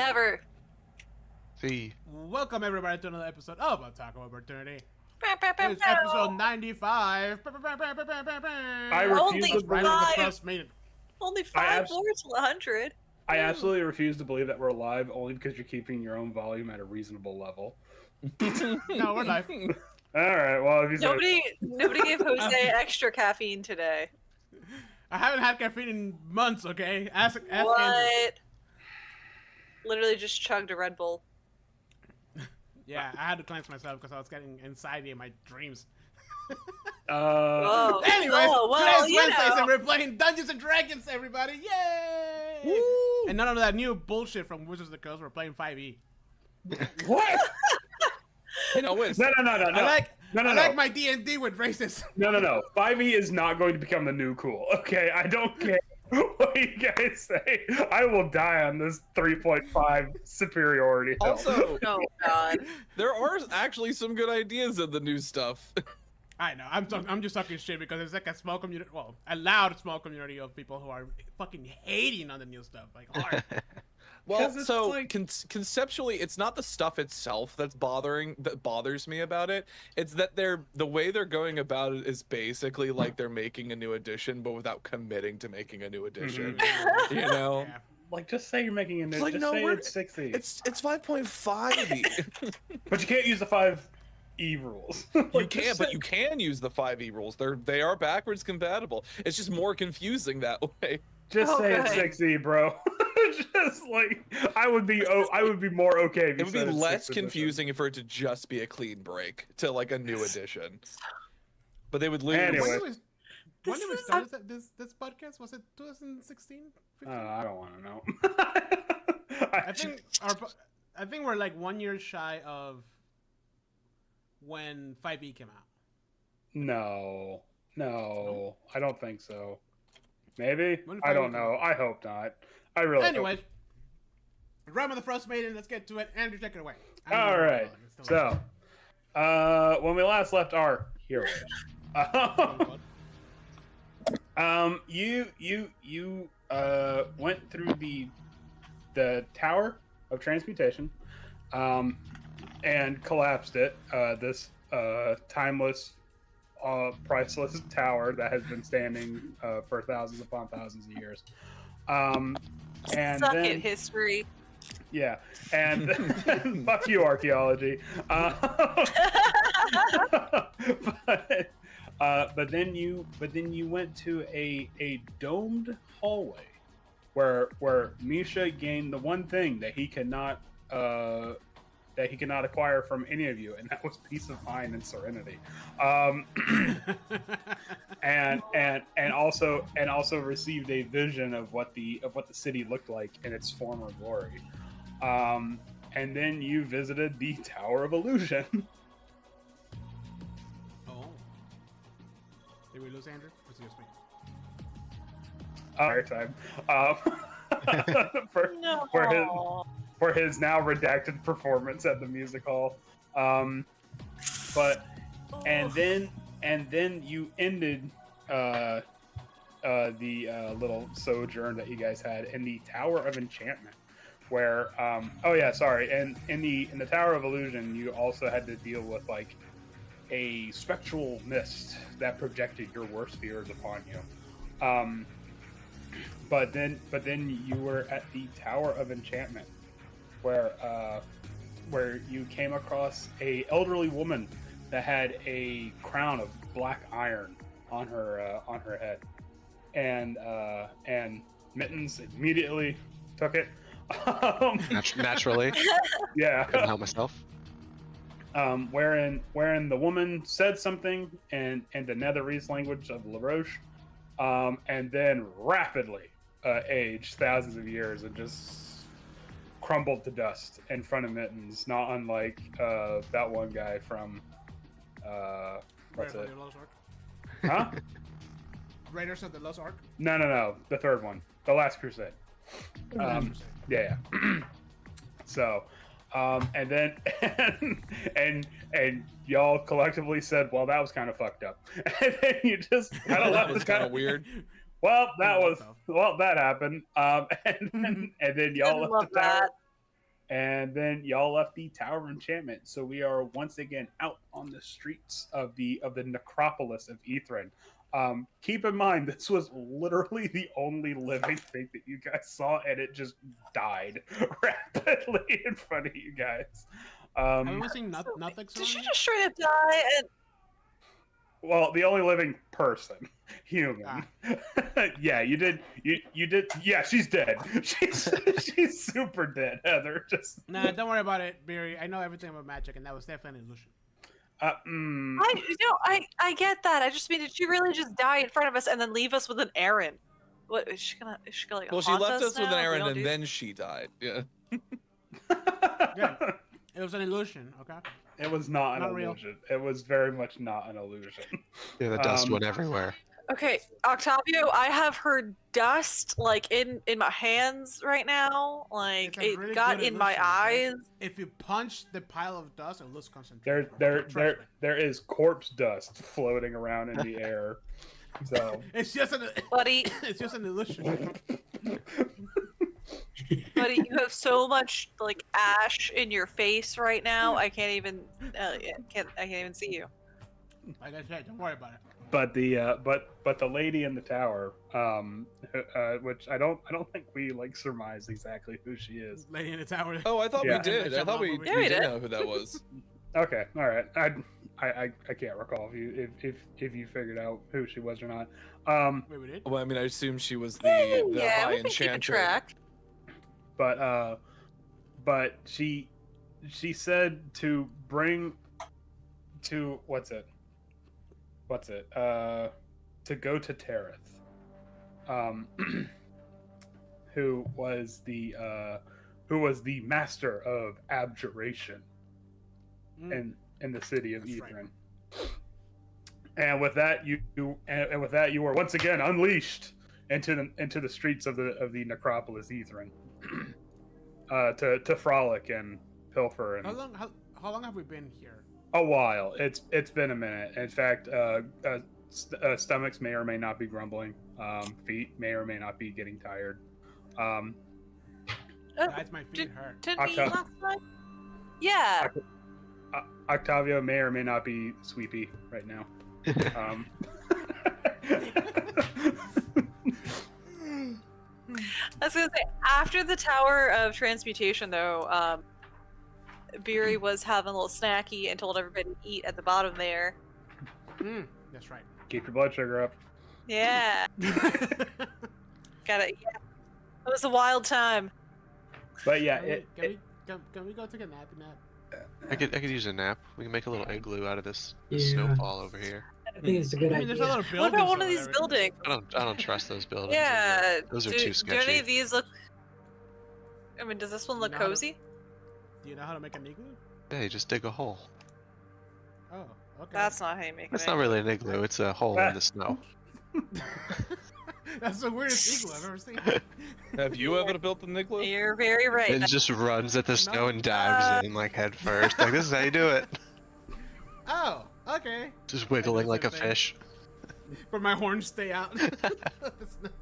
Never. See. Welcome everybody to another episode of Taco Opportunity. Bow, bow, bow, It's bow. episode 95. I Only refuse to Right believe. on the five. Frostmaiden. Only I 5 abs- more to 100. I absolutely refuse to believe that we're live only because you're keeping your own volume at a reasonable level. No, we're live. All right. Well, if you say Nobody gave Jose extra caffeine today. I haven't had caffeine in months, okay? Ask Andrew. What? Literally just chugged a Red Bull. Yeah, I had to cleanse myself because I was getting anxiety in my dreams. Whoa. Anyways, Oh, well, today's you Wednesdays know. and we're playing Dungeons and Dragons, everybody! Yay! Woo! And none of that new bullshit from Wizards of the Coast. We're playing 5e. what? Hey, no, wait. No. I No. like my D&D with races. No. 5e is not going to become the new cool. Okay, I don't care what you guys say. I will die on this 3.5 superiority hill. Also, Oh, God. there are actually some good ideas in the new stuff. I know. I'm just talking shit because it's like a small community. Well, a loud small community of people who are fucking hating on the new stuff, like hard. Well, 'Cause it's so like- conceptually, it's not the stuff itself that bothers me about it. It's that the way they're going about it is basically like they're making a new edition, but without committing to making a new edition. You know, Yeah. Like, just say you're making a new. It's like, just no, say we're- it's 6e. it's 5.5. But you can't use the 5e rules. You Like, can, just but say- you can use the 5e rules. They are backwards compatible. It's just more confusing that way. Just say it's Okay. 6e, bro. Just like I would be more okay. If you It would be said it's less 6th edition. confusing for it to just be a clean break to like a new edition. But they would lose. Anyway. When did we This is- start this podcast? Was it 2016? I don't want to know. I think we're like 1 year shy of when 5e came out. No, I don't think so. Maybe When I don't 5e know. I hope not. I really. Anyways, Rime of the Frostmaiden. Let's get to it. Andrew, take it away. All right. So, when we last left our heroes, you went through the Tower of Transmutation, and collapsed it. This timeless, priceless tower that has been standing for thousands upon thousands of years. And Suck then, it, history. yeah, and fuck you, archaeology. But then you went to a domed hallway where Misha gained the one thing that he cannot acquire from any of you, and that was peace of mind and serenity. And also received a vision of what the city looked like in its former glory. And then you visited the Tower of Illusion. Oh. Did we lose Andrew? Or is it just me? Time. No. For his now redacted performance at the music hall. But and then you ended the little sojourn that you guys had in the Tower of Enchantment, where and in the Tower of Illusion you also had to deal with like a spectral mist that projected your worst fears upon you. But then you were at the Tower of Enchantment, where you came across a elderly woman that had a crown of black iron on her head, and Mittens immediately took it. Naturally, Yeah. couldn't help myself. Wherein the woman said something in the Netherese language of LaRoche, and then rapidly aged thousands of years and just crumbled to dust in front of Mittens, not unlike that one guy from what's Raiders it? of the Lost Ark? Huh? Raiders of the Lost Ark? No, the third one, The Last Crusade. Yeah. So, and then and y'all collectively said, well, that was kind of fucked up, and then you just kind of That left was it kind of weird. Well, that happened. And then y'all I left love the tower. that. and then y'all left the Tower of Enchantment. So we are once again out on the streets of the necropolis of Ethrin. Keep in mind, this was literally the only living thing that you guys saw, and it just died rapidly in front of you guys. Have we seen nothing? Did she just straight up die? And Well, the only living person, human. Yeah, you did. You did. Yeah, she's dead. She's super dead, Heather. Just Nah, don't worry about it, Beery. I know everything about magic, and that was definitely an illusion. I get that. I just mean, did she really just die in front of us and then leave us with an errand? What is she gonna like? Well, she haunt left us with an now? We errand don't and do- then she died. Yeah. Yeah. It was an illusion, okay? It was not an Not real. illusion. It was very much not an illusion. Yeah, the dust went everywhere. Okay, Octavio, I have her dust like in my hands right now. Like It's a it really got good in my illusion, okay? eyes. If you punch the pile of dust, it looks concentrated. There is corpse dust floating around in the air. So It's just an Buddy, it's just an illusion. buddy, you have so much like ash in your face right now. I can't even I can't even see you. Like I said, don't worry about it. but the but the lady in the tower, which I don't think we like surmise exactly who she is. Lady in the tower. Oh, I thought Yeah. we did. I thought we, Yeah, we we did did. know who that was. Okay, all right. I can't recall if you figured out who she was or not. Wait, we did? Well, I mean, I assume she was the yeah, high we can keep a enchanter. track. But she said to bring to to go to Tereth, who was the master of abjuration Mm. in the city of That's right. Ethrin. And with that you were once again unleashed into the streets of the necropolis Ethrin, to frolic and pilfer and How long have we been here? a while. It's been a minute. In fact, stomachs may or may not be grumbling. Feet may or may not be getting tired. Guys, my feet hurt. Didn't we eat Octa- last night? Yeah. Octavio may or may not be sleepy right now. I was gonna say, after the Tower of Transmutation, though, Beery was having a little snacky and told everybody to eat at the bottom there. That's right. Keep your blood sugar up. Yeah, gotta. Yeah, it was a wild time. But yeah, Can we go take a nappy nap? I could use a nap. We can make a little igloo out of this Yeah. snowfall over here. I think it's a good I mean, there's a idea. lot of What buildings. about one of over these there. buildings? I don't trust those buildings. Yeah. Those are do, too do any sketchy. of these look? I mean, does this one look No, I don't- cozy? Do you know how to make an igloo? Yeah, you just dig a hole. Oh, okay. That's not how you make It's it. not really an igloo. It's a hole in the snow. That's the weirdest igloo I've ever seen. Have you ever built an igloo? You're very right. It just runs at the snow and dives in like head first. Like this is how you do it. Oh, okay. Just wiggling like a same thing. fish. But my horns stay out. It's not-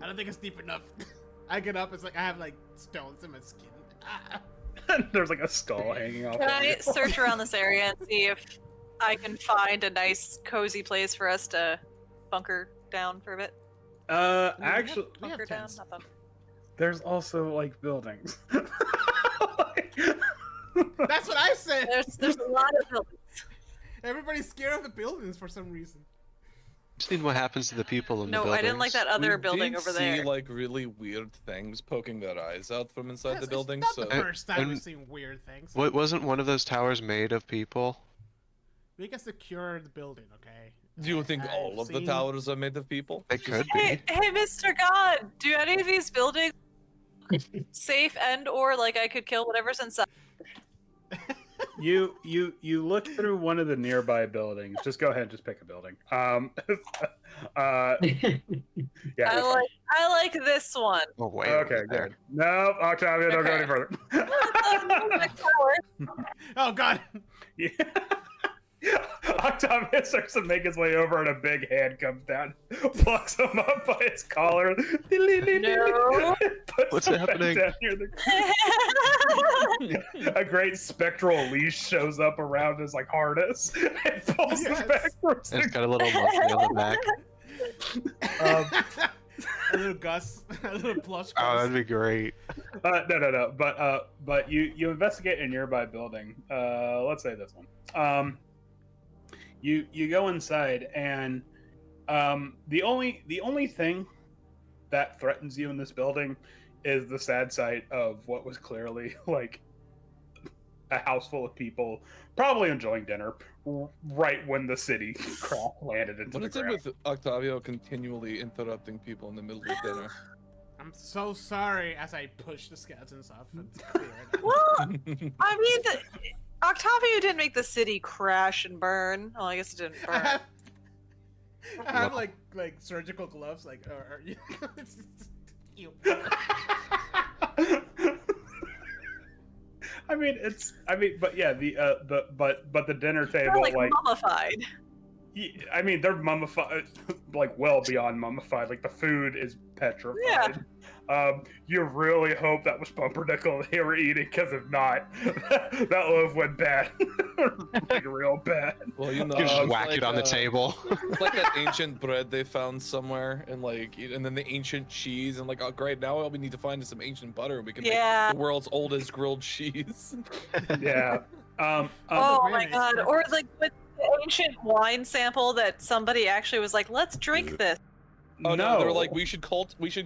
I don't think it's deep enough. I get up, it's like I have like stones in my skin. Ah. there's like a skull hanging off. Can of I it. search around this area and see if I can find a nice, cozy place for us to bunker down for a bit? Actually, We have Bunker down, tents. not bunker. there's also like buildings. That's what I said. There's a lot of buildings. Everybody's scared of the buildings for some reason. Just need what happens to the people in the No, buildings. I didn't like that other We building did over see there. like really weird things poking their eyes out from inside the It's building. not So the first time and- we've seen weird things. What wasn't one of those towers made of people? We can secure the building, okay? do you think I've all of the seen- towers are made of people? They could Hey, be. hey, Mr. God, do any of these buildings safe and or like I could kill whatever's inside? You look through one of the nearby buildings. Just go ahead and just pick a building. Yeah. I like this one. Oh wait. Okay, good. No, Octavio, don't go any Okay. further. Tower. Oh god! Yeah. Octavia starts to make his way over, and a big hand comes down, plucks him up by his collar. No. Puts What's him back happening? down near the- A great spectral leash shows up around his like harness and pulls him Yes. back towards It's the got a little monkey on the back. A little Gus, a little plush Oh, Gus. that'd be great. No. But you investigate a nearby building. Let's say this one. You go inside, and the only thing that threatens you in this building is the sad sight of what was clearly like a house full of people, probably enjoying dinner, right when the city crash landed into What the is it ground. with Octavio continually interrupting people in the middle of dinner? I'm so sorry as I push the skeletons off. It's clear now. Well, I mean, Octavio didn't make the city crash and burn. Oh, I guess it didn't I burn. have like surgical gloves, like Ew. But yeah, but the dinner They're table, like like, mummified. I mean, they're mummified, like well beyond mummified. Like the food is petrified. You really hope that was pumpernickel they were eating, because if not, that loaf went bad, like real bad. Well, you know, You just it's whack it on the table. It's like that ancient bread they found somewhere, and and then the ancient cheese, and like, oh great, now all we need to find is some ancient butter. We can Yeah. make the world's oldest grilled cheese. Yeah. Oh my mayonnaise, god. perfect. Or like with the ancient wine sample that somebody actually was like, let's drink this. Oh no, they're like, we should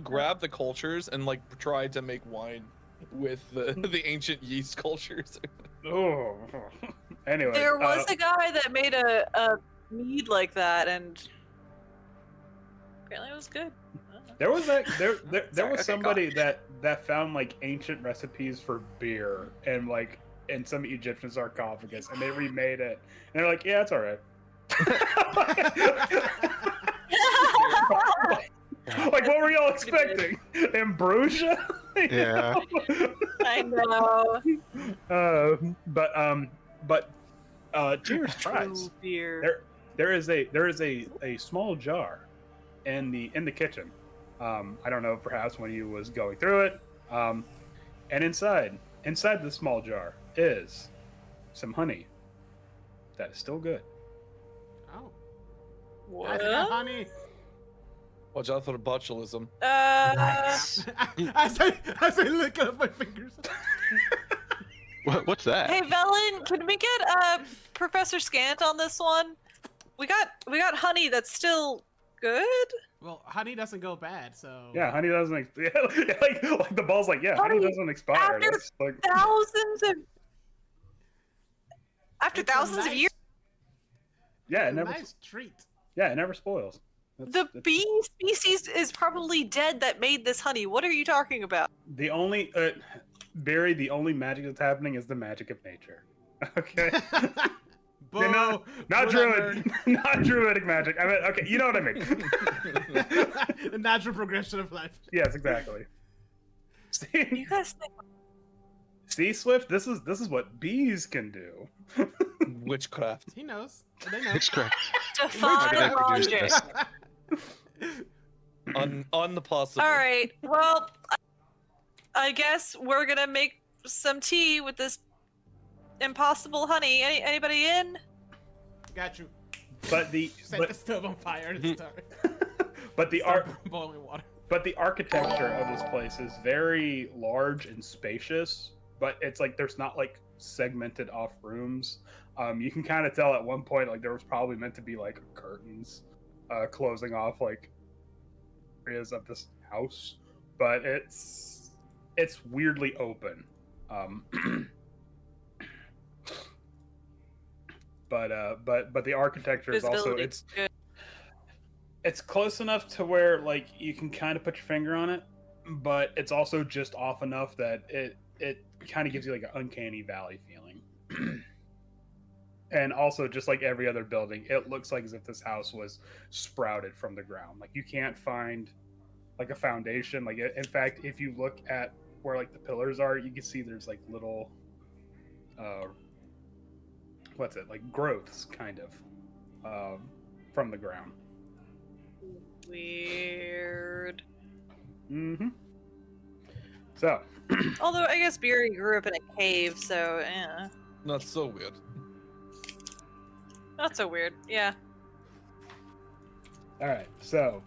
grab the cultures and like try to make wine with the ancient yeast cultures. Oh. Anyway, There was a guy that made a mead like that, and apparently it was good. I don't know. there was that there Sorry, was okay, somebody that found like ancient recipes for beer and like in some Egyptian sarcophagus, and they remade it, and they're like, yeah, it's all right. Like, what were y'all expecting? Ambrosia? Yeah. I know. But cheers, tries. True beer. There is a small jar in the kitchen. I don't know, perhaps when you was going through it. And inside the small jar is some honey that is still good. Oh, What? honey. Watch out for botulism. as I lick up my fingers. What's that? Hey Velen, can we get Professor Scant on this one? We got honey that's still good. Well, honey doesn't go bad, so Yeah, honey doesn't. Like the ball's like, yeah, honey Honey, doesn't expire. after That's like, After It's a thousands of nice- years, yeah, it's it a never. nice treat. Yeah, it never spoils. the bee species is probably dead that made this honey. What are you talking about? The only Barry, the only magic that's happening is the magic of nature. Okay. Boo! Yeah, no, not Boo that druid, not druidic magic. I mean, okay, you know what I mean. nerd. The natural progression of life. Yes, exactly. You See, guys think see, Swift, this is what bees can do. Witchcraft. He knows. They know. It's correct. define Why did I produce logic. this? Unpossible. All right. Well, I guess we're gonna make some tea with this impossible honey. Anybody in? Got you. But the Set the stove on fire and start. but the Start art boiling water. but the architecture of this place is very large and spacious. But it's like there's not like segmented off rooms. You can kind of tell at one point like there was probably meant to be like curtains closing off like areas of this house, but it's weirdly open. But the architecture is also Visibility. Good. it's close enough to where like you can kind of put your finger on it, but it's also just off enough that it kind of gives you like an uncanny valley feeling. And also, just like every other building, it looks like as if this house was sprouted from the ground. Like you can't find like a foundation. Like in fact, if you look at where like the pillars are, you can see there's like little what's it, like growths, kind of, from the ground. Weird. Mm-hmm. So, Although I guess Beery grew up in a cave, so yeah, Not so weird. not so weird. Yeah. all right. So,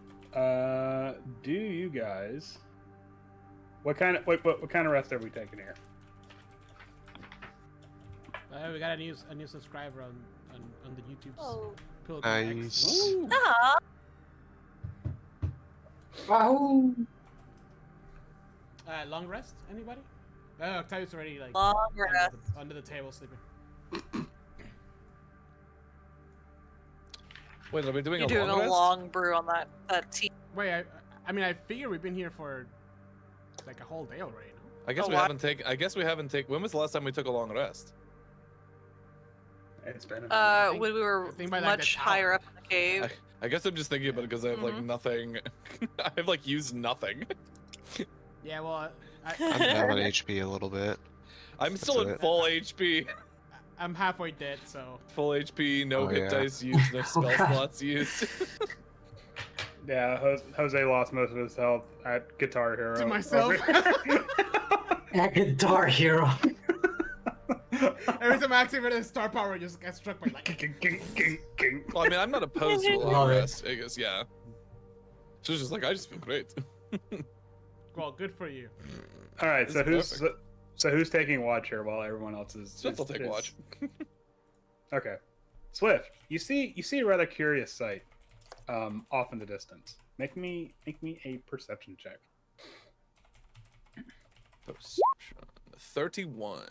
do you guys? What kind of what kind of rest are we taking here? We got a new subscriber on the YouTube's Oh. Pilgrim X. Nice. Ah. Wahoo! Long rest? Anybody? Oh, Octavius already like Long under rest. under the table sleeping. Wait, are we doing You're a doing long a rest? long brew on that tea. Wait, I mean, I figure we've been here for like a whole day already. No? I guess Oh, we wow. haven't taken. I guess we haven't taken. When was the last time we took a long rest? It's been. A think- When we were I think by, like, the much tower. higher up in the cave. I guess I'm just thinking about it because I have like Mhm. nothing. I've like used nothing. Yeah, well, I'm down on HP a little bit. I'm still That's at it. full HP. I'm halfway dead, so Full HP, no Oh, hit yeah. dice used, no spell God. slots used. Yeah, Jose lost most of his health at Guitar Hero. To myself. A Guitar Hero. every time I activate a star power, I just get struck by lightning. Well, I mean, I'm not opposed to a long Love it. rest. I guess, yeah. So it's just like I just feel great. Well, good for you. All right, so This is who's taking watch here while everyone else is? Swift will take watch. Okay, Swift, you see a rather curious sight, off in the distance. Make me a perception check. Perception. 31.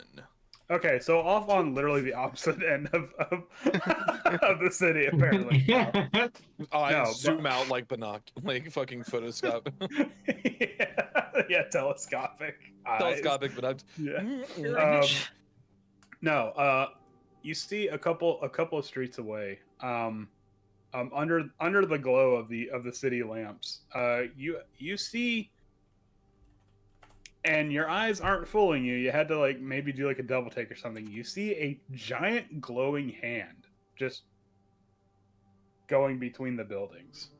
Okay, so off on literally the opposite end of of the city, apparently. Oh, I No, zoom out like like fucking photoscope. yeah, telescopic. Eyes. Telescopic, but I'm. Yeah. No, you see a couple of streets away, under the glow of the city lamps, you see, and your eyes aren't fooling you. You had to like maybe do like a double take or something. You see a giant glowing hand just going between the buildings,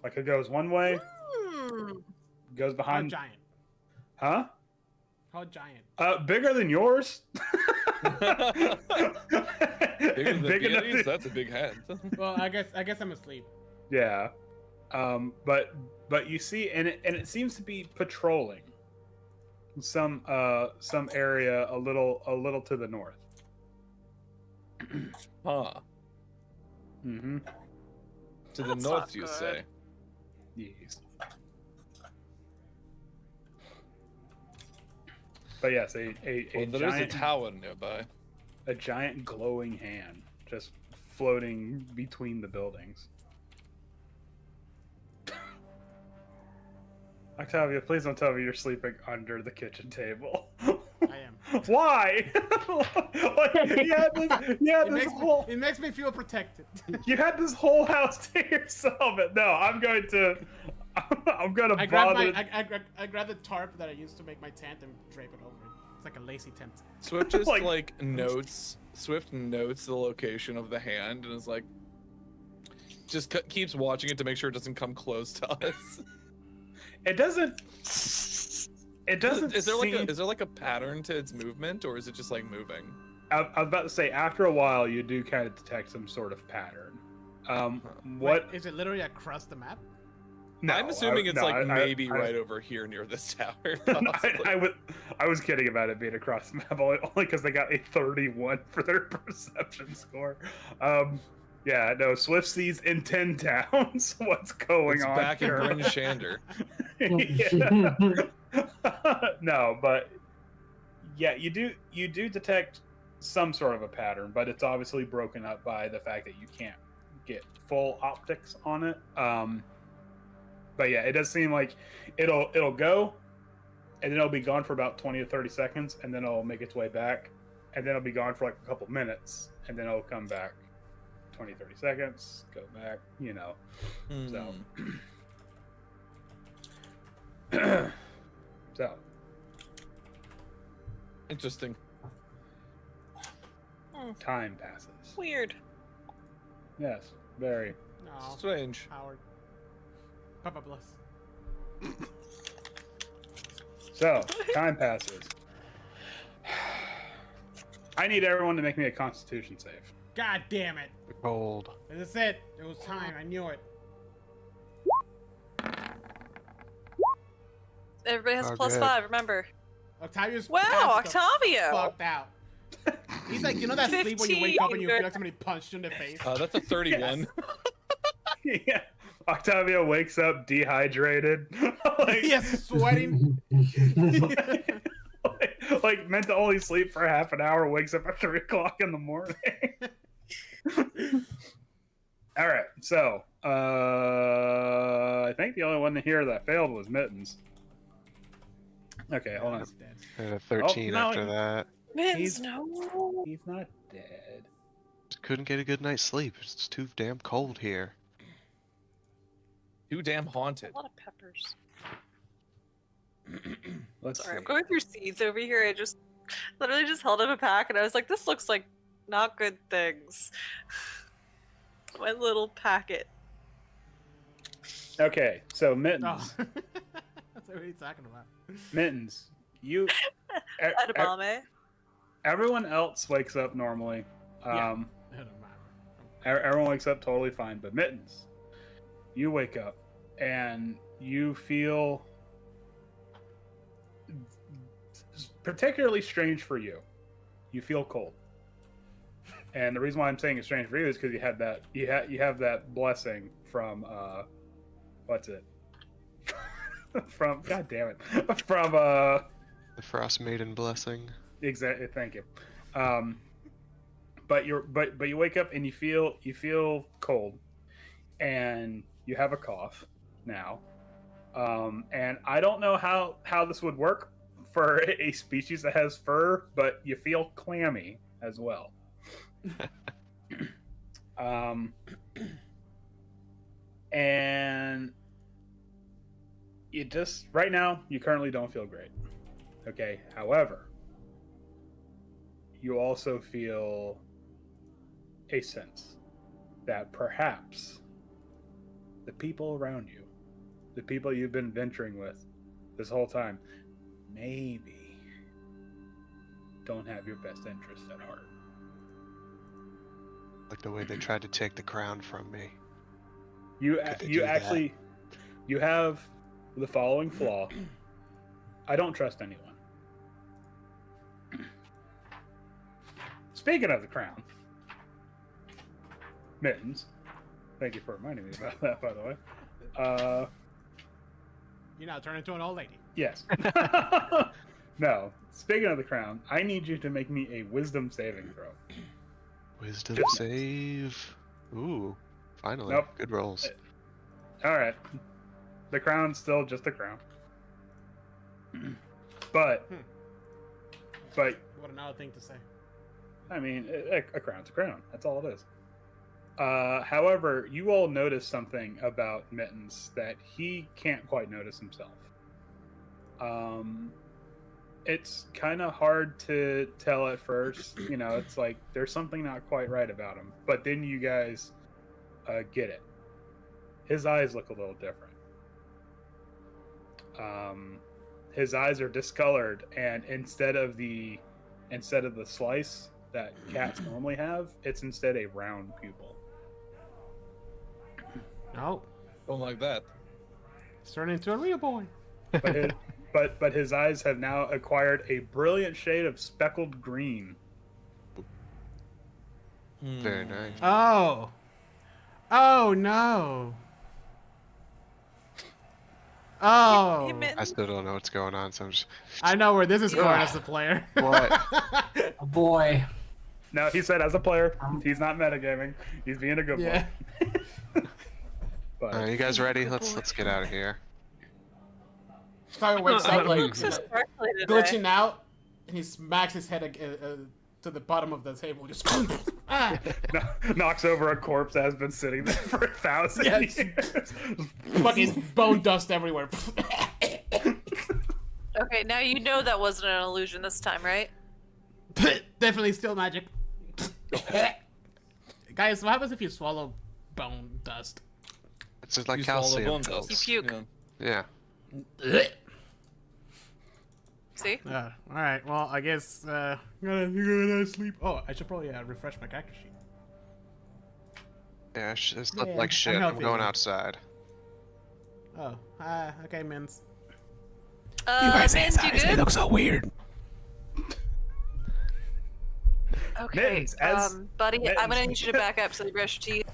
like it goes one way, Hmm. goes How behind, giant? huh? How giant? Bigger than yours. Bigger than Big enough Beardy's? to- That's a big hand. Well, I guess I'm asleep. Yeah. But you see, and it seems to be patrolling some area a little to the north. Huh. Mm-hmm. To the That's north, not you good. say? Yes. But yes, a Well, there is a giant tower nearby. a giant glowing hand just floating between the buildings. Octavia, please don't tell me you're sleeping under the kitchen table. I am. Why? Like, It makes me feel protected. you had this whole house to yourself. And no, I'm going to I bother. grabbed the tarp that I used to make my tent and drape it over it. It's like a lacy tent. Swift just Like- Swift notes the location of the hand and is like, just keeps watching it to make sure it doesn't come close to us. It doesn't. It doesn't. Is there seem... like a pattern to its movement, or is it just like moving? I was about to say, after a while, you do kind of detect some sort of pattern. What? Wait, is it literally across the map? No, I'm assuming it's like maybe I- right over here near this tower. I was kidding about it being across the map only because they got a 31 for their perception score. Yeah, no, Swift sees in 10 towns what's going It's on back in here. Bryn Shander. Yeah. No, but yeah, you do detect some sort of a pattern, but it's obviously broken up by the fact that you can't get full optics on it. But yeah, it does seem like it'll go, and then it'll be gone for about 20 to 30 seconds, and then it'll make its way back, and then it'll be gone for like a couple minutes, and then it'll come back 20, 30 seconds, go back, So. So, Interesting. Time passes. Weird. Yes, very. No. Strange. Howard. Papa bless. So, time passes. I need everyone to make me a Constitution save. God damn it. Cold. That's it. It was time. I knew it. Everybody has Oh, a plus good. 5, remember. Octavius. Wow, passed the Octavio! Fucked out. He's like, you know that sleep when you wake up and you 15. feel like somebody punched you in the face? That's a 31. Yeah. Octavio wakes up dehydrated. like, Yes, sweating. like meant to only sleep for half an hour, wakes up at 3 o'clock in the morning. All right, so I think the only one here that failed was Mittens. Okay, hold on. He's dead. I had a 13 no, after that. Mittens, He's- no. He's not dead. Just couldn't get a good night's sleep. It's too damn cold here. Too damn haunted. A lot of peppers. Let's Sorry, I'm see. going through seeds over here. I just literally just held up a pack and I was like, this looks like not good things. My little packet. Okay, so Mittens. Oh. That's what he's talking about. Mittens, you. e- e- Edamame. everyone else wakes up normally. Yeah. It don't matter. Everyone wakes up totally fine, but Mittens, you wake up and you feel particularly strange for you. You feel cold, and the reason why I'm saying it's strange for you is because you had that you have that blessing from what's it from God damn it from The Frostmaiden blessing. exactly, thank you. But you wake up and you feel cold, and you have a cough now. And I don't know how this would work for a species that has fur, but you feel clammy as well. And you just right now you currently don't feel great. Okay. However, you also feel a sense that perhaps the people around you, the people you've been venturing with this whole time, maybe don't have your best interest at heart. Like the way they tried to take the crown from me. You Could they you do that? actually you have the following flaw. I don't trust anyone. Speaking of the crown, Mittens, thank you for reminding me about that, by the way. You now turn into an old lady. Yes. No, speaking of the crown, I need you to make me a wisdom saving throw. Wisdom Just- save. Ooh, finally. Nope. Good rolls. All right. The crown's still just a crown. But, but What another thing to say. I mean, a crown's a crown. That's all it is. However, you all notice something about Mittens that he can't quite notice himself. It's kind of hard to tell at first. You know, it's like there's something not quite right about him. But then you guys get it. His eyes look a little different. His eyes are discolored, and instead of the slice that cats normally have, it's instead a round pupil. No. Don't like that. He's turning into a real boy. But his eyes have now acquired a brilliant shade of speckled green. Very nice. Oh. Oh no. Oh. Hey, Mittens. I still don't know what's going on, so I'm just. I know where this is going Yeah. as a player. What? Oh boy. No, he said as a player, he's not metagaming. He's being a good Yeah. boy. But You guys ready? Let's get out of here. Tyler wakes up like Looks so sparkly today. glitching out, and he smacks his head to the bottom of the table. Just ah. knocks over a corpse that has been sitting there for 1,000 Yes. years. Fucking bone dust everywhere. Okay, now you know that wasn't an illusion this time, right? Definitely still magic. Guys, what happens if you swallow bone dust? It's just like You swallow calcium bone pills. dust. You puke. Yeah. Yeah. See? All right. Well, I guess I'm gonna sleep. Oh, I should probably refresh my character sheet. Yeah, it's not Yeah, like I'm shit. I'm healthy going again. outside. Oh, okay, Mins. Mins, you good? look so weird. Okay, Mittens, buddy, I'm gonna Mittens. need you to back up so you brush your teeth.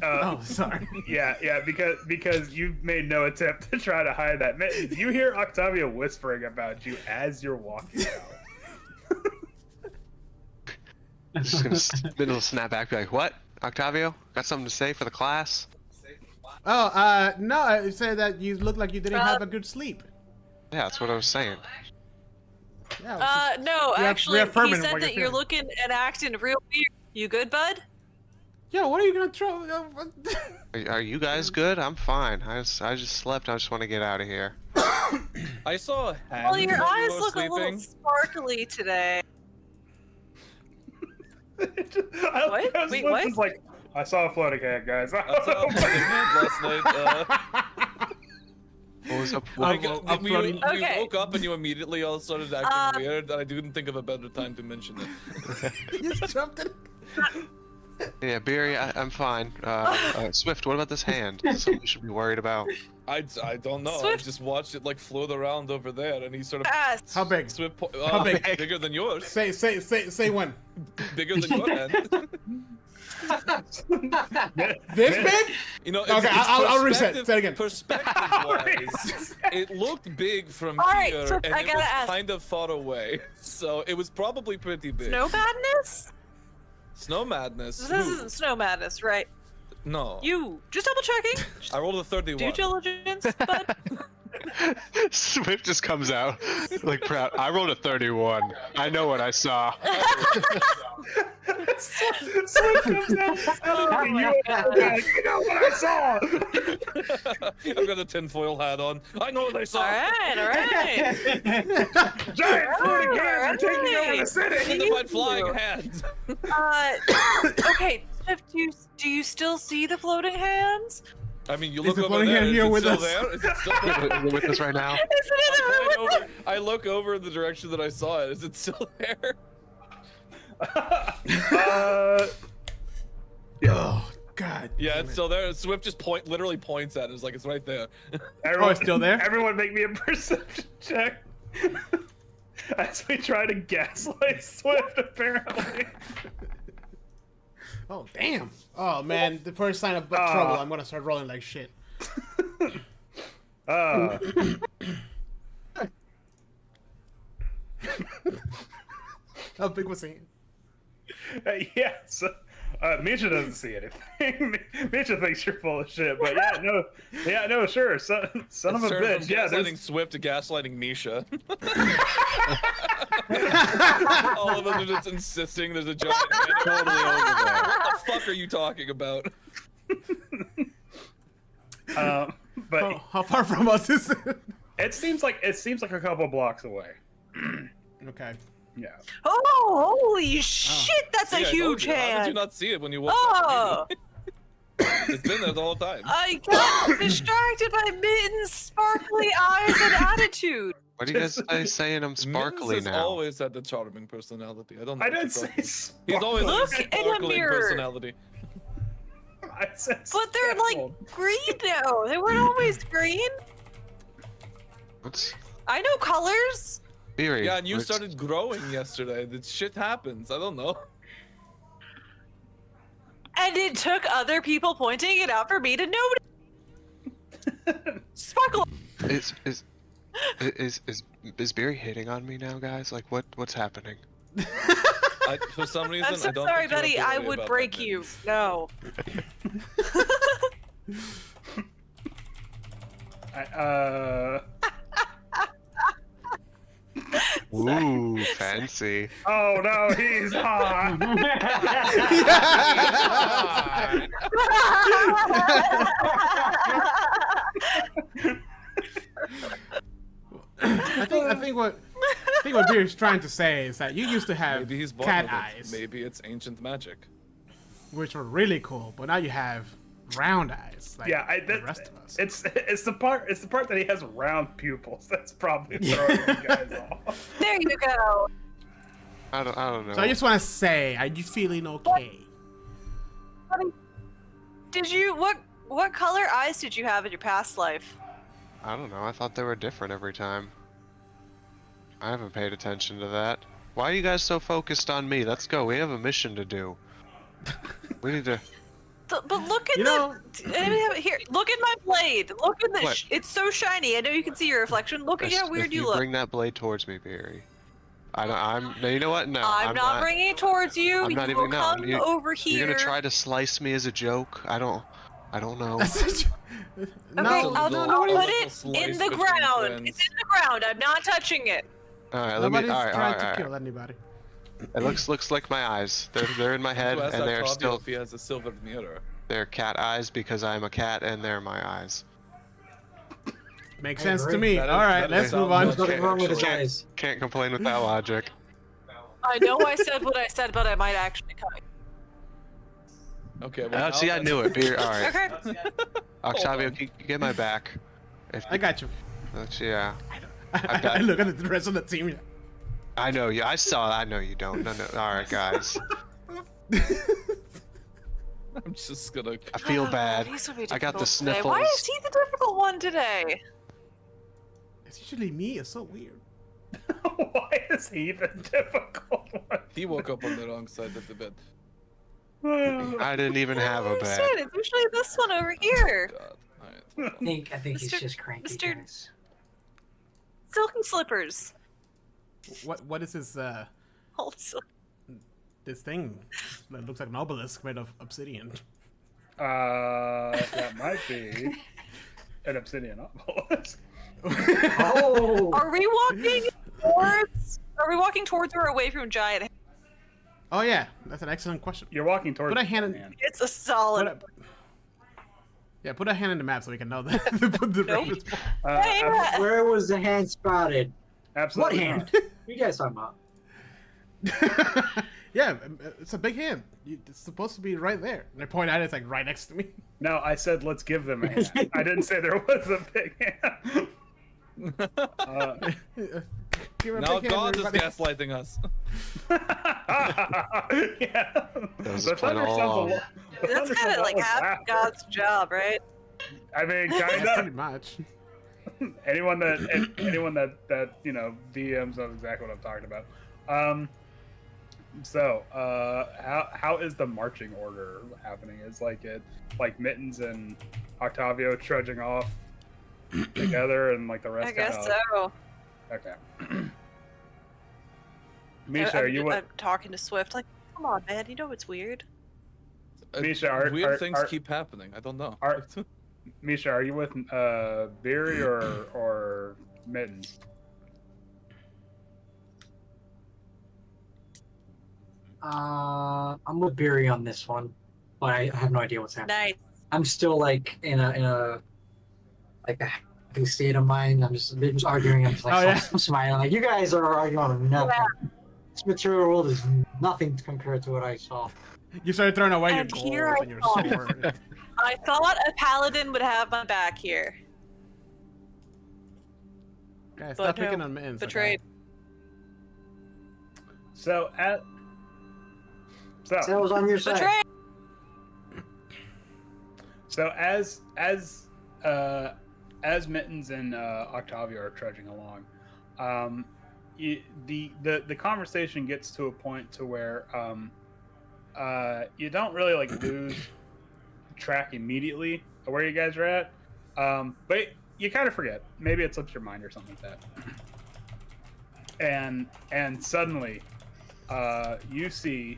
Oh, sorry. Yeah, because you made no attempt to try to hide that. Mittens, you hear Octavia whispering about you as you're walking out. Just gonna middle snap back, be like, "What, Octavio? Got something to say for the class?" Oh, no, I said that you look like you didn't have a good sleep. Yeah, that's what I was saying. Yeah. I was just- No, actually, he reaffirming said what that you're you're feeling. looking and acting real weird. You good, bud? Yo, what are you gonna throw? Are you guys good? I'm fine. I just slept. I just want to get out of here. I saw a hand Well, your while you eyes were look a little sleeping. sparkly today. What? I was Wait, just what? like, I saw a floating hand, guys. I saw a floating hand last night. What was up? Like, I'm we floating. Okay. woke up and you immediately all started acting weird, and I didn't think of a better time to mention it. You just jumped in. Yeah, Beery, I'm fine. Swift, what about this hand? Is this something we should be worried about? I don't know. Swift. I just watched it like float around over there, and he sort of Ass. How big? Swift. How big? Bigger than yours. Say when. Bigger than your hand. This big? You know, Okay, I'll reset. perspective- Say it again. Perspective-wise, it looked big from All right, here, so and I it gotta was ask. kind of far away. So it was probably pretty big. Snow madness? Snow madness. This Who? isn't snow madness, right? No. You just double checking. I rolled a 31. Due diligence, bud. Swift just comes out, like proud. I rolled a 31. I know what I saw. Swift comes down and you know what I saw. I've got a tinfoil hat on. I know what I saw. All right. Giant floating hands are Alright. taking over the city. Signified flying hands. Okay, Swift, do you still see the floating hands? I mean, you Is look the over floating there. hand Is here it with still us? there? Is it still there? With us right now. Is it in the room? I look over in the direction that I saw it. Is it still there? Oh God. Yeah, damn it's it. still there. Swift just literally points at it. It's like it's right there. Everyone, it's still there? Everyone make me a perception check. As we try to gaslight Swift, apparently. Oh damn. Oh man, the first sign of trouble. I'm gonna start rolling like shit. How big was he? Yeah, so, Misha doesn't see anything. Misha thinks you're full of shit, but no, sure, son of a It's turned bitch. from Yeah, gaslighting there's, Swift to gaslighting Misha. All of them are just insisting there's a giant hand totally over there. What the fuck are you talking about? but How far from us is it? it seems like a couple blocks away. Okay. Yeah. Oh, holy shit! That's a See, I told huge you. How did you hand. not see it when you woke Oh, up? It's been there the whole time. I got distracted by Mitten's sparkly eyes and attitude. What do you guys saying? I'm sparkly Mittens has now. always had the charming personality. I don't know. I what didn't you're say talking about. sparkly. He's always Look had in a the sparkling mirror. personality. I said But they're like speckled. green now. They weren't always green. What's I know colors. Beery? Yeah, and you what's- started growing yesterday. That shit happens. I don't know. And it took other people pointing it out for me to notice. Sparkle. Is Beery hitting on me now, guys? Like, what's happening? For some reason, I'm so I don't sorry, think you buddy. have to I worry would about break that, you. Mittens. No. Ooh, fancy. Oh no, he's hot. I think think what Beer's trying to say is that you used to have Maybe he's born cat with it. eyes, Maybe it's ancient magic. which were really cool, but now you have round eyes. Like Yeah, the rest of us. it's the part that he has round pupils that's probably throwing you guys off. There you go. I don't know. So I just want to say, are you feeling okay? Did you what color eyes did you have in your past life? I don't know. I thought they were different every time. I haven't paid attention to that. Why are you guys so focused on me? Let's go. We have a mission to do. We need to. But look at You know- anybody have it here. Look at my blade. Look at this. What? It's so shiny. I know you can see your reflection. Look at how If weird you you look. bring that blade towards me, Barry. No, you know what? No, I'm not bringing it towards you. I'm not You even will no. come over You're here. gonna try to slice me as a joke? I don't know. Okay, no, I'll nobody's, put little it slice in the between ground. friends. It's in the ground. I'm not touching it. All right, let me. nobody's All right, trying all to right. kill anybody. It looks like my eyes. They're in my head, To ask and they're Octavio still if he has a silver mirror. they're cat eyes because I'm a cat, and they're my eyes. Makes I sense to agree. me. That is- All right, that let's is move so on. There's nothing wrong with his Can't- eyes. Can't complain with that logic. I know I said what I said, but I might actually cut. Okay, well, See, now I knew it. Beer. All right, Okay. Octavio, on. can you get my back? I got you. Yeah. I look at the rest of the team. I know you. I saw. I know you don't. No. All right, guys. I'm just gonna. I feel bad. He's gonna be I got the difficult today. Why sniffles. is he the difficult one today? It's usually me. It's so weird. Why is he the difficult one? He woke up on the wrong side of the bed. I didn't even have a I bed. understand. It's usually this one over here. God. Alright. I think he's Mr. just cranky, Mr. guys. Silky slippers. What is this Also, this thing that looks like an obelisk made of obsidian? That might be an obsidian obelisk. Oh! are we walking towards? Are we walking towards or away from giant? Oh yeah, that's an excellent question. You're walking towards. Put a hand in. man. It's a solid. Put a hand in the map so we can know that. Put the Nope. reference point. Yeah. Where was the hand spotted? What Absolutely. hand? not. What you guys talking about? Yeah, it's a big hand. It's supposed to be right there. And I point at it, it's like right next to me. No, I said let's give them a hand. I didn't say there was a big hand. Give her a Now big hand, God is everybody. gaslighting us. Yeah. That was The the plan thunder all sounds a along. lo- the That's thunder kind of sounds like almost half laughter. God's job, right? I mean, kind Pretty of. much. anyone that you know DMs knows exactly what I'm talking about. So how is the marching order happening? Is like Mittens and Octavio trudging off together, and like the rest? I guess kinda, so. Okay. Misha, are you I'm what? talking to Swift. Like, come on, man. You know it's weird. Misha, are- Weird are- things are- keep happening. I don't know. Misha, are you with Beery or Mittens? I'm with Beery on this one, but I have no idea what's happening. Nice. I'm still like in a happy state of mind. I'm just arguing. I'm just like Oh, yeah. I'm smiling. Like you guys are arguing on nothing. This material world is nothing compared to what I saw. You started throwing away your And gold here I and your thought- sword. I thought a paladin would have my back here. Guys, But stop picking no, on mittens. betrayed. So So I was on your side. Betrayed. So as Mittens and Octavio are trudging along, the conversation gets to a point to where you don't really like lose track immediately of where you guys are at, but you kind of forget. Maybe it slips your mind or something like that. And suddenly, you see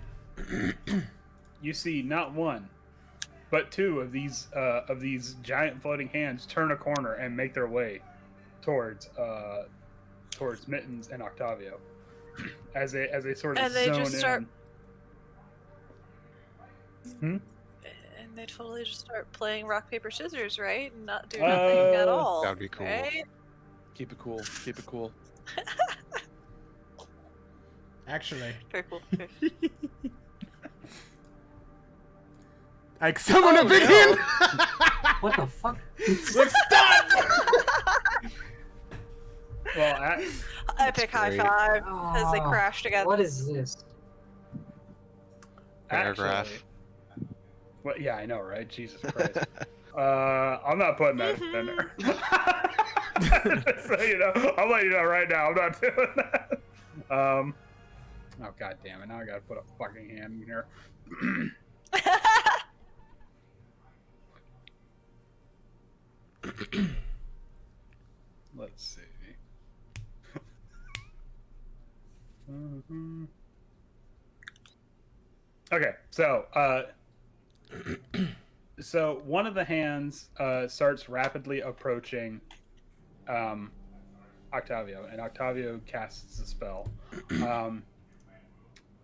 not one, but two of these giant floating hands turn a corner and make their way towards Mittens and Octavio as they sort of And they zone just start- in. And they totally just start playing rock, paper, scissors, right? And not do nothing at all. That would be cool. Right? Keep it cool. Keep it cool. Actually. Very cool. Okay. Like someone a big no. hand. What the fuck? Like stop. Well, Epic high great. five as they Oh, crash together. What is this? Paragraph. actually, well, yeah, I know, right? Jesus Christ. I'm not putting that in there. So you know, I'll let you know right now. I'm not doing that. Oh god damn it! Now I gotta put a fucking hand in here. Let's see. Okay, so so one of the hands starts rapidly approaching Octavio, and Octavio casts a spell,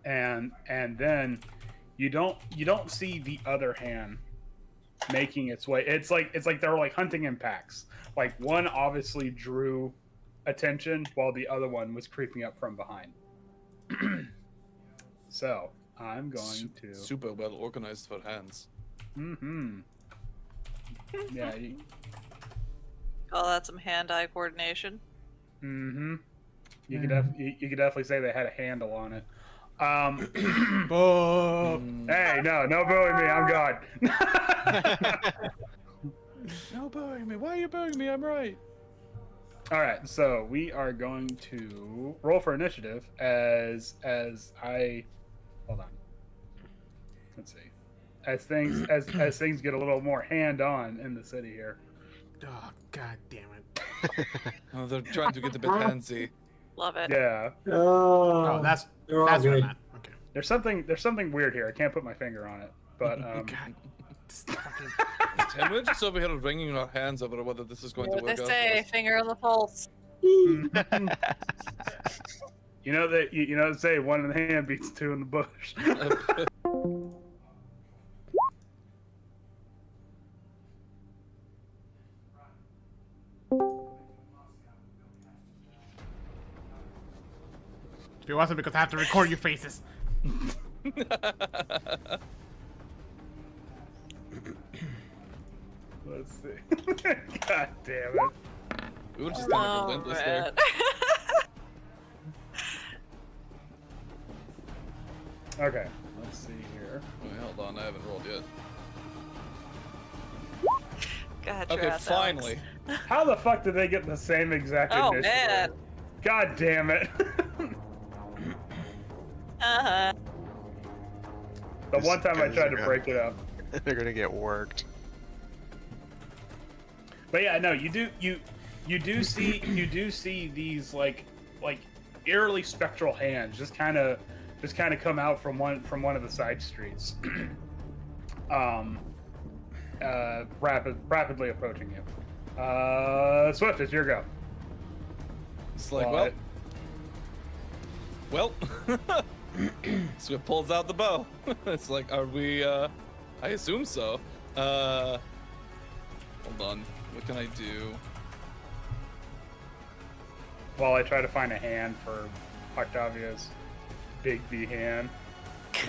and then you don't see the other hand making its way. It's like they're like hunting in packs. Like one obviously drew attention while the other one was creeping up from behind. So I'm going to. Super well organized for hands. Mm-hmm. Yeah. Call that some hand-eye coordination. Mm-hmm. You could you could definitely say they had a handle on it. Boo. Hey, no booing me. I'm gone. No booing me. Why are you booing me? I'm right. All right, so we are going to roll for initiative as I hold on. Let's see. As things as things get a little more hand-on in the city here. Oh god damn it. Oh, they're trying to get a bit handsy. Love it. Yeah. Oh, that's they're all what I good. meant. Okay. There's something weird here. I can't put my finger on it, but God. This fucking... Tim, we're just over here wringing our hands over whether this is going to What work they out. say, finger on the pulse. you know that you know they say one in the hand beats two in the bush. If it wasn't because I have to record your faces. Let's see. God damn it. We were just kind of relentless there. man. Okay, let's see here. Wait, hold on, I haven't rolled yet. Go ahead, your Okay, ass, finally. How the fuck did they get the same exact Oh, initiative? man. God damn it. Uh-huh. The one time I Guys tried are to gonna- break it up. They're gonna get worked. But yeah, no, you do see these like eerily spectral hands just kind of come out from one of the side streets. Rapidly approaching you. Swift, it's your go. It's like, What? well. Swift pulls out the bow. It's like, are we, I assume so. Hold on. What can I do? While I try to find a hand for Octavia's big B hand.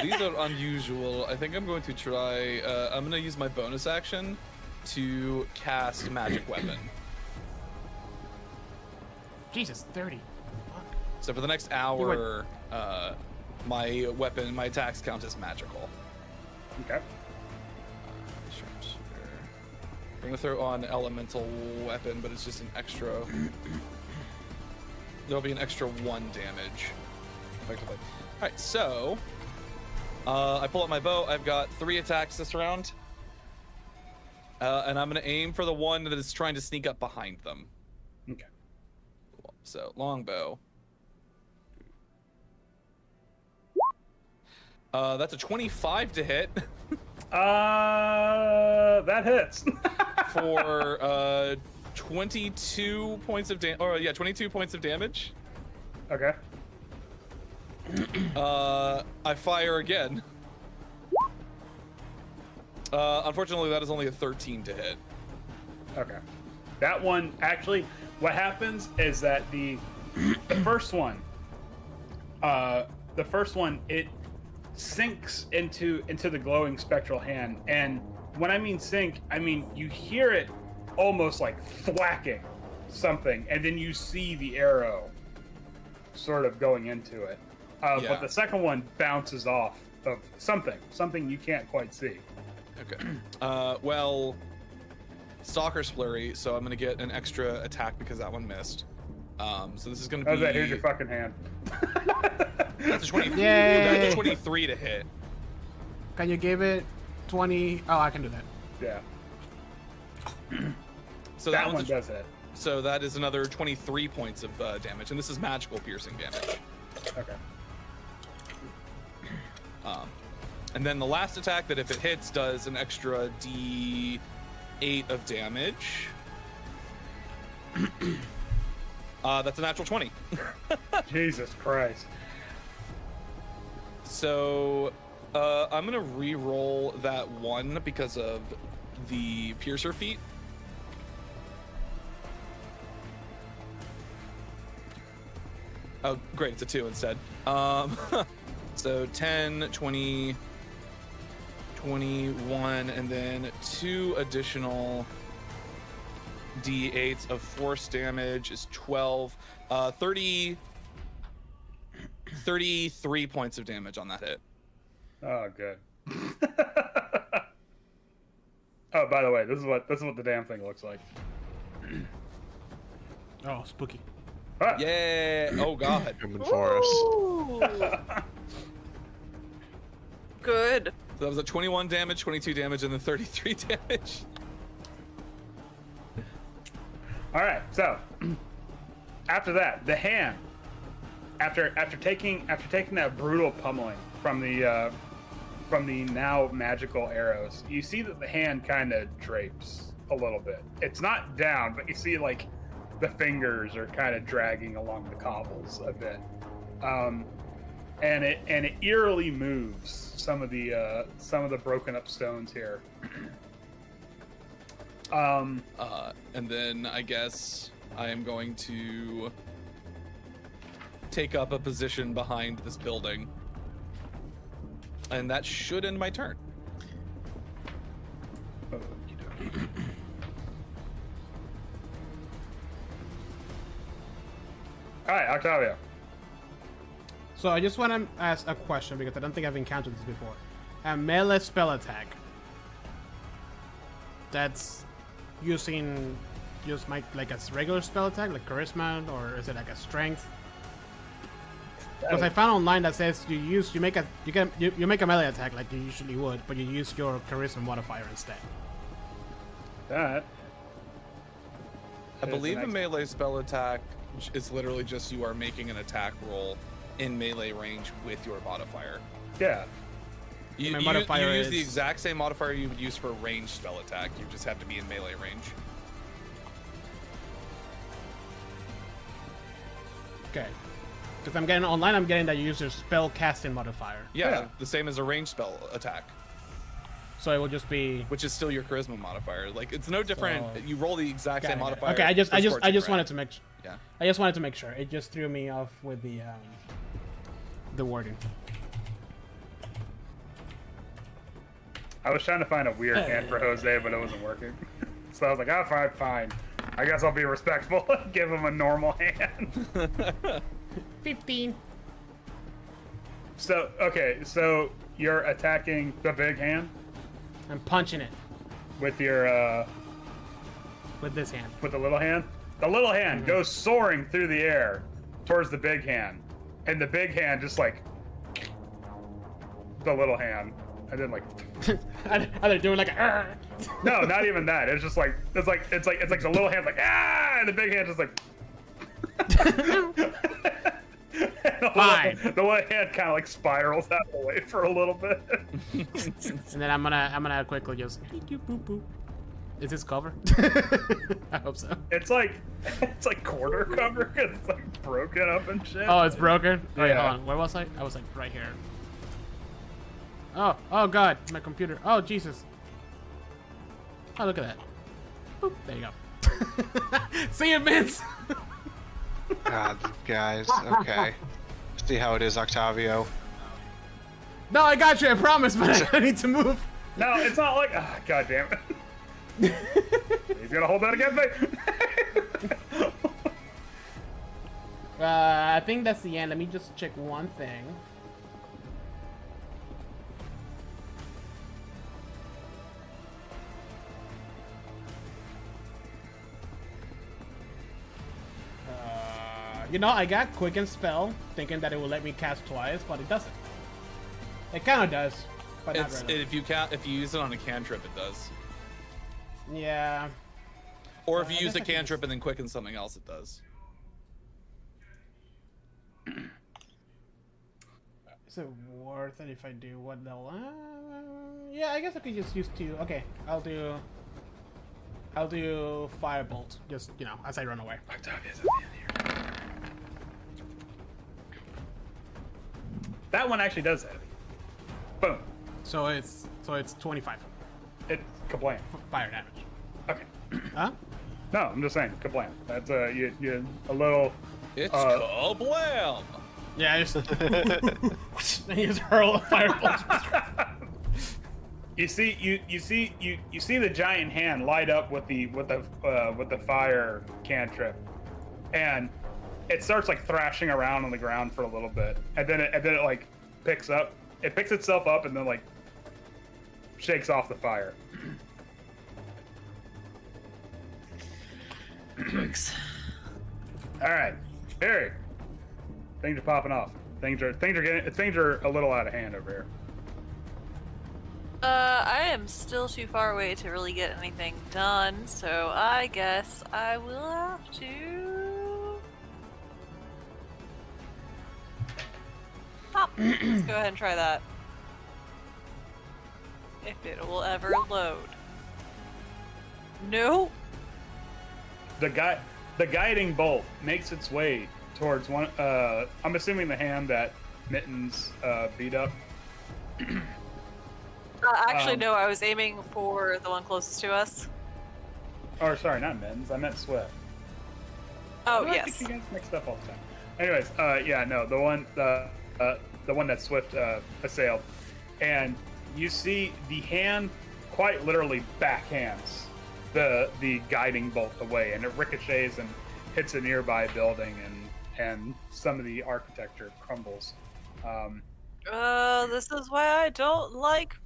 These are unusual. I think I'm going to try, I'm going to use my bonus action to cast Magic Weapon. Jesus, 30. Fuck. So for the next hour, my weapon, my attacks count as magical. Okay. Sharpshooter. I'm gonna throw on elemental weapon, but it's just an extra. There'll be an extra 1 damage, effectively. All right, so I pull out my bow. I've got 3 attacks this round, and I'm gonna aim for the one that is trying to sneak up behind them. Okay. So longbow. That's a 25 to hit That hits. for 22 points of damage. Or yeah, 22 points of damage. Okay. I fire again. Unfortunately, that is only a 13 to hit. Okay. That one actually, what happens is that the first one the first one, it sinks into the glowing spectral hand, and when I mean sink, I mean you hear it almost like thwacking something, and then you see the arrow sort of going into it. Yeah. But the second one bounces off of something you can't quite see. Okay. Well, Stalker's flurry, so I'm gonna get an extra attack because that one missed. So this is gonna be. How's that? Here's your fucking hand. That's a 20. Yay. That's a 23 to hit. Can you give it 20? Oh, I can do that. Yeah. So that one's one a- does it. So that is another 23 points of damage, and this is magical piercing damage. Okay. And then the last attack that if it hits does an extra D8 of damage. That's a natural 20. Jesus Christ. So I'm gonna re-roll that one because of the piercer feat. Oh, great, it's a 2 instead. So 10, 20, 21, and then 2 additional D8s of force damage is 12. 33 points of damage on that hit. Oh, good. Oh, by the way, this is what the damn thing looks like. Oh, spooky. Ah, Yeah. Oh god. Coming for us. Ooh. Good. So that was a 21 damage, 22 damage, and then 33 damage. All right, so after that, the hand, after taking that brutal pummeling from the now magical arrows, you see that the hand kind of drapes a little bit. It's not down, but you see like the fingers are kind of dragging along the cobbles a bit, and it eerily moves some of the broken up stones here. And then I guess I am going to take up a position behind this building. And that should end my turn. Okey-dokey. All right, Octavio. So I just want to ask a question because I don't think I've encountered this before. A melee spell attack. That's using just like a regular spell attack, like charisma, or is it like a strength? Because I found online that says you make a melee attack like you usually would, but you use your charisma modifier instead. That. I is believe the a next- melee spell attack is literally just you are making an attack roll in melee range with your modifier. Yeah. You, My you- modifier you use the is- exact same modifier you would use for a ranged spell attack. You just have to be in melee range. Okay. Because I'm getting online, I'm getting that you use your spell casting modifier. Yeah, Yeah. the same as a ranged spell attack, So it will just be. which is still your charisma modifier. Like it's no different. So- You roll the exact Got same it, got it. modifier. Okay, I just Scorching wanted Ray. to make. Yeah. I just wanted to make sure. It just threw me off with the wording. I was trying to find a weird hand for Jose, but it wasn't working. So I was like, oh, fine. I guess I'll be respectful and give him a normal hand. 15. So, okay, so you're attacking the big hand I'm punching it with your, with this hand. with the little hand? The little hand goes soaring through the air towards the big hand. And the big hand just like, the little hand. And then like, Are they doing like a? no, not even that. It's just like, it's like the little hand's like, ah! And the big hand's just like, Fine. The little hand kind of like spirals out of the way for a little bit. And then I'm gonna quickly just. Boop, boop. Is this cover? I hope so. It's like quarter cover because it's like broken up and shit. Oh, it's broken. Wait, Yeah. hold on. Where was I? I was like right here. Oh God, my computer. Oh Jesus. Oh, look at that. Boop. There you go. See you, Vince. God, guys. Okay. See how it is, Octavio. No, I got you. I promise, but I need to move. No, it's not like. Ah, God damn it. He's gonna hold that against me. I think that's the end. Let me just check one thing. You know, I got Quicken Spell, thinking that it will let me cast twice, but it doesn't. It kind of does, but not It's really. if you use it on a cantrip, it does. Yeah. Or if I you use guess a I could cantrip and then quicken something else, it does. Is it worth it if I do what the? Yeah, I guess I could just use two. Okay, I'll do Firebolt, just as I run away. Octavia's at the end here. That one actually does that. Boom. So it's 25 It's kablam. fire damage. Okay. Huh? No, I'm just saying kablam. That's you a little. It's kablam! Yeah, I just I just hurl a Firebolt. You see the giant hand light up with the fire cantrip, and it starts like thrashing around on the ground for a little bit, and then it like picks up. It picks itself up and then like shakes off the fire. All right, Harry. Things are popping off. Things are a little out of hand over here. I am still too far away to really get anything done, so I guess I will have to hop. Let's go ahead and try that. If it will ever load. No. The guiding bolt makes its way towards one. I'm assuming the hand that Mittens beat up. Actually, no. I was aiming for the one closest to us. Or sorry, not Mittens. I meant Swift. Oh I yes. think you guys mixed up all the time. Anyways, yeah, no, the one that Swift assailed, and you see the hand quite literally backhands the guiding bolt away, and it ricochets and hits a nearby building, and some of the architecture crumbles. This is why I don't like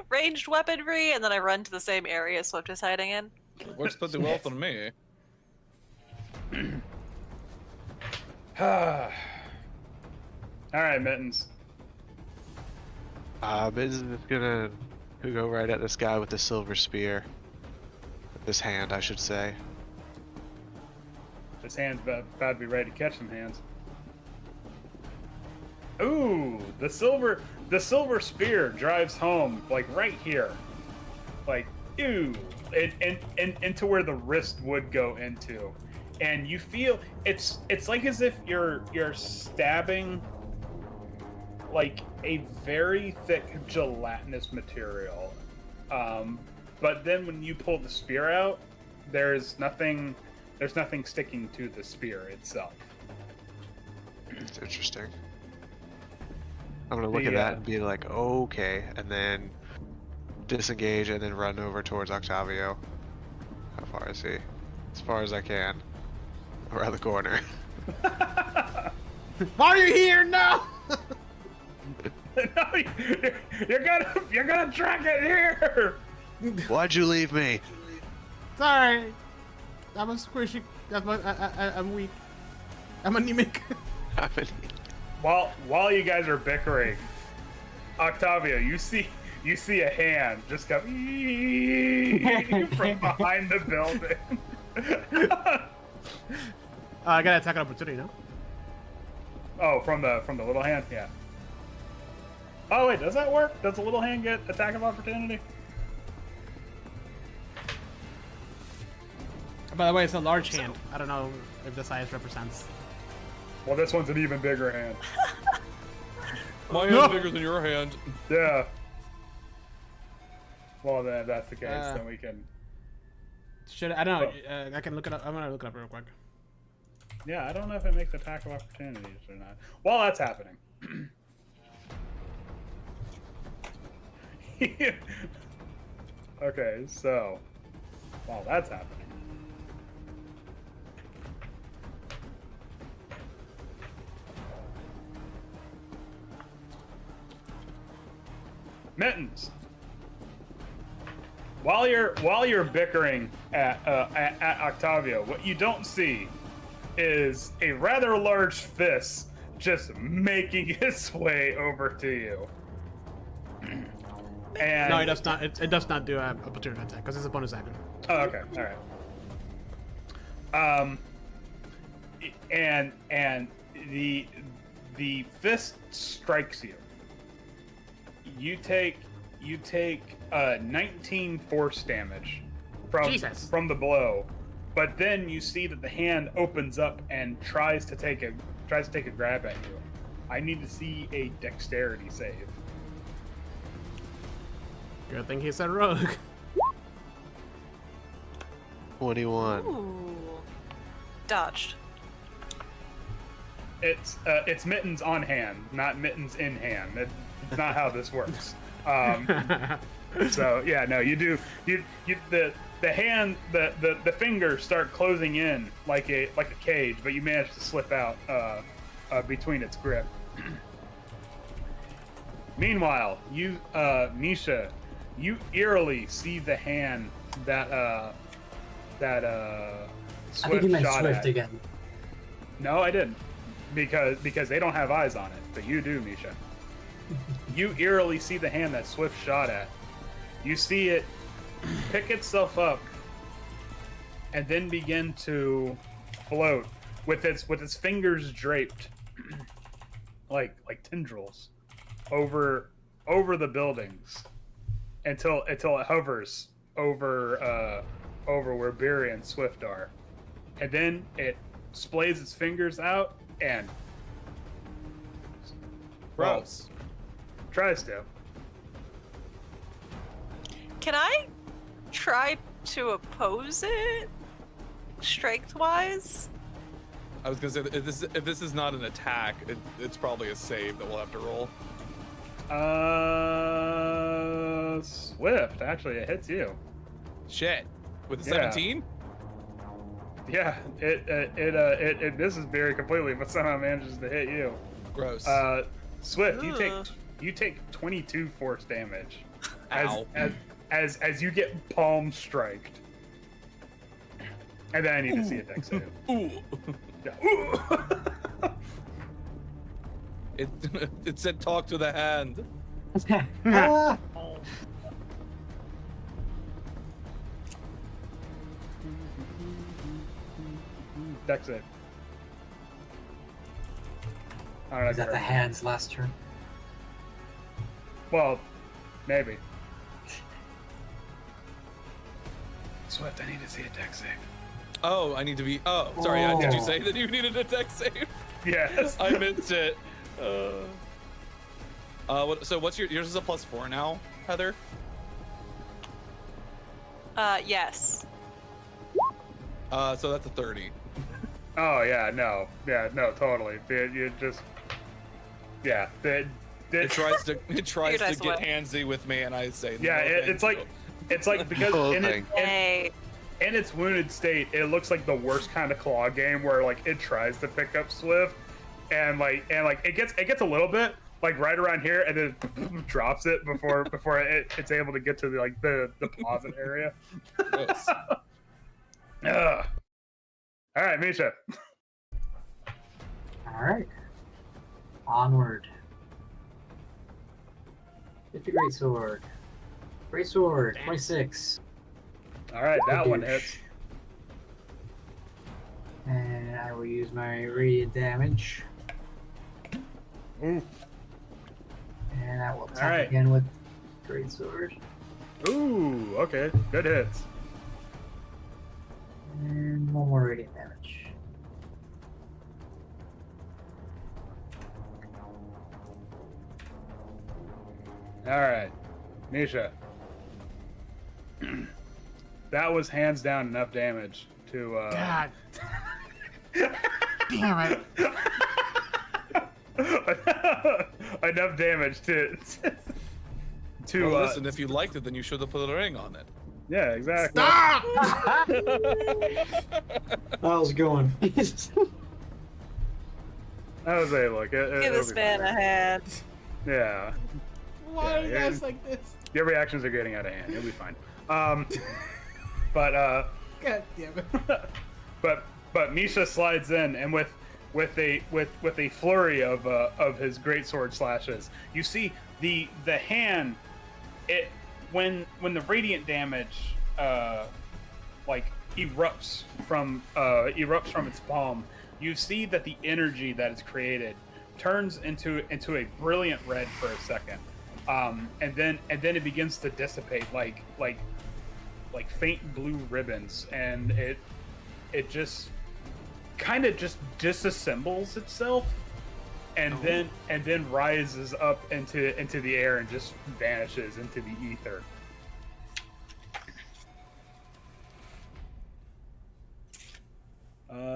ranged weaponry, and then I run to the same area Swift is hiding in. Works pretty well for me. All right, Mittens. Mittens is gonna go right at this guy with the silver spear. This hand, I should say. This hand's about to be ready to catch some hands. Ooh, the silver spear drives home, like right here, like ooh, and into where the wrist would go into, and you feel it's like as if you're stabbing like a very thick gelatinous material, but then when you pull the spear out, there's nothing sticking to the spear itself. It's interesting. I'm gonna look at that and be like, okay, and then disengage and then run over towards Octavio. How far is he? As far as I can. Around the corner. Why are you here? No! No, you're gonna track it here. Why'd you leave me? Sorry. I'm a squishy. I'm weak. I'm anemic. While you guys are bickering, Octavio, you see a hand just come from behind the building. I got attack opportunity, no? Oh, from the little hand, yeah. Oh wait, does that work? Does the little hand get attack of opportunity? By the way, it's a large hand. I don't know if the size represents. Well, this one's an even bigger hand. My hand's bigger than your hand. Yeah. Well, then if that's the case, then we can. I don't know. I can look it up. I'm gonna look it up real quick. Yeah, I don't know if it makes attack of opportunities or not. While that's happening. Okay, so while that's happening. Mittens. While you're bickering at Octavio, what you don't see is a rather large fist just making its way over to you. And No, it does not. It does not do a opportunity attack because it's a bonus action. oh, okay, all right. And the fist strikes you. You take 19 force damage from the blow, but then you see that the hand opens up and tries to take a grab at you. I need to see a dexterity save. Good thing he's a rogue. 21. Ooh. Dodged. It's mittens on hand, not mittens in hand. That's not how this works. So yeah, no, you do the hand the fingers start closing in like a cage, but you manage to slip out between its grip. Meanwhile, you Misha, you eerily see the hand that I Swift think you meant shot Swift at. again. No, I didn't, because they don't have eyes on it, but you do, Misha. You eerily see the hand that Swift shot at. You see it pick itself up and then begin to float with its fingers draped like tendrils over the buildings until it hovers over where Barry and Swift are. And then it splays its fingers out and Gross. tries to. Can I try to oppose it? Strength-wise? I was gonna say that if this is not an attack, it's probably a save that we'll have to roll. Swift, actually, it hits you. Shit. With a Yeah. 17? Yeah, it misses Barry completely, but somehow manages to hit you. Gross. Swift, Ugh. you take 22 force damage Ow. as you get palm striked. And then I need to see a dex save. Ooh. Yeah. Ooh. It said talk to the hand. Ah! Dex save. All right, Is that the hand's last turn? Well, maybe. Swift, I need to see a dex save. Oh, I need to be. Oh, sorry. Oh. Did you say that you needed a dex save? Yes. I missed it. So what's yours is a +4 now, Heather? Yes. So that's a 30. Oh yeah, no, totally. You just, yeah. It tries to Your get dice away. handsy with me, and I say Yeah, no, thank it's like you. because Whole in, thing. Hey. in its wounded state, it looks like the worst kind of claw game where like it tries to pick up Swift, and it gets a little bit like right around here, and then drops it before it's able to get to the deposit area. Gross. Ugh. All right, Misha. All right. Onward. Get the greatsword. Greatsword, 26. All right, that one Douche. hits. And I will use my radiant damage. Oof. And I will attack right. again with greatsword. Ooh, okay, good hits. And one more radiant damage. All right, Misha. That was hands down enough damage to. God. Damn it. Enough damage to Well, listen, if you liked it, then you should have put a ring on it. yeah, exactly. Stop! How's it going? I was a look. Give it'll this be man fine. a hand. Yeah. Why are you Yeah, guys like this? Your reactions are getting out of hand. It'll be fine. But God damn it. but Misha slides in, and with a flurry of his greatsword slashes, you see the hand. It when the radiant damage like erupts from its palm, you see that the energy that is created turns into a brilliant red for a second, and then it begins to dissipate like faint blue ribbons, and it just kind of just disassembles itself, and then rises up into the air and just vanishes into the ether.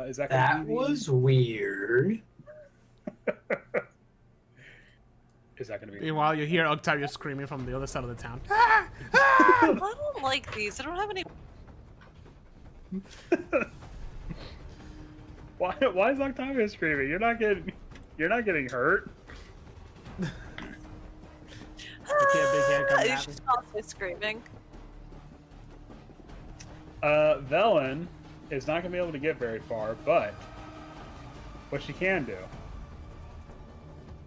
Is that gonna That be the- was weird. Is that going to be? Meanwhile, you hear Octavio screaming from the other side of the town. I don't like these. I don't have any. Why is Octavio screaming? You're not getting hurt. big hand coming at She's constantly screaming. Velen is not going to be able to get very far, but what she can do,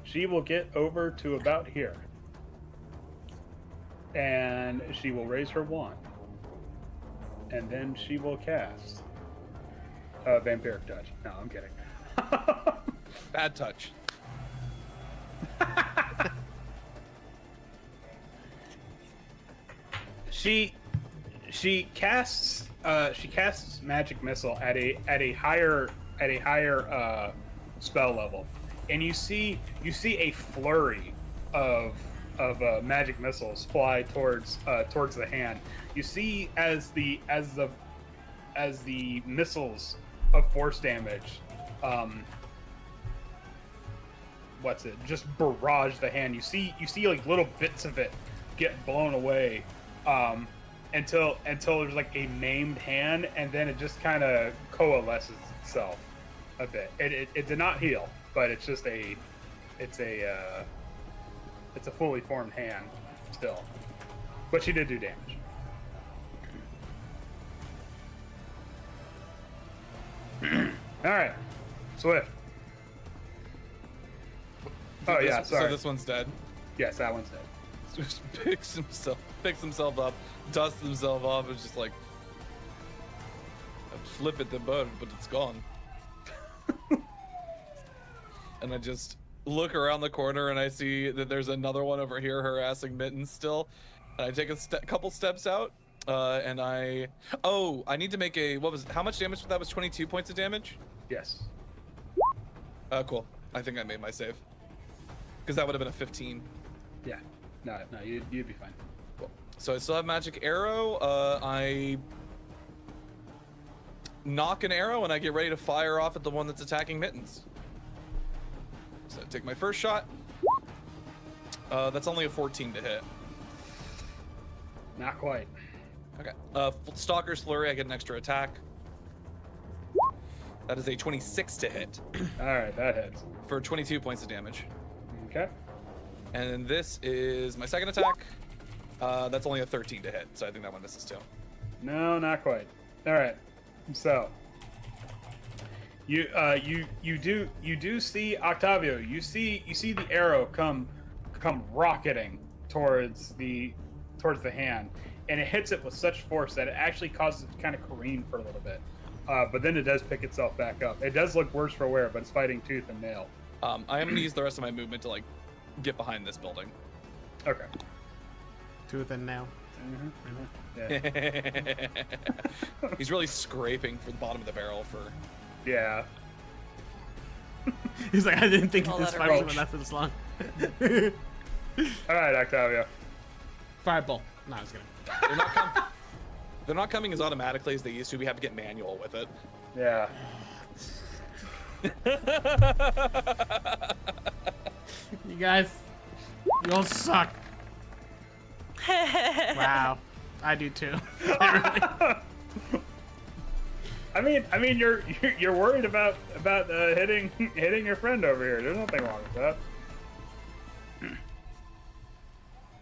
she will get over to about here, and she will raise her wand, and then she will cast Vampiric Touch. No, I'm kidding. Bad touch. She casts magic missile at a higher spell level, and you see a flurry of magic missiles fly towards the hand. You see as the missiles of force damage, just barrage the hand. You see like little bits of it get blown away, until there's like a maimed hand, and then it just kind of coalesces itself a bit. It did not heal, but it's a fully formed hand still, but she did do damage. All right, Swift. Oh yeah, So sorry. this one's dead. Yes, that one's dead. Just picks himself up, dusts himself off, and just like, I flip at the bird, but it's gone. And I just look around the corner and I see that there's another one over here harassing Mittens still. And I take a couple steps out, and I need to make how much damage? That was 22 points of damage? Yes. Cool. I think I made my save. Because that would have been a 15. Yeah. No, you'd be fine. Cool. So I still have magic arrow. I knock an arrow and I get ready to fire off at the one that's attacking Mittens. So I take my first shot. That's only a 14 to hit. Not quite. Okay. Stalker's Flurry, I get an extra attack. That is a 26 to hit All right, that hits. for 22 points of damage. Okay. And then this is my second attack. That's only a 13 to hit, so I think that one misses too. No, not quite. All right. So you do see Octavio. You see the arrow come rocketing towards the hand, and it hits it with such force that it actually causes it to kind of careen for a little bit. But then it does pick itself back up. It does look worse for wear, but it's fighting tooth and nail. I am going to use the rest of my movement to like get behind this building. Okay. Tooth and nail. Yeah. He's really scraping for the bottom of the barrel for. Yeah. He's like, I didn't think I'll this let her fight was roach. gonna last this long. All right, Octavio. Fireball. No, I was kidding. They're not coming as automatically as they used to. We have to get manual with it. Yeah. You guys, you all suck. Wow, I do too. I mean, you're worried about hitting your friend over here. There's nothing wrong with that.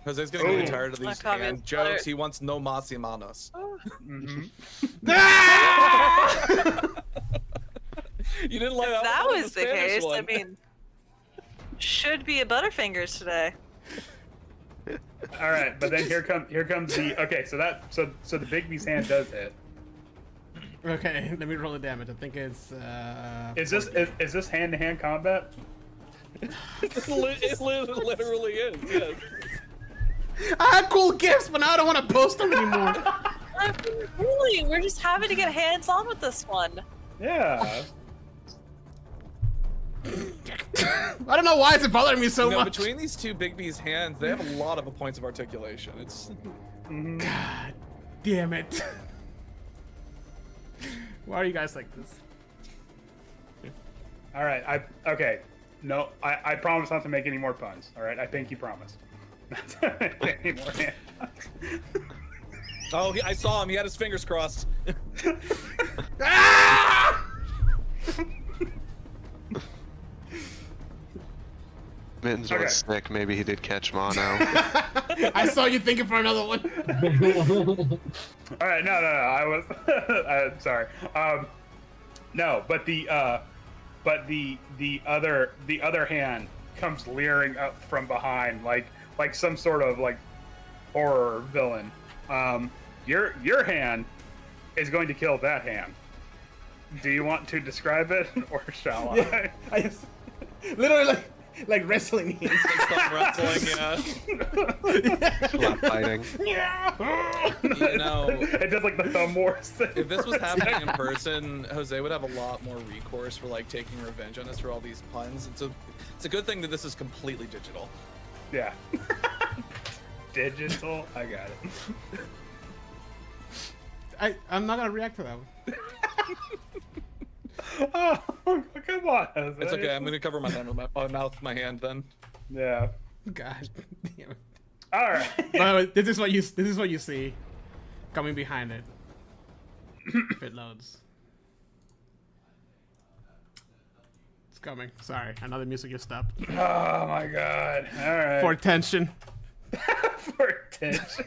Jose's getting really Ooh. tired of these Octavia's hand jokes. He wants no mas y manos. You didn't like If that one, was the Spanish case, I one. mean, should be a Butterfingers today. All right, but then here comes the okay. So the Bigby's hand does hit. Okay, let me roll the damage. I think it's. Is this hand-to-hand combat? It literally is. Yes. I had cool gifts, but now I don't want to post them anymore. I mean, really, we're just having to get hands-on with this one. Yeah. I don't know why it's bothering me so You know, much. between these two Bigby's hands, they have a lot of points of articulation. It's God damn it. Why are you guys like this? All right. Okay. No, I promise not to make any more puns. All right. I think you promised. Not to make any more hand puns. oh, I saw him. He had his fingers crossed. Ah! Mittens Okay. was sick. Maybe he did catch mono. I saw you thinking for another one. All right. No. I was. I'm sorry. No, but the other hand comes leering up from behind, like some sort of like horror villain. Your hand is going to kill that hand. Do you want to describe it, or shall I? I just literally like wrestling hands. Stop wrestling, yeah. Slap fighting. You know, It does like the thumb wars thing. if this was happening in person, Jose would have a lot more recourse for like taking revenge on us for all these puns. It's a good thing that this is completely digital. Yeah. Digital. I got it. I'm not gonna react to that one. Oh, come on. Jose. It's okay. I'm gonna cover my mouth with my hand then. Yeah. God damn it. All right. By the way, this is what you see coming behind it. If it loads. It's coming. Sorry, another music just stopped. Oh my god. All right. For tension. For attention.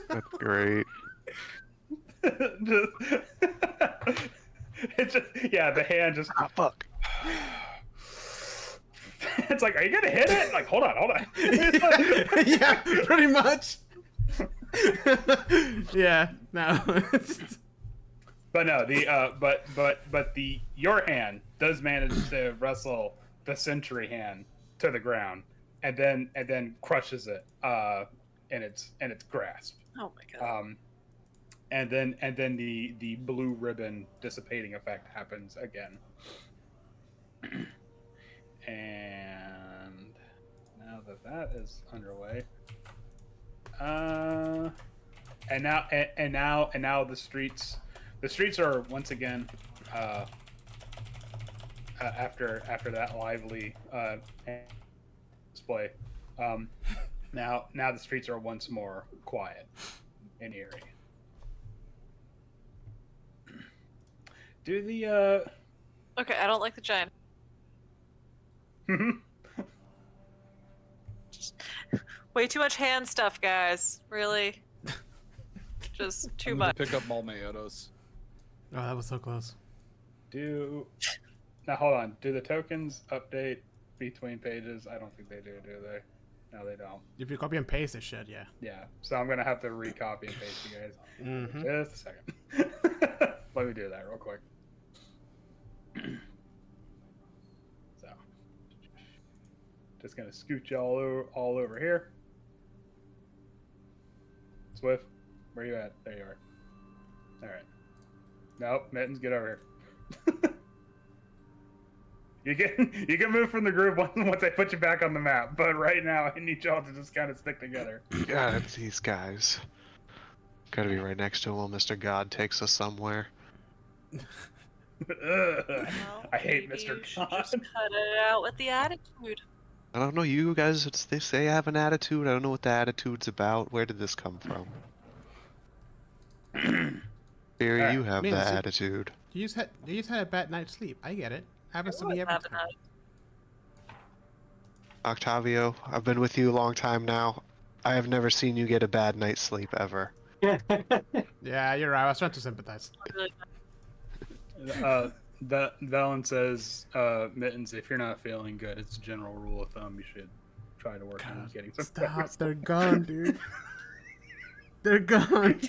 That's great. It's just, yeah, the hand just. Ah, fuck. It's like, are you gonna hit it? Like, hold on. Yeah, pretty much. Yeah, no. But no, the your hand does manage to wrestle the sentry hand to the ground, and then crushes it in its grasp. Oh my god. And then the blue ribbon dissipating effect happens again. And now that is underway, and now the streets are once again after that lively display. Now the streets are once more quiet and eerie. Do the Okay, I don't like the giant. Way too much hand stuff, guys. Really. Just too I'm gonna much. pick up Malmeodos. Oh, that was so close. now hold on. Do the tokens update between pages? I don't think they do they? No, they don't. If you copy and paste, it should, yeah. Yeah. So I'm gonna have to recopy and paste you guys. Mm-hmm. Just a second. Let me do that real quick. So, just gonna scoot you all over here. Swift, where you at? There you are. All right. Nope, Mittens, get over here. You can move from the group once I put you back on the map, but right now I need y'all to just kind of stick together. God, it's these guys. Gotta be right next to him while Mr. God takes us somewhere. Well, I hate maybe Mr. you should God. just cut it out with the attitude. I don't know, you guys, they say I have an attitude. I don't know what the attitude's about. Where did this come from? Here, Alright, you have the Minzy. attitude. You just had a bad night's sleep. I get it. Happens to me Always every have time. Octavio, I've been with you a long time now. I have never seen you get a bad night's sleep ever. Yeah, you're right. I was trying to sympathize. Valen says, Mittens, if you're not feeling good, it's a general rule of thumb. You should try to work on getting some better Stop. sleep. They're gone, dude. They're gone.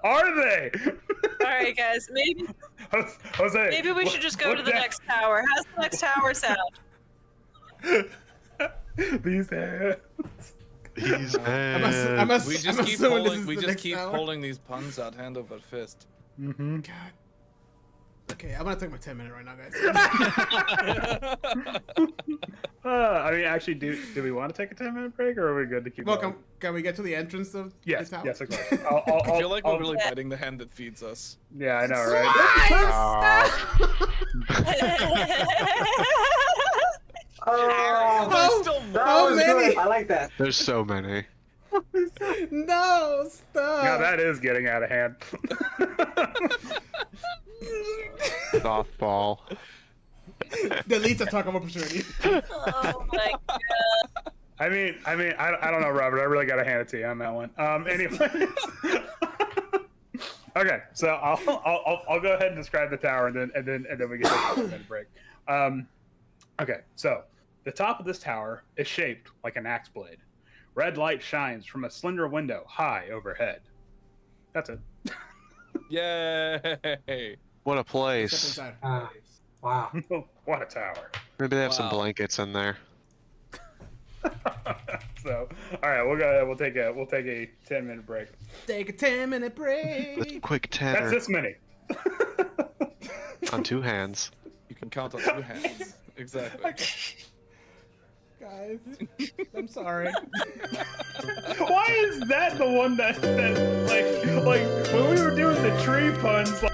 Are they? All right, guys. Jose. Maybe we should just go look to the down. next tower. How's the next tower sound? These hands. These I'm We just I'm keep assuming this pulling. is We the just next keep hour. pulling these puns out hand over fist. Mm-hmm. God. Okay, I'm gonna take my 10-minute right now, guys. I mean, actually, do we want to take a 10-minute break, or are we good to keep Well, going? can we get to the entrance of Yes, the tower? yes, of course. I feel like we're I'll- really biting the hand that feeds us. Yeah, I know, right? Oh, There's still more. that How was many? good. I like that. There's so many. No, stop. Now that is getting out of hand. Softball. Deletes attack of opportunity. Oh my god. I mean, I don't know, Robert. I really got to hand it to you on that one. Anyways. Okay, so I'll go ahead and describe the tower, and then we get a minute break. Okay, so the top of this tower is shaped like an axe blade. Red light shines from a slender window high overhead. That's it. Yay! What a Step place. inside. Wow. What a tower. Maybe they have some Wow. blankets in there. So, all right, we'll go. We'll take a 10-minute break. Take a 10-minute The break. quick That's tenner this many. on 2 hands. You can count on 2 hands. Exactly. Guys, I'm sorry. Why is that the one that like when we were doing the tree puns? Like,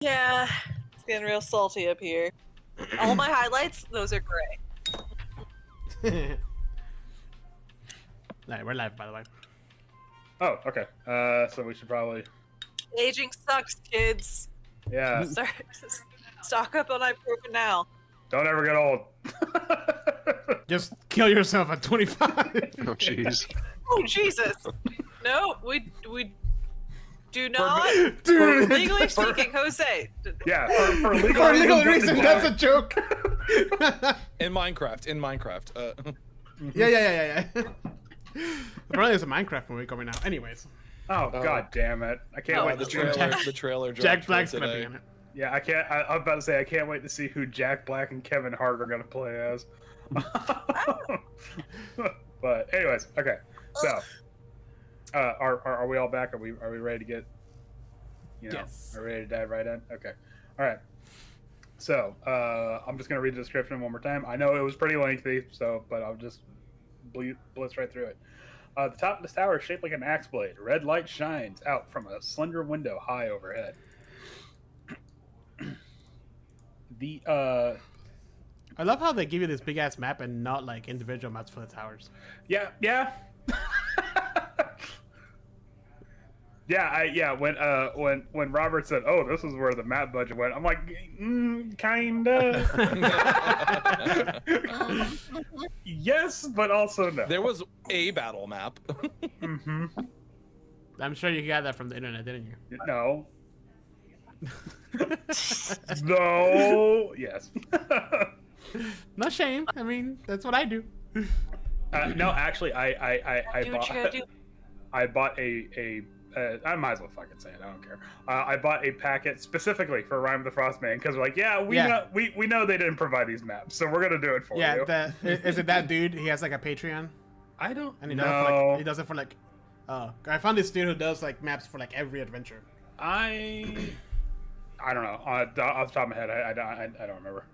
Yeah, it's getting real salty up here. All my highlights, those are gray. Alright, we're live, by the way. Oh, okay. So we should probably. Aging sucks, kids. Yeah. Start, stock up on ibuprofen now. Don't ever get old. Just kill yourself at 25. Oh, jeez. Oh Jesus! No, we do not. Dude, Legally speaking, Jose. Yeah, for legal, for legal reasons, reason, that's a joke. In Minecraft. Yeah. Apparently there's a Minecraft movie coming out. Anyways. Oh, god damn it. I can't wait the to see the trailer dropped Jack for Black's gonna be today. in it. Yeah, I can't. I'm about to say I can't wait to see who Jack Black and Kevin Hart are gonna play as. But anyways, okay. So, are we all back? Are we ready to get? Yes. Are we ready to dive right in? Okay. All right. So, I'm just gonna read the description one more time. I know it was pretty lengthy, but I'll just blitz right through it. The top of this tower is shaped like an axe blade. Red light shines out from a slender window high overhead. I love how they give you this big ass map and not like individual maps for the towers. Yeah. yeah. When Robert said, "Oh, this is where the map budget went," I'm like, kinda. Yes, but also no. There was a battle map. Mm-hmm. I'm sure you got that from the internet, didn't you? No. No. Yes. No shame. I mean, that's what I do. No, actually, I Do what you gotta do. bought a I might as well fucking say it. I don't care. I bought a packet specifically for Rime the Frostmaiden because we're like, we know they didn't provide these maps, so we're gonna do it for you. Yeah, is it that dude? He has like a Patreon, I don't. and he know. does it for like. I found this dude who does like maps for like every adventure. I don't know. Off the top of my head, I don't remember.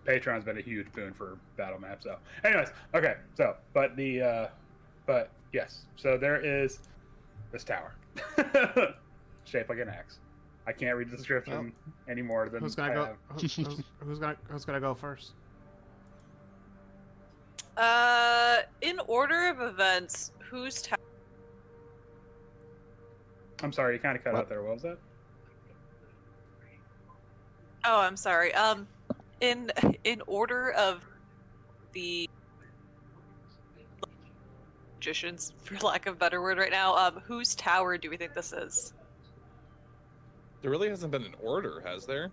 Patreon's been a huge boon for battle maps. So, anyways, okay. So, but yes. So there is this tower, shaped like an axe. I can't read the description any more than Who's gonna go? Who's gonna go first? In order of events, whose tower? I'm sorry, you kind of cut out there. What was that? Oh, I'm sorry. In order of the magicians, for lack of a better word, right now, whose tower do we think this is? There really hasn't been an order, has there?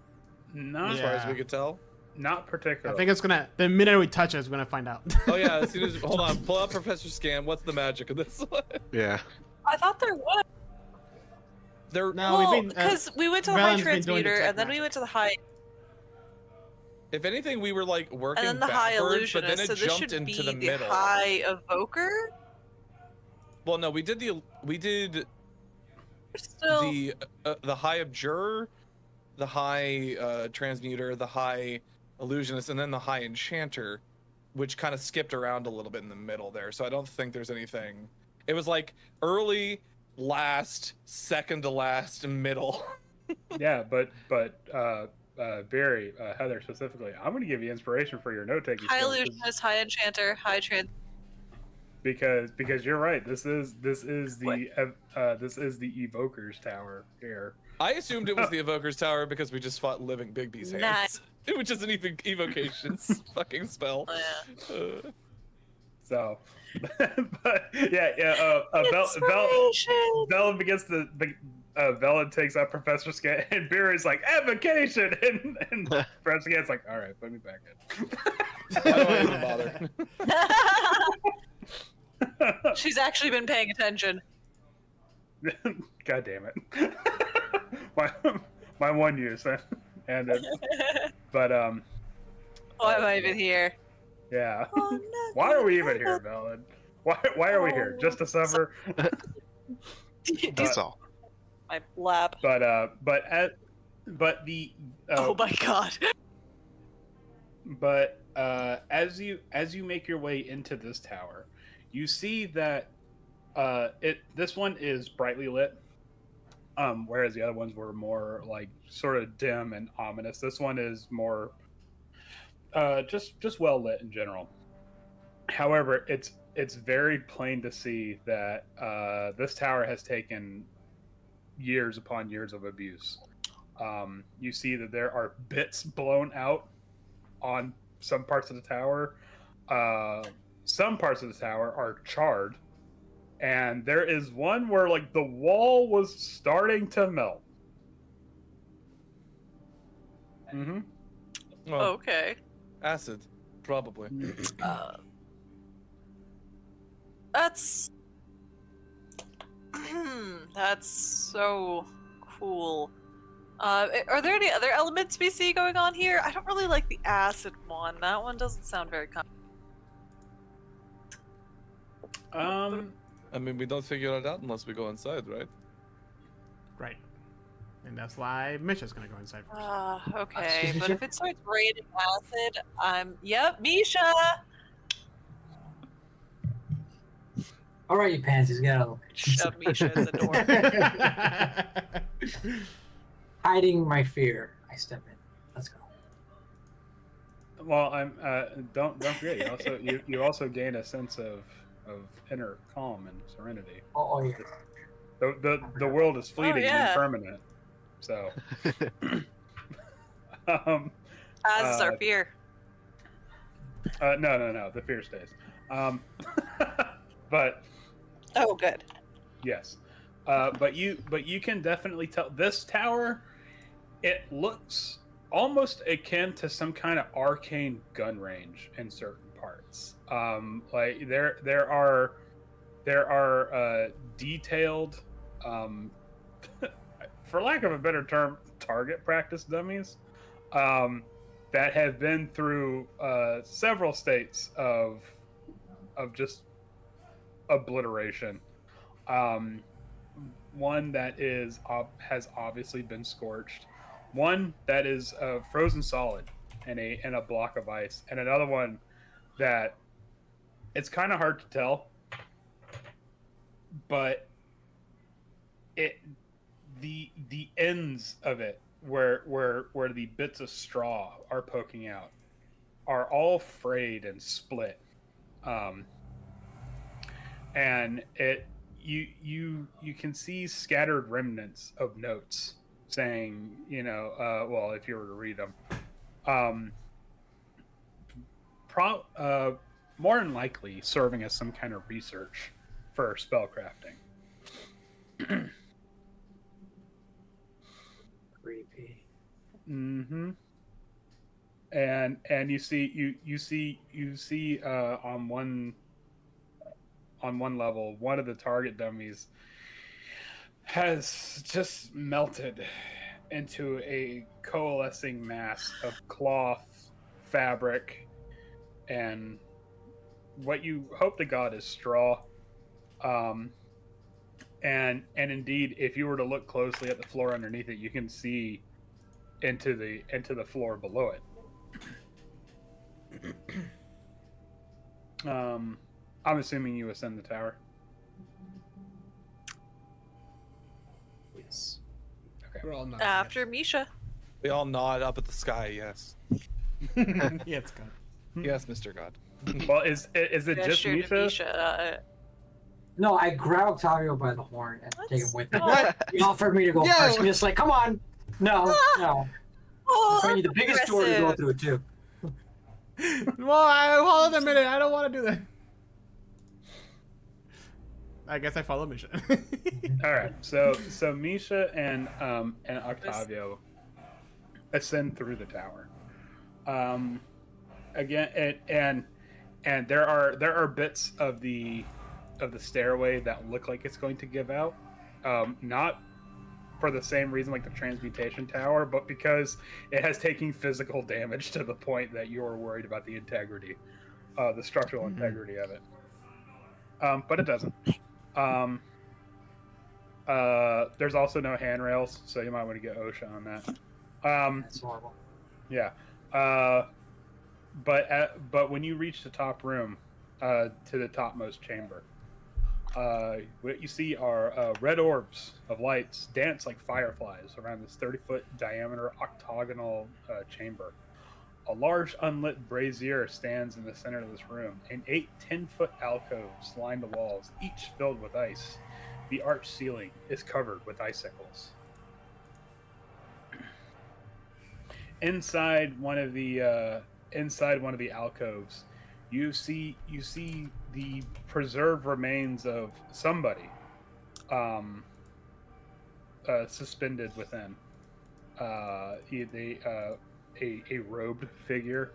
Not As far as we could tell. Not particularly. I think it's gonna. The minute we touch it, it's gonna find out. Oh yeah, as soon as hold on, pull out Professor Scan. What's the magic of this one? Yeah. I thought there was. There. No, Well, we've been because we went to the high Valen's been doing transmuter, detect and then we magic. went to the high, If anything, we were like working and then the high backwards, but then illusionist. it So this jumped should into be the the middle. high evoker. Well, no, we did We're still. the high abjurer, the high transmuter, the high illusionist, and then the high enchanter, which kind of skipped around a little bit in the middle there. So I don't think there's anything. It was like early, last, second to last, middle. Yeah, but Barry, Heather specifically, I'm going to give you inspiration for your note taking High illusionist, high enchanter, high trans. because you're right. This is the evoker's tower here. I assumed it was the evoker's tower because we just fought living Bigby's hands, Nice. which is an evocation's fucking spell. Oh, yeah. So, but yeah. Bella begins to. Velen takes out Professor Scan, and Barry's like, "Evocation!" and Professor Scan's like, "All right, put me back in." Why do I even bother? She's actually been paying attention. God damn it! my one use, and but Why am I even here? yeah. Oh, Why are we even here, Velen? Why are we here? Just to suffer? That's all. My lab. But Oh my god. But as you make your way into this tower, you see that this one is brightly lit, whereas the other ones were more like sort of dim and ominous. This one is more just well lit in general. However, it's very plain to see that this tower has taken years upon years of abuse. You see that there are bits blown out on some parts of the tower. Some parts of the tower are charred, and there is one where like the wall was starting to melt. Mm-hmm. Well, Okay. acid, probably. That's that's so cool. Are there any other elements we see going on here? I don't really like the acid one. That one doesn't sound very I mean, we don't figure it out unless we go inside, right? Right. And that's why Misha's gonna go inside first. okay. Excuse me, But sir? if it starts raining acid, yep, Misha! All right, you pansies, get out of the way. Shove Misha in the door. Hiding my fear. I step in. Let's go. Well, I'm don't forget you also gain a sense of inner calm and serenity. Oh yeah. The world is fleeting and yeah. impermanent. So, um, As is our fear. no, the fear stays. But Oh, good. yes, but you can definitely tell this tower. It looks almost akin to some kind of arcane gun range in certain parts. Like there are detailed, for lack of a better term, target practice dummies that have been through several states of just obliteration. One that has obviously been scorched, one that is frozen solid in a block of ice, and another one that it's kind of hard to tell, but it the ends of it where the bits of straw are poking out are all frayed and split, and you can see scattered remnants of notes saying, well, if you were to read them, more than likely serving as some kind of research for spellcrafting. Creepy. Mm-hmm. And you see on one level, one of the target dummies has just melted into a coalescing mass of cloth, fabric, and what you hope to God is straw. And indeed, if you were to look closely at the floor underneath it, you can see into the floor below it. I'm assuming you ascend the tower. Yes. We're all not. After Misha. We all nod up at the sky. Yes. Yeah, it's good. Yes, Mr. God. Well, is it Yeah, just sure, Misha? Misha. No, I grab Octavio by the horn and take him with me. What? He offered me to go Yo! first. I'm just like, come on. No, no. Oh, I need the biggest door to go aggressive. through it too. Well, hold on a minute. I don't want to do that. I guess I follow Misha. All right, so Misha and Octavio ascend through the tower. Again, and there are bits of the stairway that look like it's going to give out, not for the same reason like the transmutation tower, but because it has taken physical damage to the point that you are worried about the integrity, the structural integrity of it. But it doesn't. There's also no handrails, so you might want to get OSHA on that. That's horrible. Yeah. But when you reach the top room, to the topmost chamber, what you see are red orbs of lights dance like fireflies around this 30-foot diameter octagonal chamber. A large unlit brazier stands in the center of this room, and 8 10-foot alcoves line the walls, each filled with ice. The arched ceiling is covered with icicles. Inside one of the alcoves, you see the preserved remains of somebody, suspended within. A robed figure.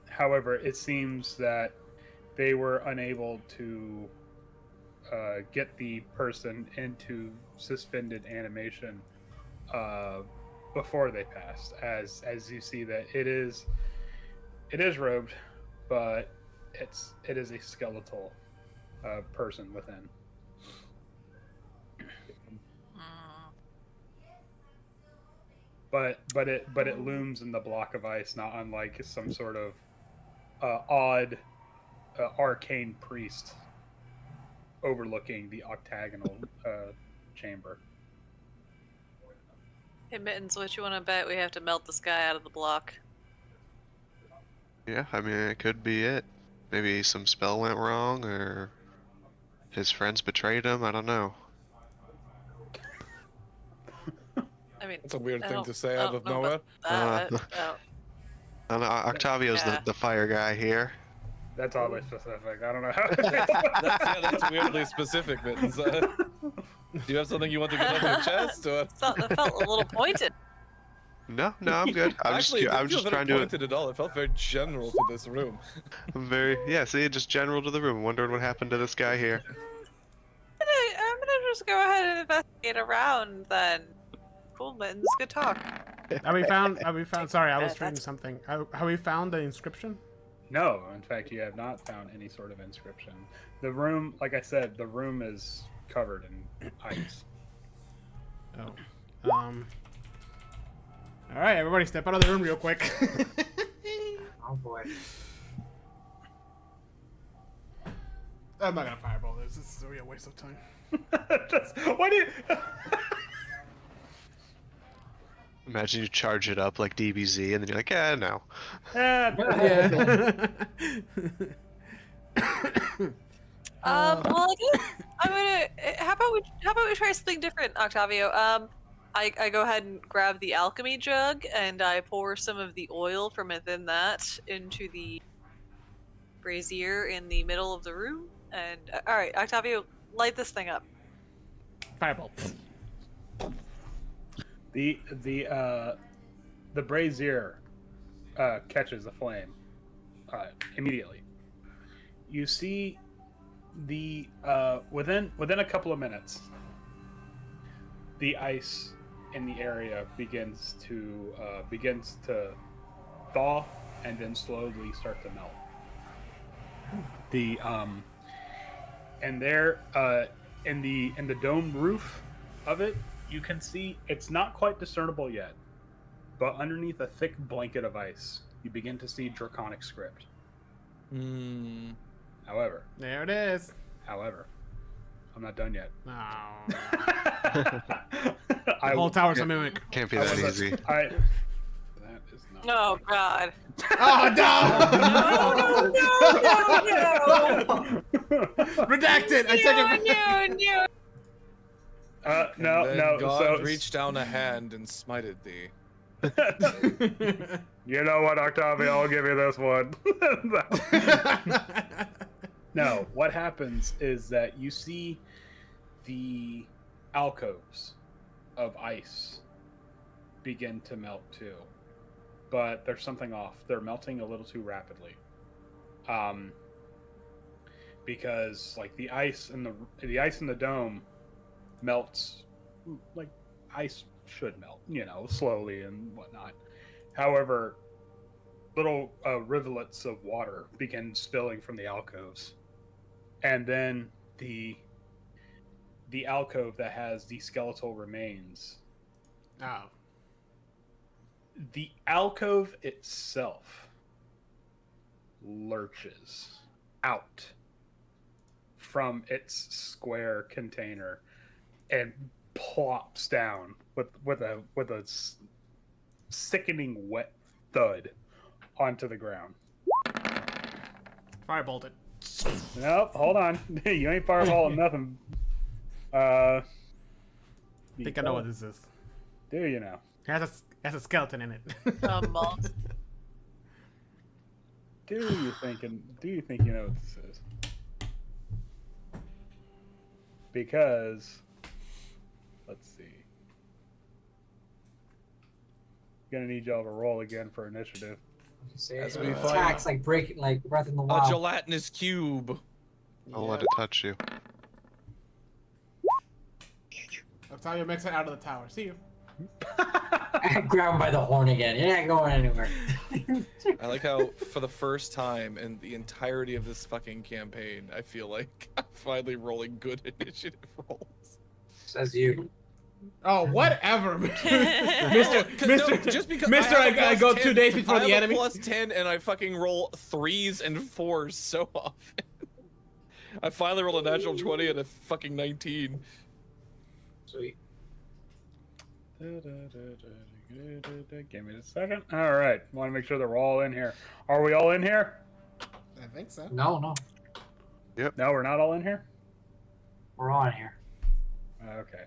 However, it seems that they were unable to get the person into suspended animation before they passed. As you see that it is robed, but it is a skeletal person within. But it looms in the block of ice, not unlike some sort of odd arcane priest overlooking the octagonal chamber. Hey, Mittens, what you want to bet we have to melt this guy out of the block? Yeah, I mean, it could be it. Maybe some spell went wrong, or His friends betrayed him. I don't know. I mean, That's a weird I thing don't- to say I out don't of know nowhere. about that. I don't know, Octavio's Yeah. the fire guy here. That's oddly specific. I don't know how. That's weirdly specific, Mittens. Do you have something you want to get off your chest? Or? That felt a little pointed. No, I'm good. Actually, it I'm didn't feel just very trying to. pointed at all. It felt very general to this room. I'm very see, just general to the room. Wondering what happened to this guy here. I'm gonna just go ahead and investigate around then. Cool, Mittens. Good talk. Have we found? Sorry, I was That's- reading something. Have we found the inscription? No, in fact, you have not found any sort of inscription. The room, like I said, the room is covered in ice. Oh. All right, everybody, step out of the room real quick. Oh boy. I'm not gonna fireball this. This is a real waste of time. What do you? Imagine you charge it up like DBZ, and then you're like, no. Yeah. Well, I guess I'm gonna. How about we try something different, Octavio? I go ahead and grab the alchemy jug and I pour some of the oil from within that into the brazier in the middle of the room. And all right, Octavio, light this thing up. Fireball. The brazier catches the flame immediately. You see the within a couple of minutes, the ice in the area begins to thaw and then slowly start to melt. The and there in the dome roof of it, you can see it's not quite discernible yet, but underneath a thick blanket of ice, you begin to see draconic script. However, There it is. I'm not done yet. No. I The whole tower's a mimic. Can't be that easy. that is not. Oh God! Oh no! No! Redacted. I take it. No. And then God reached down a hand and smited thee. You know what, Octavio? I'll give you this one. No, what happens is that you see the alcoves of ice begin to melt too. But there's something off. They're melting a little too rapidly. Because like the ice in the dome melts like ice should melt, slowly and whatnot. However, little rivulets of water begin spilling from the alcoves. And then the alcove that has the skeletal remains, Oh. the alcove itself lurches out from its square container and plops down with a sickening wet thud onto the ground. Fireballed it. Nope, hold on. You ain't fireballing nothing. I think I know what this is. Do you know? It has a skeleton in it. Moss. Do you think you know what this is? Because let's see. Gonna need y'all to roll again for initiative. As we Attacks like breaking, like Breath in the A Wild. gelatinous cube. I'll let it touch you. Octavio makes it out of the tower. See you. Grab him by the horn again. You're not going anywhere. I like how, for the first time in the entirety of this fucking campaign, I feel like I'm finally rolling good initiative rolls. Says you. Oh, whatever, Mister. Just because Mister, have a I plus go 10, 2 days before I the have enemy. a plus 10 and I fucking roll 3s and 4s so often. I finally rolled a natural 20 and a fucking 19. Sweet. Give me a second. All right. Want to make sure they're all in here. Are we all in here? I think so. No. No, we're not all in here. We're on here. Okay.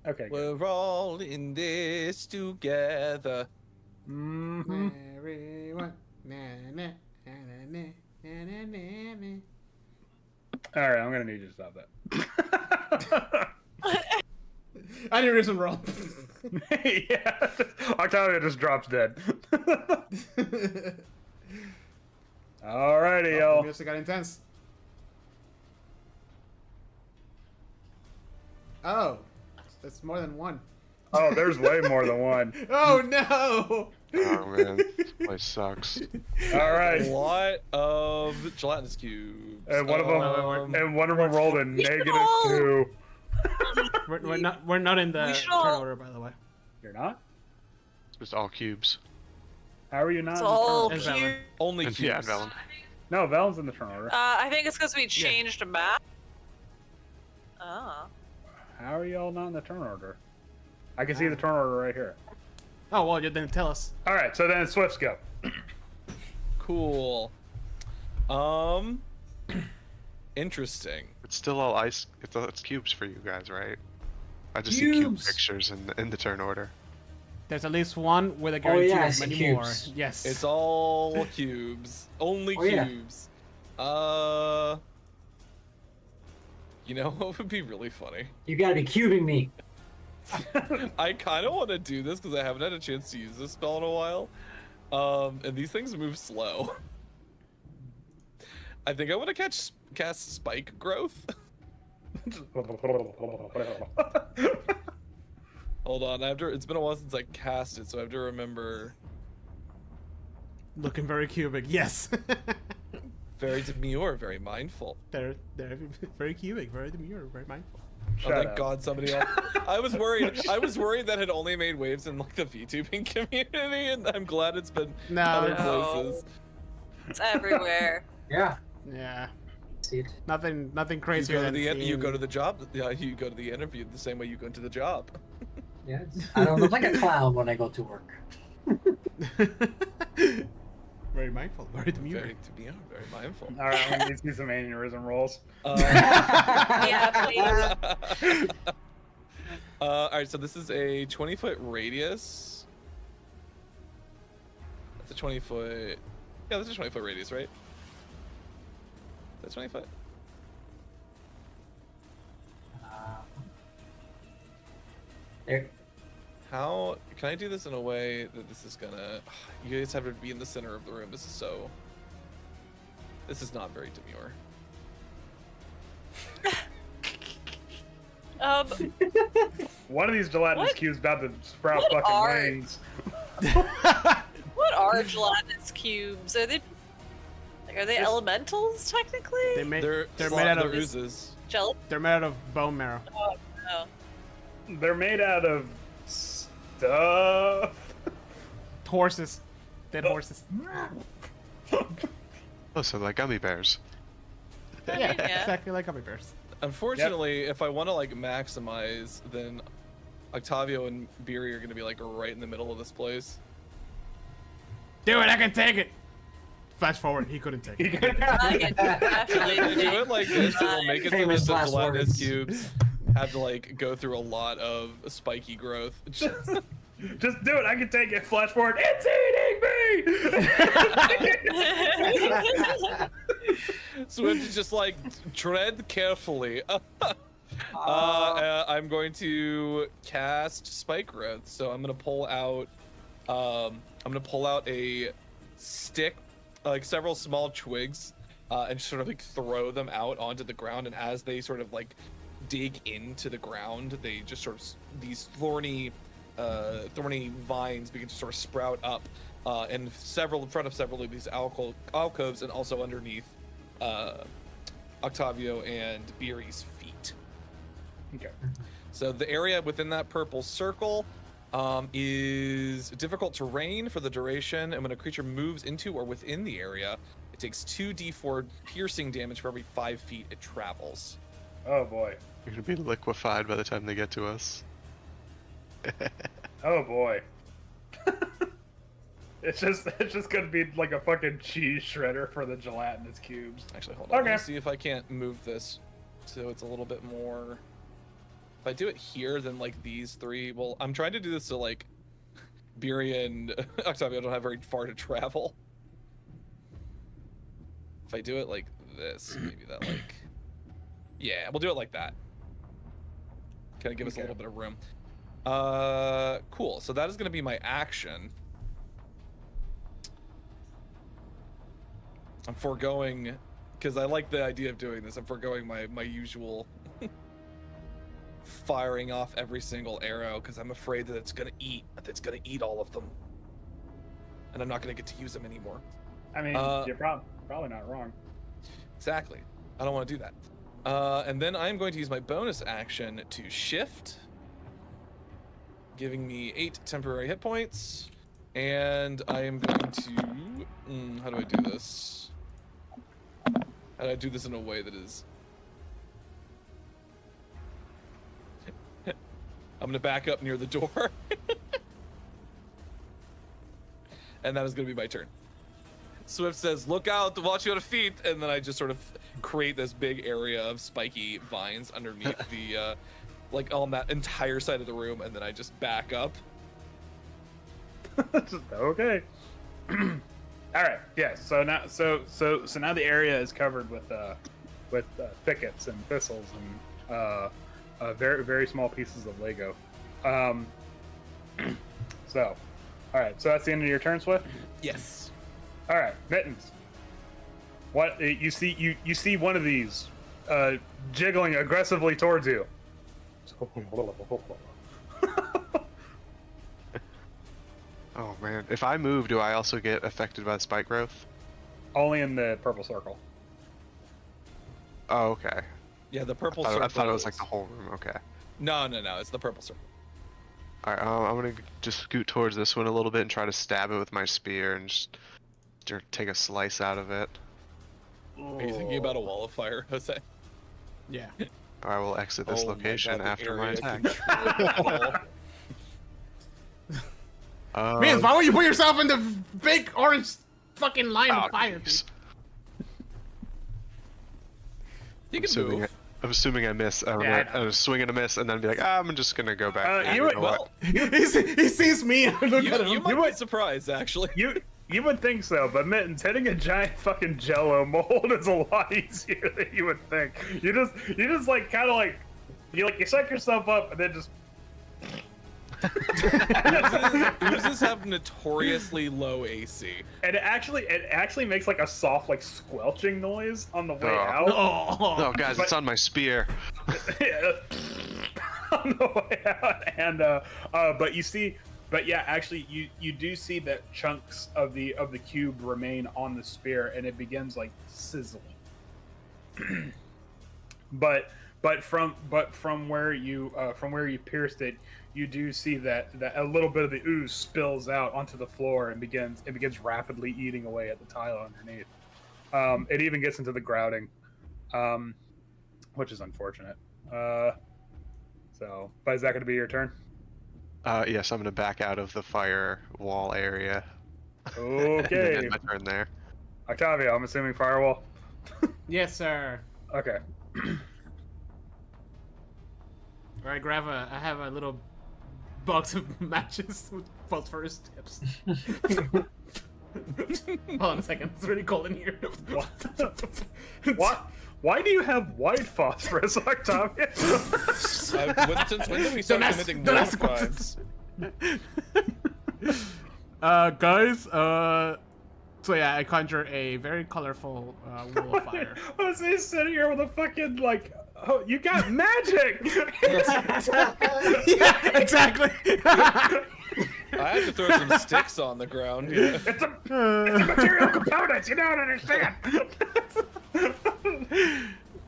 Okay. Good. We're all in this together. Mm-hmm. Everyone. Na, na, na, na, na, na, na, na. All right, I'm gonna need you to stop that. I need a reason roll. Yeah, Octavio just drops dead. Alrighty, The y'all. music got intense. Oh, that's more than one. Oh, there's way more than one. Oh no! Oh man, this place sucks. All A right, lot of gelatinous cubes. and one of them rolled a negative all- 2. We're not in the We should turn all- order, by the way. You're not? It's just all cubes. How are you not? It's in the all turn Is order? that cute. Only And cubes. yeah, Velen. No, Valen's in the turn order. I think it's because we changed a map. Oh. How are y'all not in the turn order? I can see the turn order right here. Oh well, you didn't tell us. All right, so then Swift's go. Cool. Interesting. It's still all ice. It's cubes for you guys, right? I just see cube Cubes. pictures in the turn order. There's at least one with a Oh, guarantee yeah, I of see many cubes. more. Yes. It's all cubes. Only Oh, yeah. cubes. You know what would be really funny? You gotta be cubing me. I kind of want to do this because I haven't had a chance to use this spell in a while. And these things move slow. I think I want to cast Spike Growth. Hold on, it's been a while since I cast it, so I have to remember. Looking very cubic. Yes. Very demure, very mindful. they're very cubic, very demure, very mindful. Shut Oh, thank up. God somebody else. I was worried that it only made waves in like the VTubing community, and I'm glad it's been No, other it's- No. places. It's everywhere. Yeah. Yeah. See it. Nothing You crazier go to than you go to seeing- the job. Yeah, you go to the interview the same way you go to the job. Yeah. I don't look like a clown when I go to work. Very mindful, very demure. Very demure, very mindful. All right, I'm gonna need to see some aneurysm rolls. Yeah, please. All right, so this is a 20-foot radius. That's a 20-foot. Yeah, that's a 20-foot radius, right? That's 20 foot. There. How can I do this in a way that this is gonna? You guys have to be in the center of the room. This is so. This is not very demure. One of these gelatinous What? cubes about to sprout What fucking are- wings. What are gelatinous cubes? Are they elementals technically? They're made They're made out of oozes. Jelly? they're made out of bone marrow. Oh no. They're made out of stuff. Horses. Dead horses. Oh, so like gummy bears. Yeah, Yeah. exactly like gummy bears. Unfortunately, if I want to like maximize, then Octavio and Beery are gonna be like right in the middle of this place. Do it, I can take it. Flash forward, he couldn't take it. I can actually If we do it like this, it will make it so that Famous the last gelatinous words. cubes have to like go through a lot of spiky growth. Just do it. I can take it. Flash forward. It's eating me. So we have to just like tread carefully. I'm going to cast spike growth. So I'm gonna pull out a stick, like several small twigs, and sort of like throw them out onto the ground. And as they sort of like dig into the ground, they just sort of these thorny vines begin to sort of sprout up in front of several of these alcoves, and also underneath Octavio and Beery's feet. Okay. So the area within that purple circle is difficult terrain for the duration, and when a creature moves into or within the area, it takes 2d4 piercing damage for every 5 feet it travels. Oh boy. You're gonna be liquefied by the time they get to us. Oh boy. It's just gonna be like a fucking cheese shredder for the gelatinous cubes. Actually, hold on. Okay. Let me see if I can't move this. So it's a little bit more. If I do it here, then like these three. Well, I'm trying to do this so like Beery and Octavio don't have very far to travel. If I do it like this, maybe that like. Yeah, we'll do it like that. Kind of give us a little bit of room. Cool. So that is going to be my action. I'm foregoing, because I like the idea of doing this. I'm foregoing my usual firing off every single arrow because I'm afraid that it's gonna eat all of them, and I'm not gonna get to use them anymore. I mean, you're probably not wrong. Exactly. I don't want to do that. And then I'm going to use my bonus action to shift, giving me 8 temporary hit points, and I am going to. How do I do this? How do I do this in a way that is? I'm gonna back up near the door. And that is gonna be my turn. Swift says, look out, watch your feet, and then I just sort of create this big area of spiky vines underneath the, like on that entire side of the room, and then I just back up. Okay. All right. Yeah. So now, so now the area is covered with thickets and thistles and very very small pieces of Lego. So, all right. So that's the end of your turn, Swift. Yes. All right, Mittens. What you see? You see one of these jiggling aggressively towards you. Oh man, if I move, do I also get affected by spike growth? Only in the purple circle. Oh, okay. Yeah, the purple I circle. thought it was like the whole room. Okay. No, it's the purple circle. All right, I'm gonna just scoot towards this one a little bit and try to stab it with my spear and just take a slice out of it. Are you thinking about a wall of fire, Jose? Yeah. I will exit this Oh my location God, the after my area attack. control. Man, why would you put yourself in the big orange fucking line of fire? Jeez. You can move. I'm assuming I miss. I was swinging a miss and then be like, I'm just gonna go back. You would- Well, He sees me and I look at him. you might be surprised, actually. You would think so, but Mittens, hitting a giant fucking Jello mold is a lot easier than you would think. You just like kind of like you psych yourself up and then just. Oozes have notoriously low AC. And it actually makes like a soft like squelching noise on the way Oh. out. Oh, guys, it's on my spear. On the way out, and but yeah, actually, you do see that chunks of the cube remain on the spear, and it begins like sizzling. but from where you pierced it, you do see that a little bit of the ooze spills out onto the floor and begins rapidly eating away at the tile underneath. It even gets into the grouting, which is unfortunate. But is that going to be your turn? Yes, I'm gonna back out of the fire wall area. Okay. End my turn there. Octavio, I'm assuming firewall. Yes, sir. Okay. Alright, I have a little box of matches with phosphorus tips. Hold on a second, it's really cold in here. What? Why do you have white phosphorus, Octavio? Since when did we start committing war crimes? Guys, so yeah, I conjure a very colorful wall of fire. Jose's sitting here with a fucking like, oh, you got magic! Yeah, exactly. I had to throw some sticks on the ground. Yeah. It's a material component. You don't understand.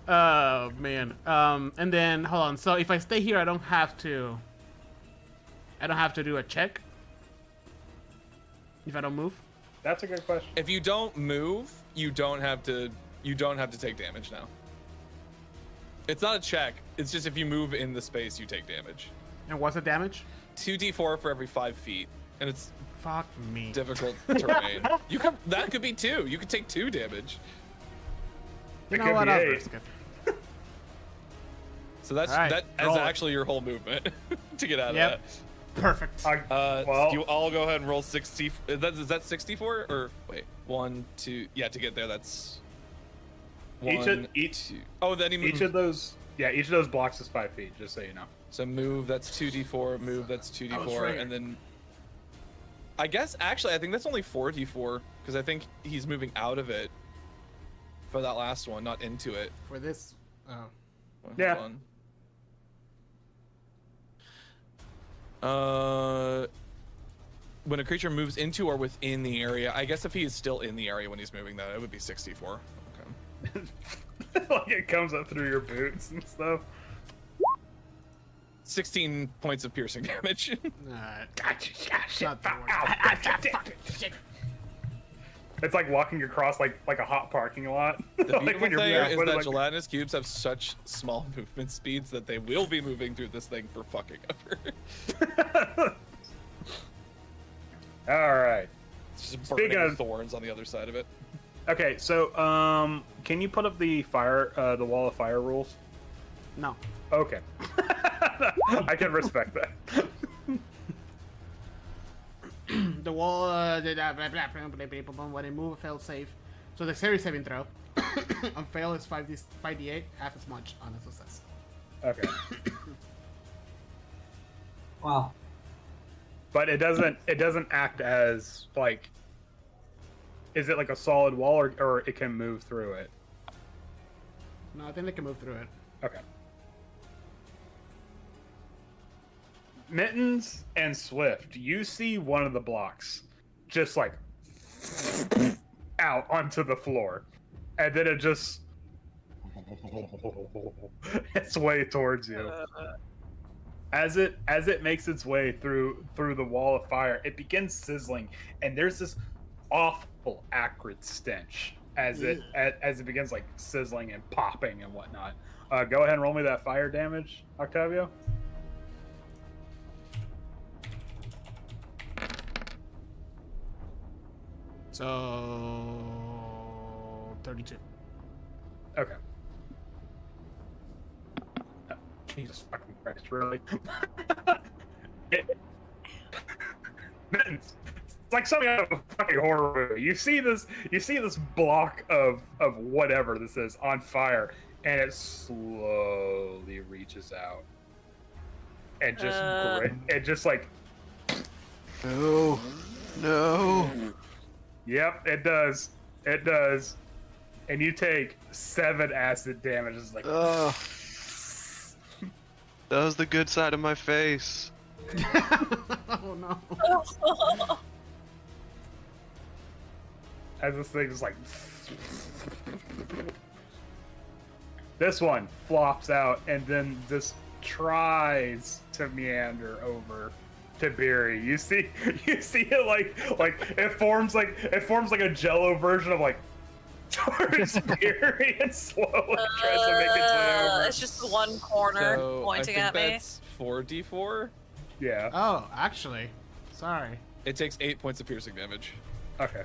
Oh man. And then hold on. So if I stay here, I don't have to do a check. If I don't move. That's a good question. If you don't move, you don't have to take damage now. It's not a check. It's just if you move in the space, you take damage. And what's the damage? 2d4 for every 5 feet, and it's Fuck me. difficult terrain. That could be 2. You could take 2 damage. You It know could what? be I'll 8. risk it. So that's Alright, that is roll it. actually your whole movement to get out Yep. of Perfect. that. Well- You all go ahead and roll 60. Is that 64 or wait? 1, 2. Yeah, to get there, that's. Each two. Oh, then he moves. each of those blocks is 5 feet. Just so you know. So move, that's 2d4. Move, that's 2d4, right. and then. I guess actually, I think that's only 4d4 because I think he's moving out of it for that last one, not into it. For this, Hold Yeah. on. When a creature moves into or within the area, I guess if he is still in the area when he's moving, that it would be 64. Okay. Like it comes up through your boots and stuff. 16 points of piercing damage. not the worst. It's like walking across like a hot parking lot. The Like beautiful when you're thing is barefooted, that like- gelatinous cubes have such small movement speeds that they will be moving through this thing for fucking ever. All right. It's just Speaking burning of- thorns on the other side of it. Okay, so can you put up the wall of fire rules? No. Okay. I can respect that. The wall did when they move, fail safe. So the series saving throw on fail is 5d8, half as much on a success. Okay. Wow. But it doesn't act as like. Is it like a solid wall, or it can move through it? No, I think they can move through it. Okay. Mittens and Swift, you see one of the blocks just like out onto the floor, and then it just its way towards you. As it makes its way through the wall of fire, it begins sizzling, and there's this awful acrid stench as it begins like sizzling and popping and whatnot. Go ahead and roll me that fire damage, Octavio. So 32. Okay. Oh, Jesus fucking Christ, really? Mittens, it's like something out of a fucking horror movie. You see this block of whatever this is on fire, and it slowly reaches out and just it just like, No. No. yep, it does, and you take 7 acid damage. It's like, Ugh. That was the good side of my face. Oh no. as this thing is like, this one flops out and then this tries to meander over to Beery. You see it like it forms like a Jello version of like towards Beery and slowly tries to make its way over. It's just the one corner So pointing I at think me. that's 4d4. Yeah. Oh, actually, sorry. It takes 8 points of piercing damage. Okay.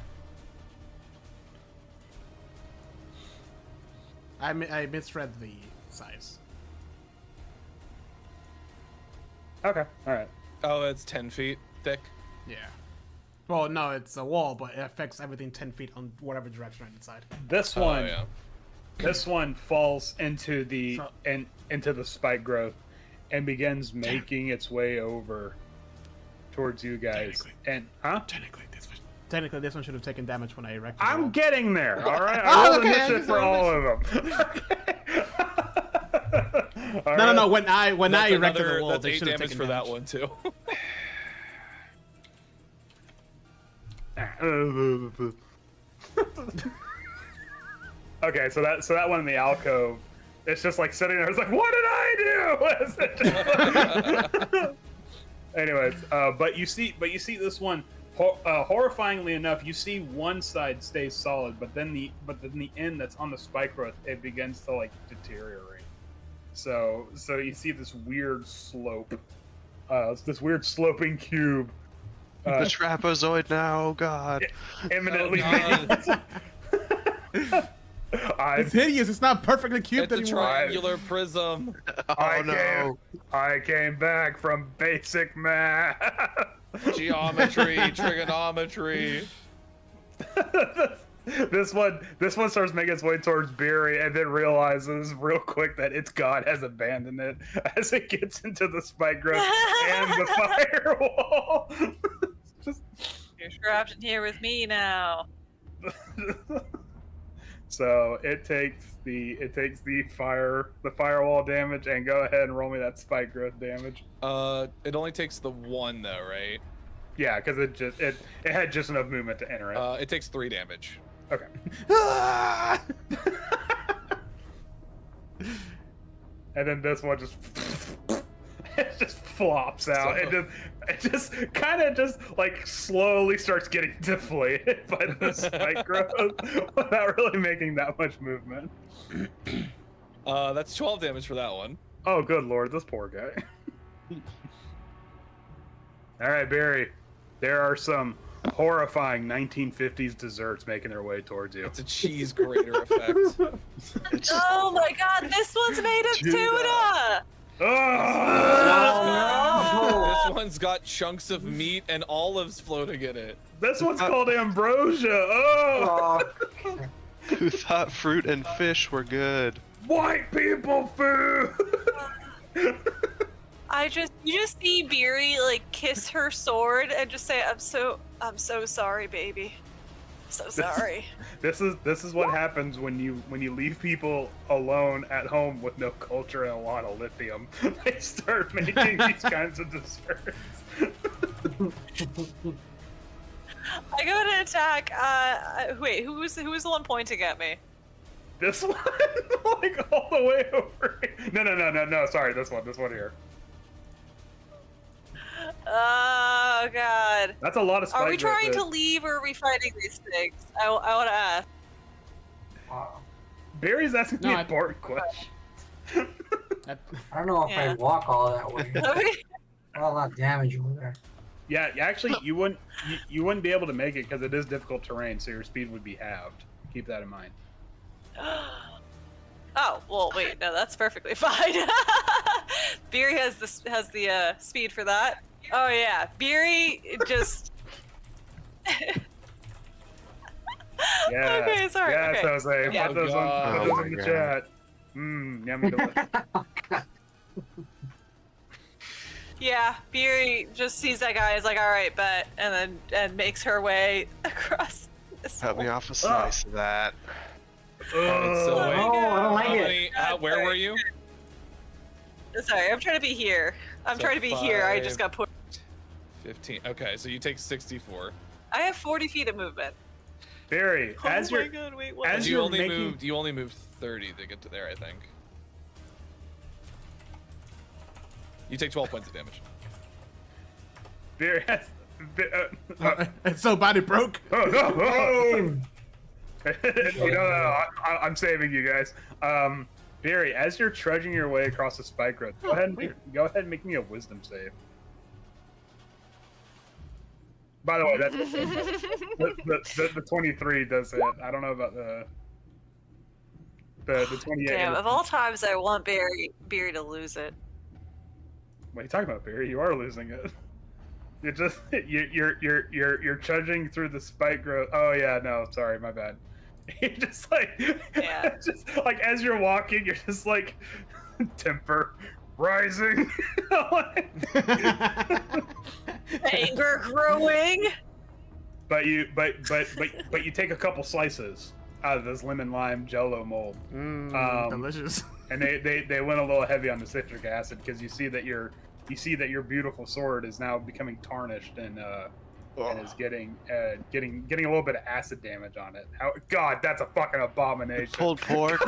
I misread the size. Okay. All right. Oh, it's 10 feet thick. Yeah. Well, no, it's a wall, but it affects everything 10 feet on whatever direction right inside. This Oh, one. yeah. This one falls into the So- into the spike growth and begins making its way over towards you guys. And Technically, this one should have taken damage when I erected the I'm wall. getting there. All right, I Oh, rolled okay, initiative just for wanna all of them. No, no. When I erected the wall, that's they 8 should have damage taken for that damage. one too. Okay, so that one in the alcove, it's just like sitting there. It's like, what did I do? Anyways, but you see this one. Horrifyingly enough, you see one side stays solid, but then the end that's on the spike growth, it begins to like deteriorate. So you see this weird slope, this weird sloping cube. The trapezoid now, oh god. Imminently. Oh, God. It's hideous. It's not perfectly cubed It's a anymore. triangular prism. Oh no. I came back from basic math. Geometry, trigonometry. This one starts making its way towards Beery and then realizes real quick that its god has abandoned it as it gets into the spike growth and the firewall. Just You're trapped in here with me now. so it takes the firewall damage, and go ahead and roll me that spike growth damage. It only takes the one though, right? Yeah, because it had just enough movement to enter it. It takes 3 damage. Okay. Ah! And then this one just it just flops out. So- It just kind of just like slowly starts getting deflated by the spike growth without really making that much movement. That's 12 damage for that one. Oh, good lord, this poor guy. All right, Barry. There are some horrifying 1950s desserts making their way towards you. It's a cheese grater effect. Oh my god, this one's made of tuna! Oh, This one's got chunks of meat and olives floating in it. this one's called ambrosia. Oh, Who thought fruit and fish were good? white people food. You just see Beery like kiss her sword and just say, I'm so sorry, baby. So sorry. This is what happens when you leave people alone at home with no culture and a lot of lithium. They start making these kinds of desserts. I go to attack. Wait, who was the one pointing at me? This one, like all the way over. No. Sorry, this one here. Oh god. That's a lot of spike. Are we growth, trying to dude. leave or are we fighting these things? I want to ask. Barry's asking No, the I- important question. That- I don't know if Yeah. I'd walk all that way. All that damage over there. Yeah, actually, you wouldn't be able to make it because it is difficult terrain, so your speed would be halved. Keep that in mind. Oh well, wait, no, that's perfectly fine. Beery has the speed for that. Oh yeah, Beery just. Yeah. Okay, sorry, Yeah, okay. Jose. Yeah. Put those Oh, on my the God. chat. Yummy delicious. Yeah, Beery just sees that guy. Is like, all right, bet, and makes her way across. This Help me whole- off a slice of that. Alright, so Ugh. wait. Oh, I don't like How it. many, where were you? Sorry, I'm trying to be here. I'm So trying to be here. I just 5. got put. 15. Okay, so you take 64. I have 40 feet of movement. Barry, as oh my you're god, wait, what? as You you're only making moved 30 to get to there, I think. You take 12 points of damage. Barry, It's so bad it broke. I'm saving you guys. Barry, as you're trudging your way across the spike growth, go ahead and make me a wisdom save. By the way, that's the 23 does it. I don't know about the 28. Damn, of all times, I want Beery to lose it. What are you talking about, Barry? You are losing it. You're just you're trudging through the spike growth. Oh yeah, no, sorry, my bad. You're just like Yeah. just like as you're walking, you're just like temper rising. Anger growing. but you take a couple slices out of this lemon lime jello mold, Delicious. and they went a little heavy on the citric acid because you see that your beautiful sword is now becoming tarnished and is getting a little bit of acid damage on it. God, that's a fucking abomination. Pulled pork.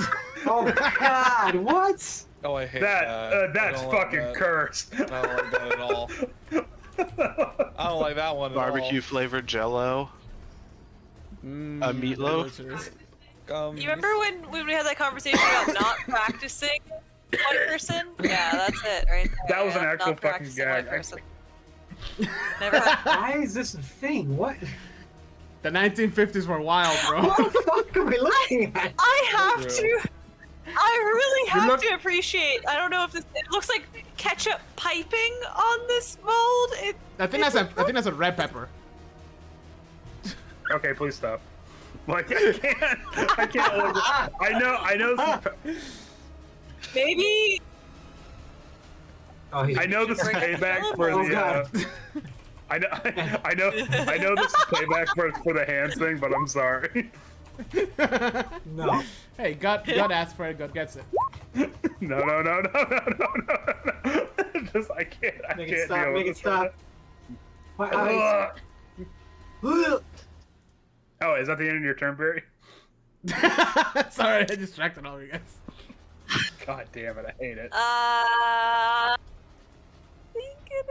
Oh God, what? Oh, I hate That that's I don't like fucking that. cursed. I don't like that at all. I don't like that one at Barbecue flavored jello. A meatloaf? Delicious. all. You remember when we had that conversation about not practicing white person? Yeah, that's it, right there. That was an yeah, actual not fucking practicing gag. white person. Never had. Why is this a thing? What? The 1950s were wild, bro. What the fuck are we looking at? I have to. I really have look- to appreciate. I don't know if this. It looks like ketchup piping on this mold. I think that's a red pepper. Okay, please stop. Like I can't look. I know. Maybe. Oh, he's I know this is payback for Oh, the. God. I know this is payback for the hands thing, but I'm sorry. No. Hey, God asks for it, God gets it. No. Just I can't Make deal it stop. with Make it this stop. My eyes. Ugh. Oh, is that the end of your turn, Barry? Sorry, I distracted all of you guys. God damn it, I hate it. I think it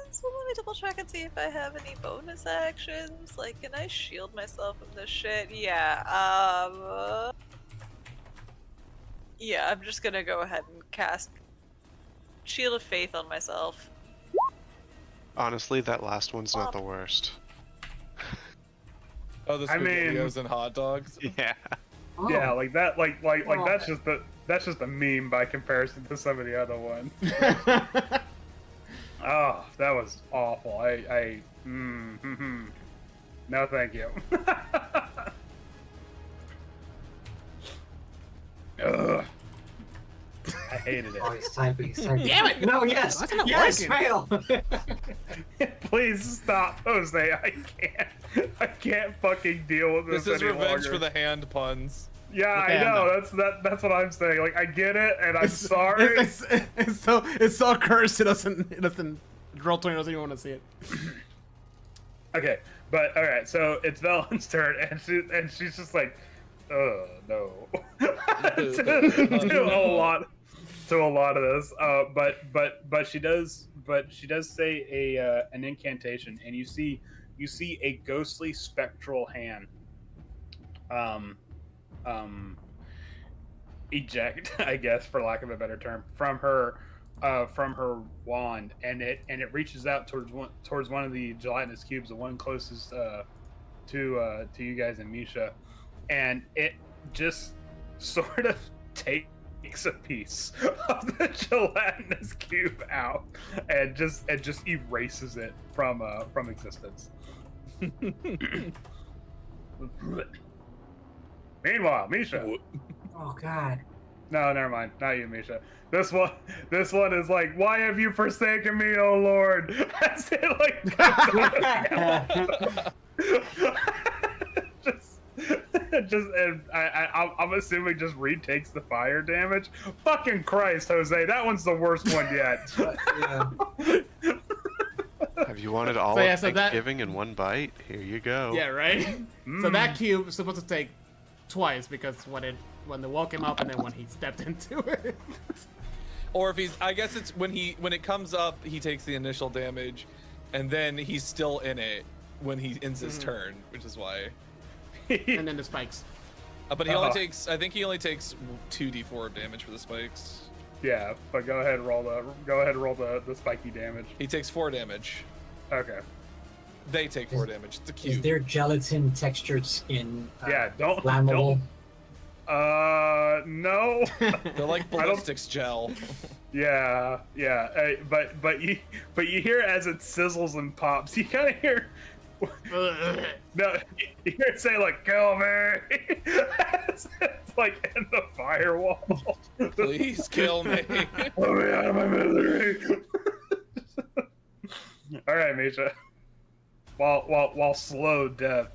is. Well, let me double check and see if I have any bonus actions. Like, can I shield myself from this shit? Yeah. Yeah, I'm just gonna go ahead and cast Shield of Faith on myself. Honestly, that last one's not the worst. Oh, the I mean- SpaghettiOs and hot dogs. Yeah. Oh. Yeah, like that, like Oh. that's just a meme by comparison to some of the other ones. Oh, that was awful. No, thank you. Ugh. I hated Oh, it. he's typing. He's typing. Damn it! No, yes. That's not Yes, working. fail. Please stop, Jose. I can't fucking deal with this This is any revenge longer. for the hand puns. Yeah, Okay, I know. I'm That's what I'm saying. Like, I get it, and I'm sorry. It's so cursed it doesn't roll 20 doesn't even want to see it. Okay, but all right. So it's Velen's turn, and she's just like, oh no, to a lot of this. But she does say an incantation, and you see a ghostly spectral hand eject, I guess, for lack of a better term, from her wand, and it reaches out towards one of the gelatinous cubes, the one closest to you guys and Misha, and it just sort of takes a piece of the gelatinous cube out and just erases it from existence. Meanwhile, Misha. Oh God. No, never mind. Not you, Misha. This one is like, why have you forsaken me, O Lord? As it like just and I'm assuming just retakes the fire damage. Fucking Christ, Jose, that one's the worst one yet. Yeah. Have you wanted all So, yeah, of so that- Thanksgiving in one bite? Here you go. Yeah, right. So Mm. that cube is supposed to take twice because when the wall came up and then when he stepped into it. Or if he's, I guess it's when it comes up, he takes the initial damage, and then he's still in it when he ends his turn, which is why. And then the spikes. But he only takes, I think he only takes 2d4 of damage for the spikes. Yeah, but go ahead and roll the spiky damage. He takes 4 damage. Okay. They take 4 damage. It's a Is cube. their gelatin textured skin Yeah, don't flammable? no. They're like ballistics gel. Yeah. But you hear as it sizzles and pops, you kind of hear. No, you hear it say like "kill me." It's like in the firewall. Please kill me. Let me out of my misery. All right, Misha. While slow death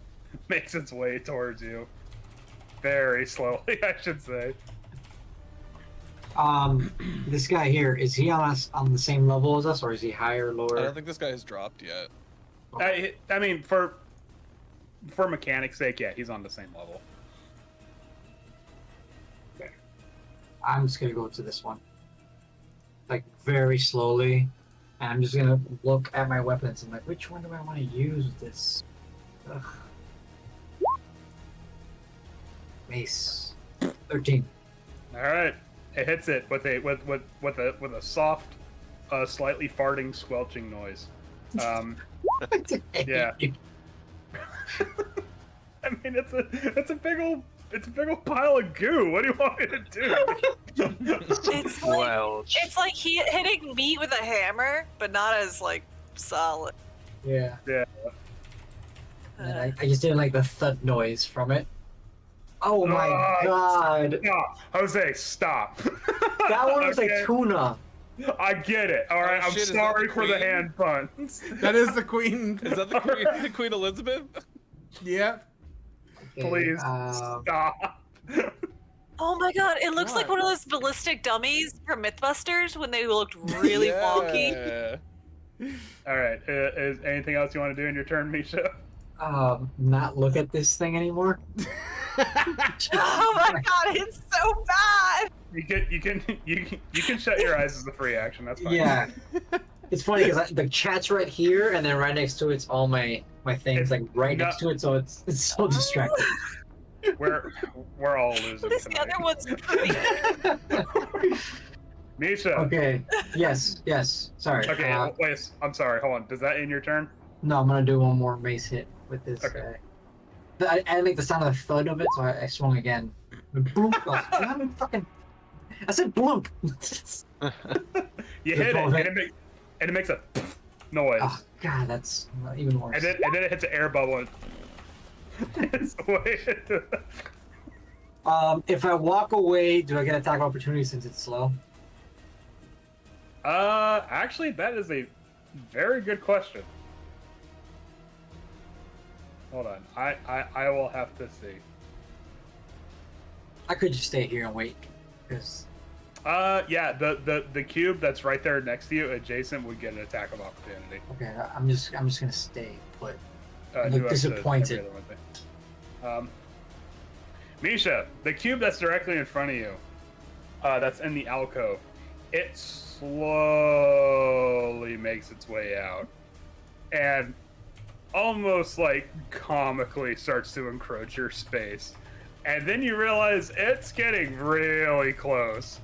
makes its way towards you, very slowly, I should say. This guy here, is he on the same level as us, or is he higher, I lower? don't think this guy has dropped yet. I mean, for mechanics' sake, yeah, he's on the same level. Okay. I'm just gonna go to this one, like very slowly, and I'm just gonna look at my weapons and like, which one do I want to use with this? Ugh. Mace, 13. All right, it hits it with a soft, slightly farting, squelching noise. Yeah. I mean, it's a big old pile of goo. What do you want me to do? It's like Well, it's like hitting meat with a hammer, but not as like solid. Yeah. Yeah. And I just didn't like the thud noise from it. Oh my god. Stop. Jose, stop. That one was Okay. like tuna. I get it. All right, Oh, I'm shit, is that sorry the for the queen? hand puns. That is the queen. Is that the Queen Elizabeth? Yeah. Okay, Please stop. Oh my god, it looks like What? one of those ballistic dummies from Mythbusters when they looked really wonky. Yeah. All right. Is anything else you want to do in your turn, Misha? Not look at this thing anymore. Oh my god, it's so bad. You can shut your eyes as a free action. That's fine. Yeah. It's funny because the chat's right here, and then right next to it's all my things It's like right not- next to it, so it's so distracting. We're all losing This the tonight. other one's pretty. Misha. Okay. Yes. Sorry. Okay. Wait. I'm sorry. Hold on. Does that end your turn? No, I'm gonna do one more mace hit with this Okay. guy. I like the sound of the thud of it, so I swung again. Bloop. I said bloop. You hit it, Go ahead. and it makes a noise, Oh god, that's even worse. and then it hits an air bubble. And it's way into If I walk away, do I get attack opportunity since it's slow? Actually, that is a very good question. Hold on, I will have to see. I could just stay here and wait, because Yeah, the cube that's right there next to you, adjacent, would get an attack of opportunity. okay, I'm just gonna stay put. I'm Do us disappointed. every other one thing. Misha, the cube that's directly in front of you, that's in the alcove, it slowly makes its way out, and almost like comically starts to encroach your space. And then you realize it's getting really close.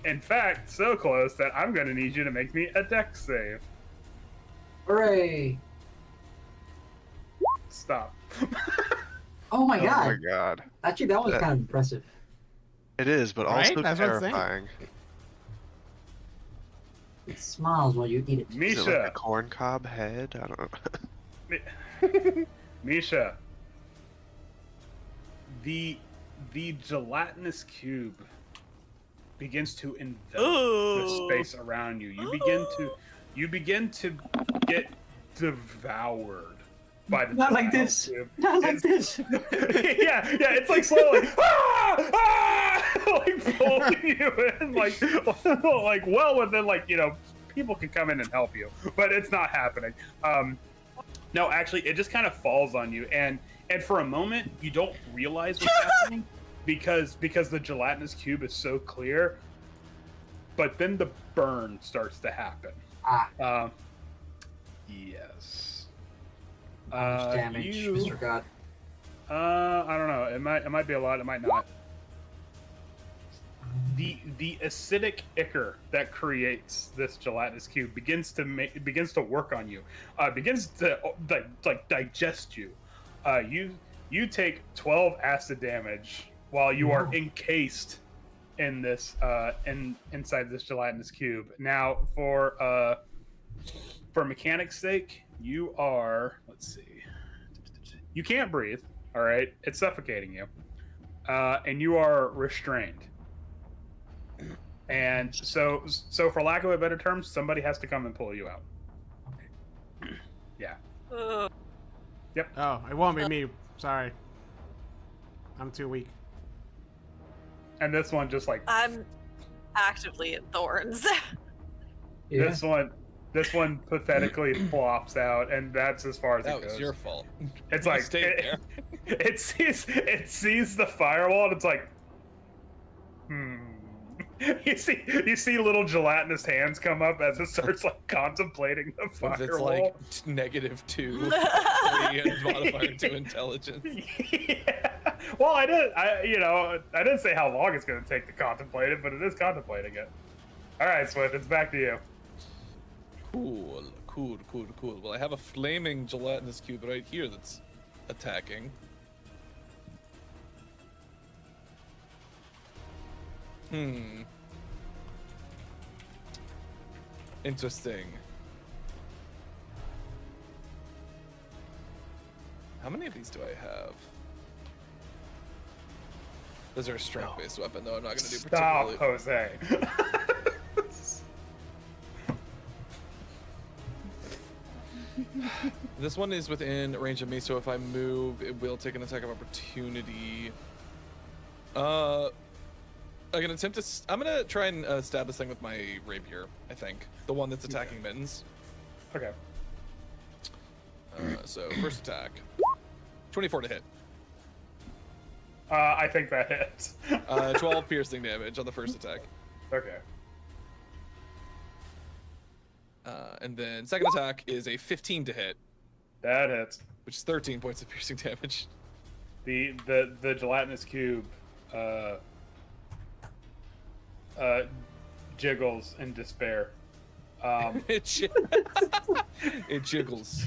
In fact, so close that I'm going to need you to make me a dex save. Hooray! Stop. Oh my oh god! my god. Actually, that was That- kind of impressive. It is, but Right? also That's what I'm saying. terrifying. It smiles while you eat it. Is it like Misha, a corn cob head? I don't know. Misha, the gelatinous cube begins to envelop the Ooh. space around you. You begin to get devoured by the Not like gelatinous this. cube. Not like this. yeah, it's like slowly, like pulling you in, like well within, like, people can come in and help you, but it's not happening. No, actually, it just kind of falls on you, and for a moment you don't realize what's happening because the gelatinous cube is so clear, but then the burn starts to happen. Yes. How much damage, Mr. God? I don't know. It might be a lot. It might not. The acidic ichor that creates this gelatinous cube begins to work on you. Begins to like digest you. You take 12 acid damage while you are encased in this inside this gelatinous cube. Now, for mechanics' sake, you are, let's see, you can't breathe. All right, it's suffocating you, and you are restrained. And so for lack of a better term, somebody has to come and pull you out. Yeah. Ugh. Oh, it won't be me. Sorry. I'm too weak. And this one just like I'm actively in thorns. Yeah. this one pathetically flops out, and that's as far as That it goes. was your fault. It's You like stayed there. it sees the firewall, and it's like, You see little gelatinous hands come up as it starts like contemplating the If it's firewall. like -2 and modifier to intelligence. Yeah. Well, I didn't say how long it's going to take to contemplate it, but it is contemplating it. All right, Swift, it's back to you. Cool. Well, I have a flaming gelatinous cube right here that's attacking. Interesting. How many of these do I have? Those are a strength-based weapon, though. I'm not going to do Stop, particularly. Jose. This one is within range of me, so if I move, it will take an attack of opportunity. I can attempt to. I'm gonna try and stab this thing with my rapier. I think the one that's attacking Mittens. Okay. So first attack, 24 to hit. I think that hits. 12 piercing damage on the first attack. Okay. And then second attack is a 15 to hit, That hits. which is 13 points of piercing damage. The gelatinous cube jiggles in despair. It jiggles,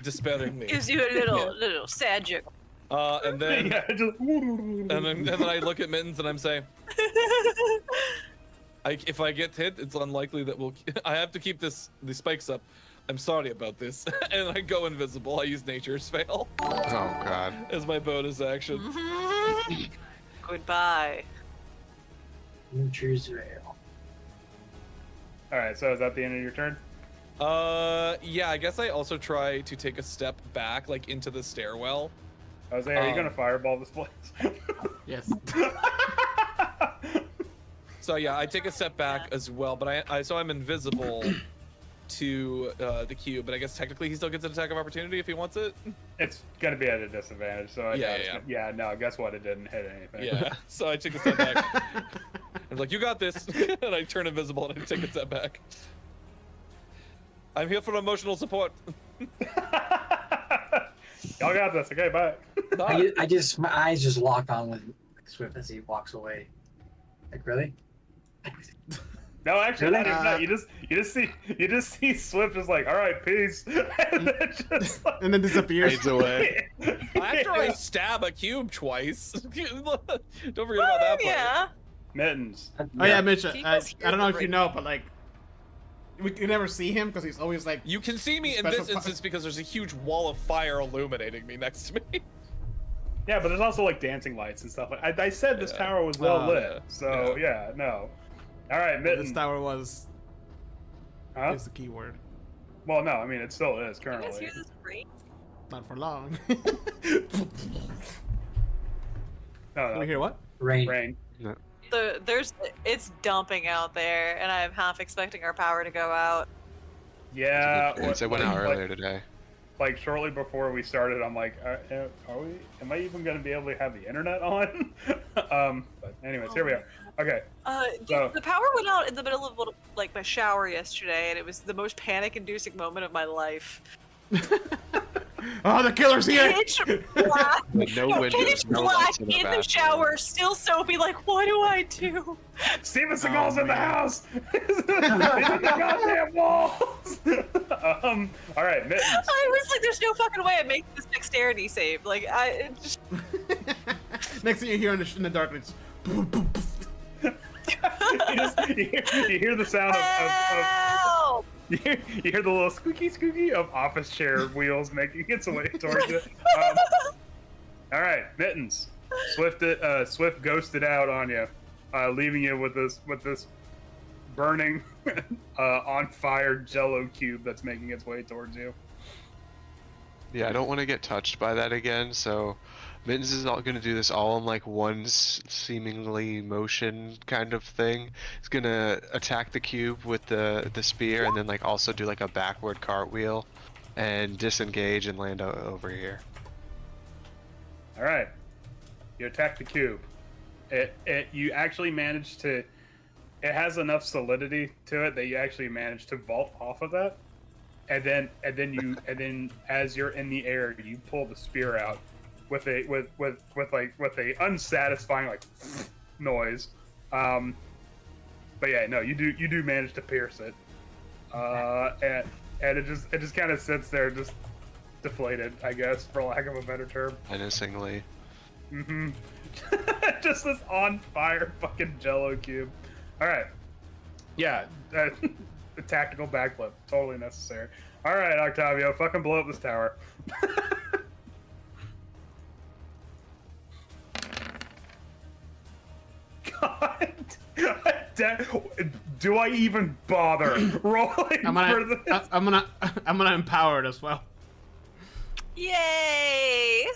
despairingly. Gives you a little sad jiggle. And then Yeah, just- and then I look at Mittens and I'm saying, if I get hit, it's unlikely that I have to keep these spikes up. I'm sorry about this. And I go invisible. I use Nature's Fail Oh god. as my bonus action. Goodbye. Nature's Veil. All right, so is that the end of your turn? Yeah, I guess I also try to take a step back, like into the stairwell. Jose, are you gonna fireball this place? Yes. So yeah, I take a step back as well, but so I'm invisible to the cube, but I guess technically he still gets an attack of opportunity if he wants it. It's gonna be at a disadvantage, so I doubt it's Yeah. gonna- yeah. No, guess what? It didn't hit anything. Yeah. So I take a step back. I'm like, you got this, and I turn invisible and I take a step back. I'm here for emotional support. Y'all got this. Okay, bye. Bye. My eyes just lock on with Swift as he walks away. Like, really? No, actually, Really? not even that. You just see Swift just like, all right, peace, and then just like, And then disappears. Fades away. After I stab a cube twice. Don't forget about that part. Yeah. Mittens. Oh yeah, Mitch. I People's don't know if you hearing know, but like, we can never see him because he's always like. You can see me in Special this instance because there's a huge wall of fire illuminating me next to me. Yeah, but there's also like dancing lights and stuff. I said this tower was well lit, yeah. so yeah, no. All right, Mittens. This tower was. Huh? Is the key word. Well, no, I mean it still is You guys currently. hear this ring? Not for long. No, We hear what? Rain. rain. It's dumping out there, and I'm half expecting our power to go out. Yeah, It went out earlier today. Like shortly before we started, I'm like, are we? Am I even going to be able to have the internet on? But anyways, here we are. Okay. So- The power went out in the middle of like my shower yesterday, and it was the most panic-inducing moment of my life. Oh, the killer's here! Pitch black, No windows, pitch no black lights in the in the bathroom. shower, still soapy. Like, what do I do? Steven Seagal's in the man. house. He's in the goddamn walls. All right, Mittens. I was like, there's no fucking way I'm making this dexterity save. Like, it just. Next thing you hear in the darkness. You hear the sound of Help! you hear the little squeaky of office chair wheels making its way towards you. All right, Mittens. Swift ghosted out on you, leaving you with this burning, on fire Jello cube that's making its way towards you. Yeah, I don't want to get touched by that again, so Mittens is not going to do this all in like one seemingly motion kind of thing. He's going to attack the cube with the spear and then like also do like a backward cartwheel and disengage and land over here. All right, you attack the cube. You actually managed to. It has enough solidity to it that you actually manage to vault off of that, and then as you're in the air, you pull the spear out with a unsatisfying like noise. But yeah, no, you do manage to pierce it, and it just kind of sits there, just deflated, I guess, for lack of a better term. Menacingly. Mm-hmm. Just this on fire fucking Jello cube. All right. Yeah, a tactical backflip, totally necessary. All right, Octavio, fucking blow up this tower. God, do I even bother rolling for this? I'm gonna empower it as well. Yay!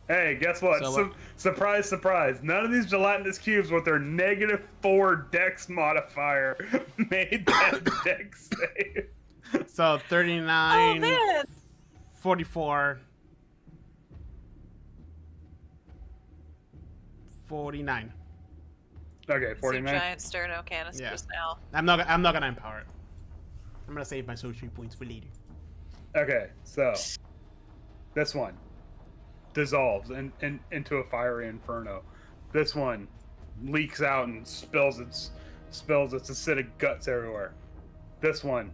Hey, guess what? So surprise, surprise. None of these gelatinous cubes with their -4 dex modifier made that dex save. So 39, Oh man! 44, 49. Okay, Some 49. giant sterno canisters now. I'm not gonna empower it. I'm gonna save my social points for later. Okay, so this one dissolves into a fiery inferno. This one leaks out and spills its acidic guts everywhere. This one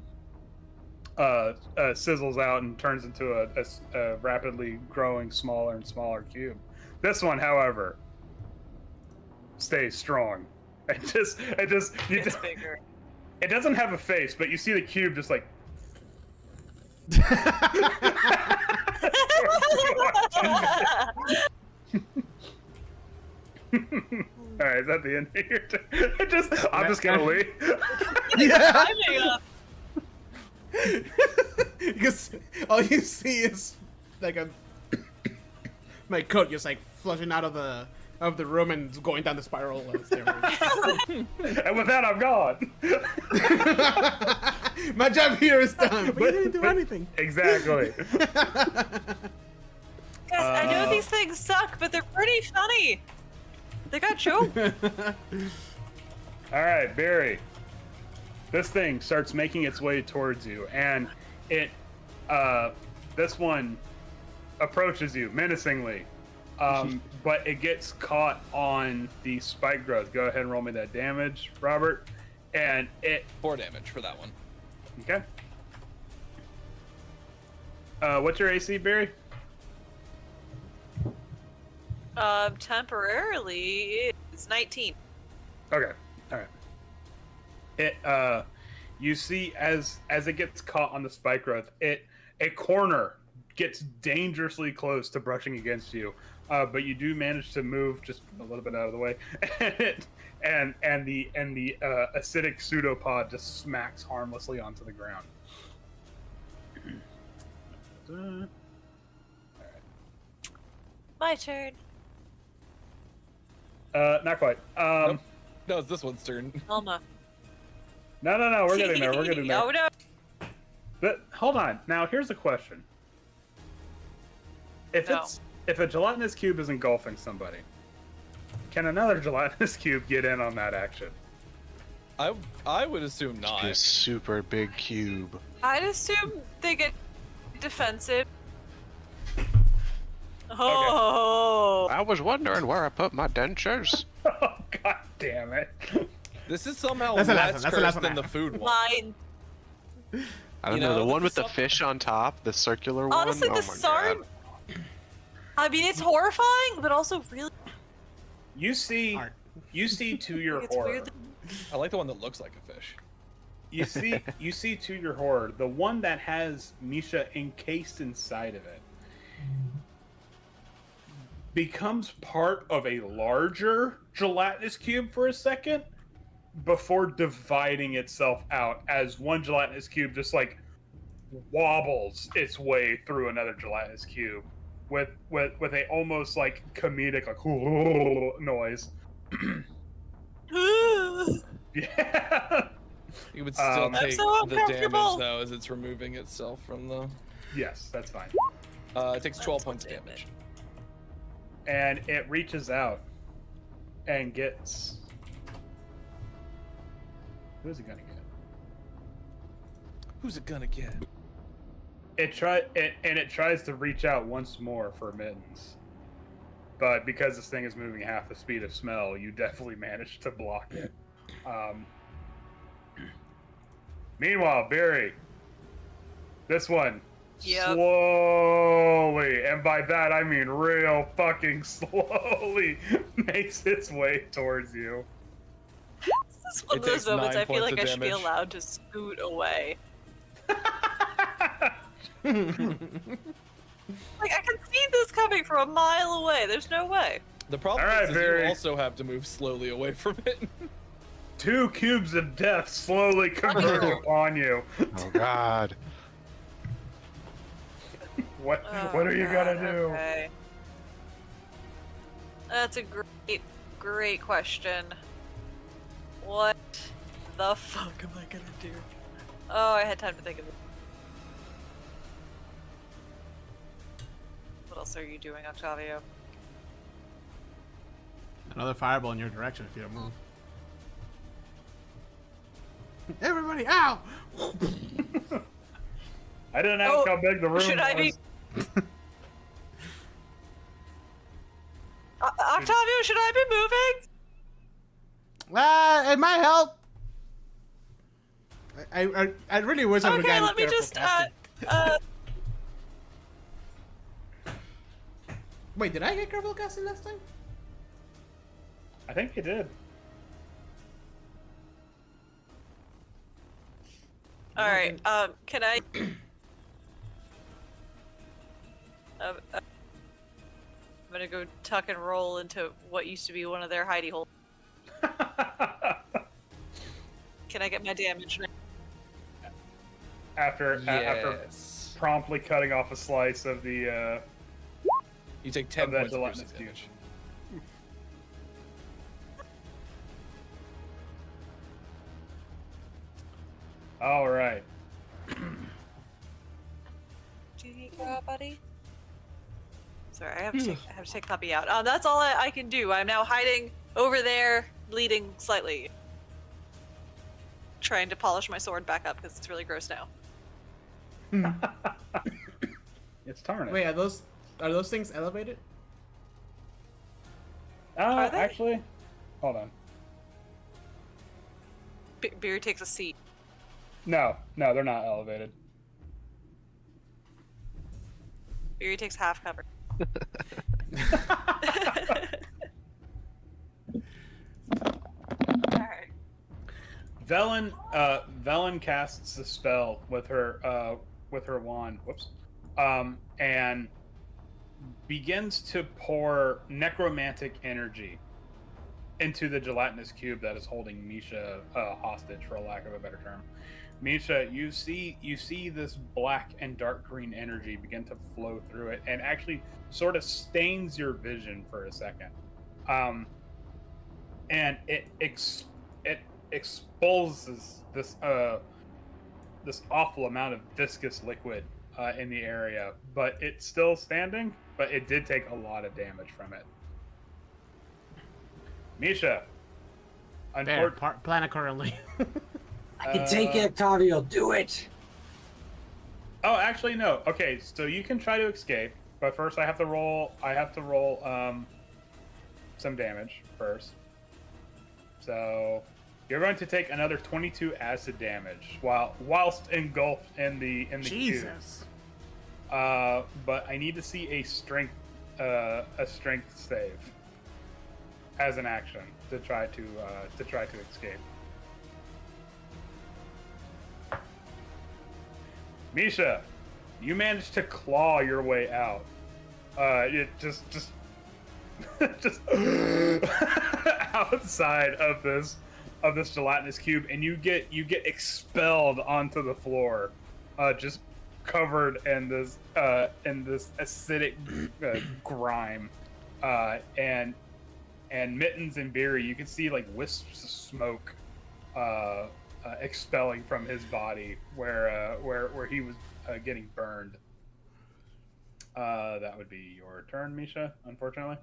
sizzles out and turns into a rapidly growing smaller and smaller cube. This one, however, stays strong. It's bigger. It doesn't have a face, but you see the cube just like. All right, is that the end of your turn? I'm just gonna leave. Yeah. Because all you see is like my coat just like flushing out of the room and going down the spiral stairway. And with that, I'm gone. My job here is done. But you didn't do anything. Exactly. Guys, I know these things suck, but they're pretty funny. They got choked. All right, Barry. This thing starts making its way towards you, and this one approaches you menacingly, but it gets caught on the spike growth. Go ahead and roll me that damage, Robert. And it 4 damage for that one. Okay. What's your AC, Barry? Temporarily, it's 19. Okay. All right. It you see as it gets caught on the spike growth, a corner gets dangerously close to brushing against you, but you do manage to move just a little bit out of the way, and the acidic pseudopod just smacks harmlessly onto the ground. My turn. Not quite. Nope. No, it's this one's turn. Alma. No, we're getting there. We're getting there. Oh no. But hold on. Now here's a question. If a gelatinous cube is engulfing somebody, can another gelatinous cube get in on that action? I would assume not. A super big cube. I'd assume they get defensive. Oh. I was wondering where I put my dentures. Oh, god damn it. This is somehow That's the last less one, that's the last cursed one. than the food one. Mine. I don't You know, know, the one with this the is fish on top, the circular Honestly, one. the Oh my SAR. god. I mean, it's horrifying, but also really. You see to your It's horror. weird. I like the one that looks like a fish. You see to your horror, the one that has Misha encased inside of it becomes part of a larger gelatinous cube for a second before dividing itself out as one gelatinous cube just like wobbles its way through another gelatinous cube with a almost like comedic like noise. Yeah. You would still I'm take so the damage uncomfortable. though, as it's removing itself from the. Yes, that's fine. It takes 12 points of damage. And it reaches out and gets. Who is it gonna get? Who's it gonna get? It tries to reach out once more for mittens, but because this thing is moving half the speed of smell, you definitely managed to block it. Meanwhile, Barry, this one Yep. slowly, and by that I mean real fucking slowly, makes its way towards you. This is one It of those takes moments 9 I feel points like of I should be damage. allowed to scoot away. Like, I can see this coming from a mile away. There's no way. The problem All right, is Barry. you also have to move slowly away from it. 2 cubes of death slowly converge Oh. upon you. Oh God. What Oh, are you God, gonna do? Okay. That's a great question. What the fuck am I gonna do? Oh, I had time to think of it. What else are you doing, Octavio? Another fireball in your direction if you don't move. Everybody, ow! I didn't ask Oh, how big the room should I be- was. Octavio, should I be moving? It might help. I really wish I would have Okay, gotten let me careful just casting. Wait, did I get careful casting last time? I think you did. All right. Can I? I'm gonna go tuck and roll into what used to be one of their hidey holes. Can I get my damage now? after Yes. promptly cutting off a slice of the You take 10 of that points of gelatinous piercing cube. damage. All right. Do you need help, buddy? Sorry, I have to take Puppy out. That's all I can do. I'm now hiding over there, bleeding slightly. Trying to polish my sword back up because it's really gross now. It's tarnished. Wait, are those things elevated? Are they? Actually, hold on. Beer takes a seat. No, they're not elevated. Beer takes half cover. Alright. Velen casts a spell with her wand. Whoops. And begins to pour necromantic energy into the gelatinous cube that is holding Misha hostage, for a lack of a better term. Misha, you see this black and dark green energy begin to flow through it, and actually sort of stains your vision for a second. And it exposes this awful amount of viscous liquid in the area, but it's still standing. But it did take a lot of damage from it. Misha, There, plan accordingly. I can take it, Octavio. Do it. Oh, actually, no. Okay, so you can try to escape, but first I have to roll. Some damage first. So you're going to take another 22 acid damage whilst engulfed in the cube. Jesus. But I need to see a strength save as an action to try to escape. Misha, you managed to claw your way out. It just outside of this gelatinous cube, and you get expelled onto the floor, just covered in this acidic grime, and Mittens and Beery, you can see like wisps of smoke expelling from his body where he was getting burned. That would be your turn, Misha, unfortunately.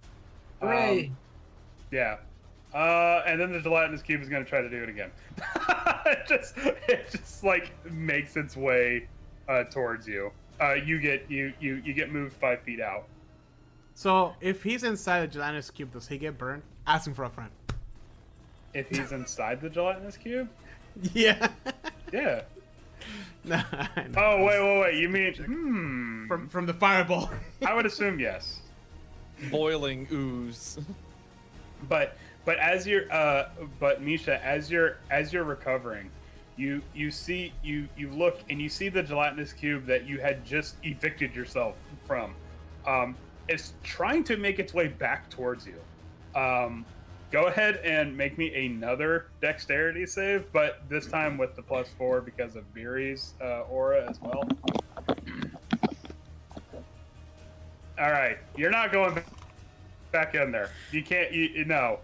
Hooray! Yeah. And then the gelatinous cube is going to try to do it again. it just like makes its way towards you. You get moved 5 feet out. So, if he's inside the gelatinous cube, does he get burned? Ask him for a friend. If he's inside the gelatinous cube, Yeah. yeah. Oh, wait. You mean from the fireball. I would assume yes. Boiling ooze. But as you're but Misha, as you're recovering, you look and you see the gelatinous cube that you had just evicted yourself from. It's trying to make its way back towards you. Go ahead and make me another dexterity save, but this time with the +4 because of Beery's aura as well. All right, you're not going back in there. You can't. No.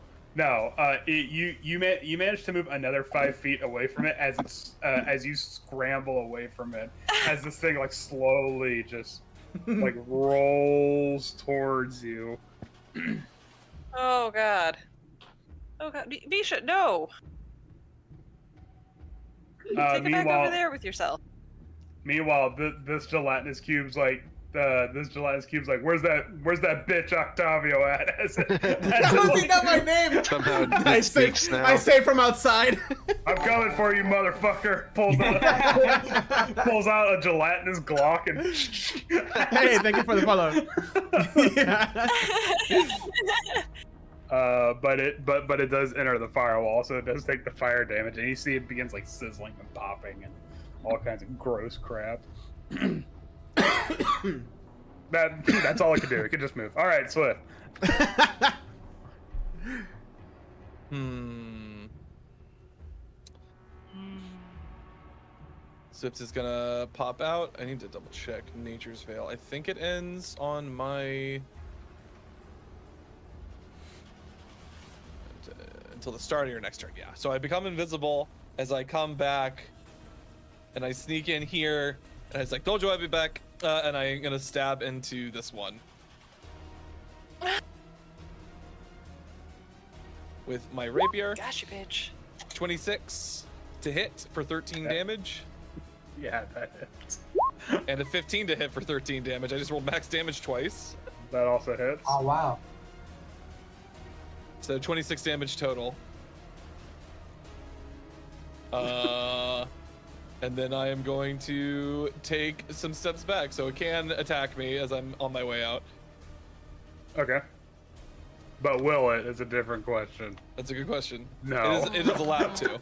You managed to move another 5 feet away from it as it's as you scramble away from it, as this thing like slowly just like rolls towards you. Oh god. Oh god, Misha, no. Take it back Meanwhile- over there with yourself. Meanwhile, this gelatinous cube's like, where's that bitch Octavio at? That must be not my name. Somehow it I say, speaks now. I say from outside. I'm coming for you, motherfucker. Pulls out a gelatinous Glock and. Hey, thank you for the follow. Yeah. But it does enter the firewall, so it does take the fire damage, and you see it begins like sizzling and popping and all kinds of gross crap. That's all it can do. It can just move. All right, Swift. Swift is gonna pop out. I need to double check Nature's Veil. I think it ends on my until the start of your next turn. Yeah. So I become invisible as I come back, and I sneak in here, and it's like, "Told you I'd be back," and I'm gonna stab into this one with my rapier. Gosh, you bitch. 26 to hit for 13 damage. Yeah, that hits. And a 15 to hit for 13 damage. I just rolled max damage twice. That also hits. Oh wow. So 26 damage total. And then I am going to take some steps back, so it can attack me as I'm on my way out. Okay. But will it is a different question. That's a good question. No. It is allowed to.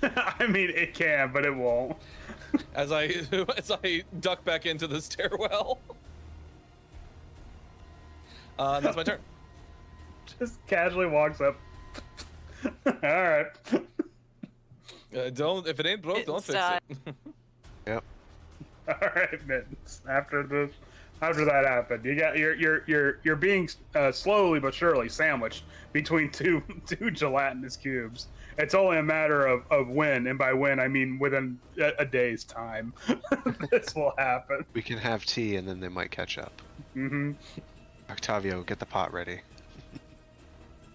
I mean, it can, but it won't. As I duck back into the stairwell. That's my turn. Just casually walks up. All right. Don't, if it ain't broke, don't fix it. Yep. All right, Mittens. After that happened, you're being slowly but surely sandwiched between two gelatinous cubes. It's only a matter of when, and by when I mean within a day's time. This will happen. We can have tea and then they might catch up. Mm-hmm. Octavio, get the pot ready.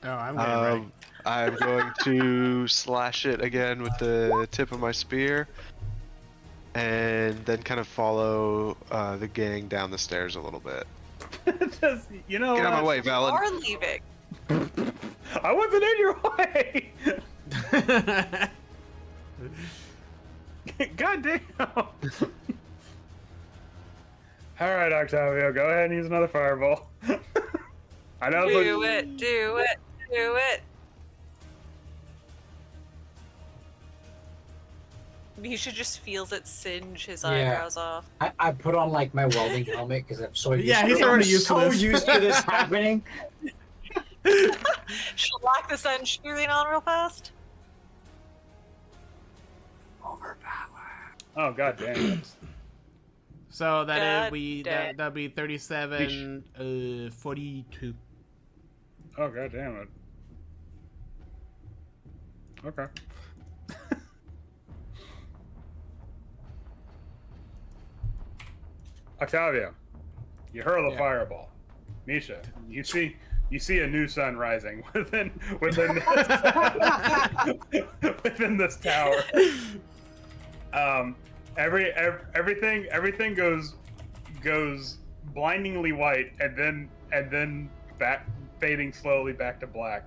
Oh, I'm getting ready. I'm going to slash it again with the tip of my spear, and then kind of follow the gang down the stairs a little bit. Just, you know, Get out of my way, You Valen. are leaving. I wasn't in your way. God damn. All right, Octavio, go ahead and use another fireball. I know. Do it. Misha just feels it singe his eyebrows off. I put on like my welding helmet because I'm so used Yeah, to he's it. already I'm used to so this. used to this happening. Shellac the sun shooting on real fast. Overpower. Oh, god damn it. So God damn. that'd be 37, 42. Oh, god damn it. Okay. Octavio, you hurl a fireball. Misha, you see a new sun rising within this tower. Everything goes blindingly white and then back fading slowly back to black.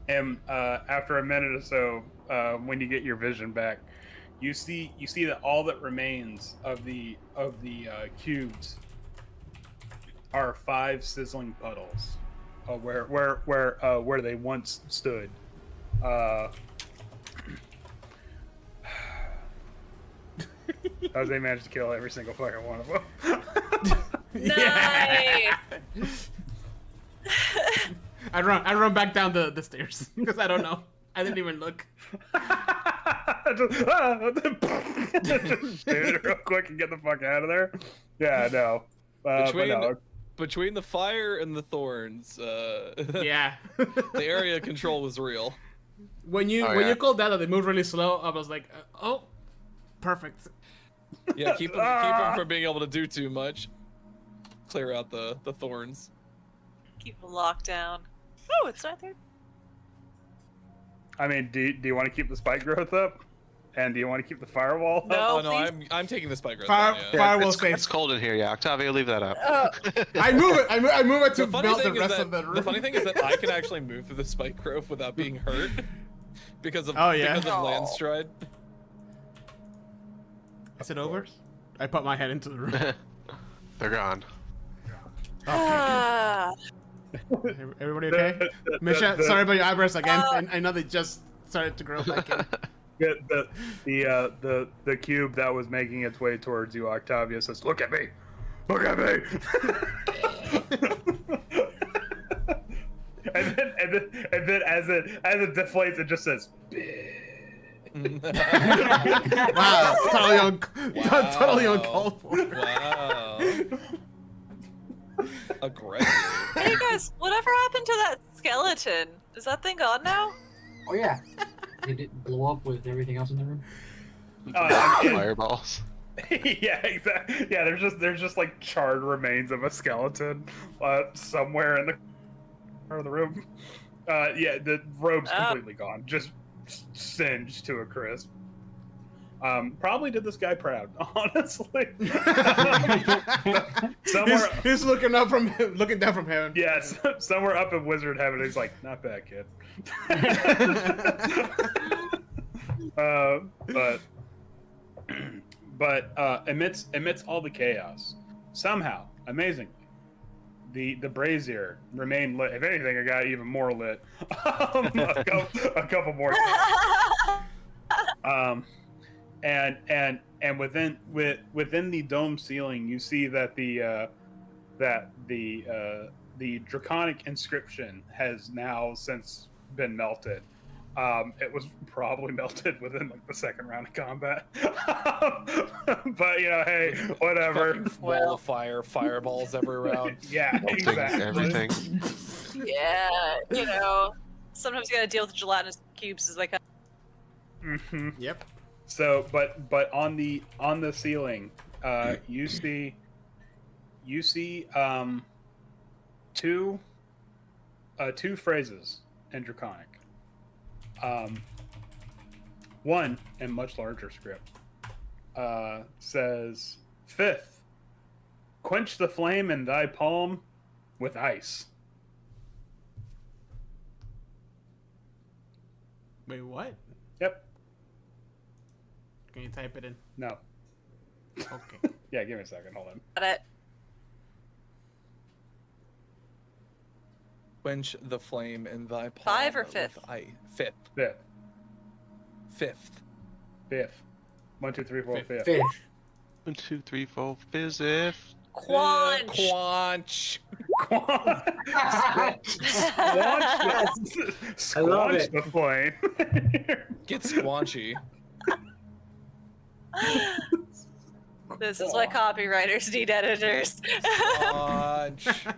And after a minute or so, when you get your vision back, you see that all that remains of the cubes are 5 sizzling puddles, where they once stood. As they managed to kill every single fucking one of them. Nice. I run back down the stairs because I don't know. I didn't even look. Just shoot it real quick and get the fuck out of there. Yeah, no. But no. Between the fire and the thorns, Yeah. the area control was real. When you called that they move really slow, I was like, oh, perfect. Yeah, keep them from being able to do too much. Clear out the thorns. Keep them locked down. Oh, it's not there. I mean, do you want to keep the spike growth up? And do you want to keep the firewall up? No. Oh no, please. I'm taking the spike growth. Fire, down, yeah. firewall it's stays. cold in here, yeah. Octavio, leave that up. I move it. I move it to The funny melt the thing is rest that of the room. the funny thing is that I can actually move through the spike growth without being hurt because of Oh, yeah? because of Oh. landstride. Is it over? I put my head into the room. They're gone. Ah. Everybody okay? Misha, sorry about your eyebrows again. I know they just started to grow back in. The cube that was making its way towards you, Octavio, says, "Look at me, look at me." and then as it deflates, it just says, Wow, totally uncalled for. Wow. Aggressive. Hey guys, whatever happened to that skeleton? Is that thing gone now? Oh yeah. Did it blow up with everything else in the room? Fireballs. yeah, exactly. Yeah, there's just like charred remains of a skeleton somewhere in the room. Yeah, the robe's completely gone, just singed to a crisp. Probably did this guy proud, honestly. Somewhere, he's looking down from heaven. yes, somewhere up in wizard heaven, he's like, "Not bad, kid." But amidst all the chaos, somehow, amazingly, the brazier remained lit. If anything, it got even more lit. A couple more. And within the dome ceiling, you see that the draconic inscription has now since been melted. It was probably melted within like the second round of combat. But hey, whatever. Wall of fire, fireballs every round. Yeah, exactly. Everything. Yeah, sometimes you gotta deal with gelatinous cubes as like. Mm-hmm. Yep. So, but on the ceiling, you see two phrases in Draconic. One in much larger script says, "Fifth, quench the flame in thy palm with ice." Wait, what? Yep. Can you type it in? No. Okay. Yeah, give me a second. Hold on. Got it. Quench the flame in thy palm. 5 or with 5th? Fifth. Fifth. Fifth. Fifth. 1, 2, 3, 4, fifth. Fifth. 1, 2, 3, 4, fifth. Quanch. Quanch. I love it. The flame. Get squanchy. This is why copywriters need editors. Squanch.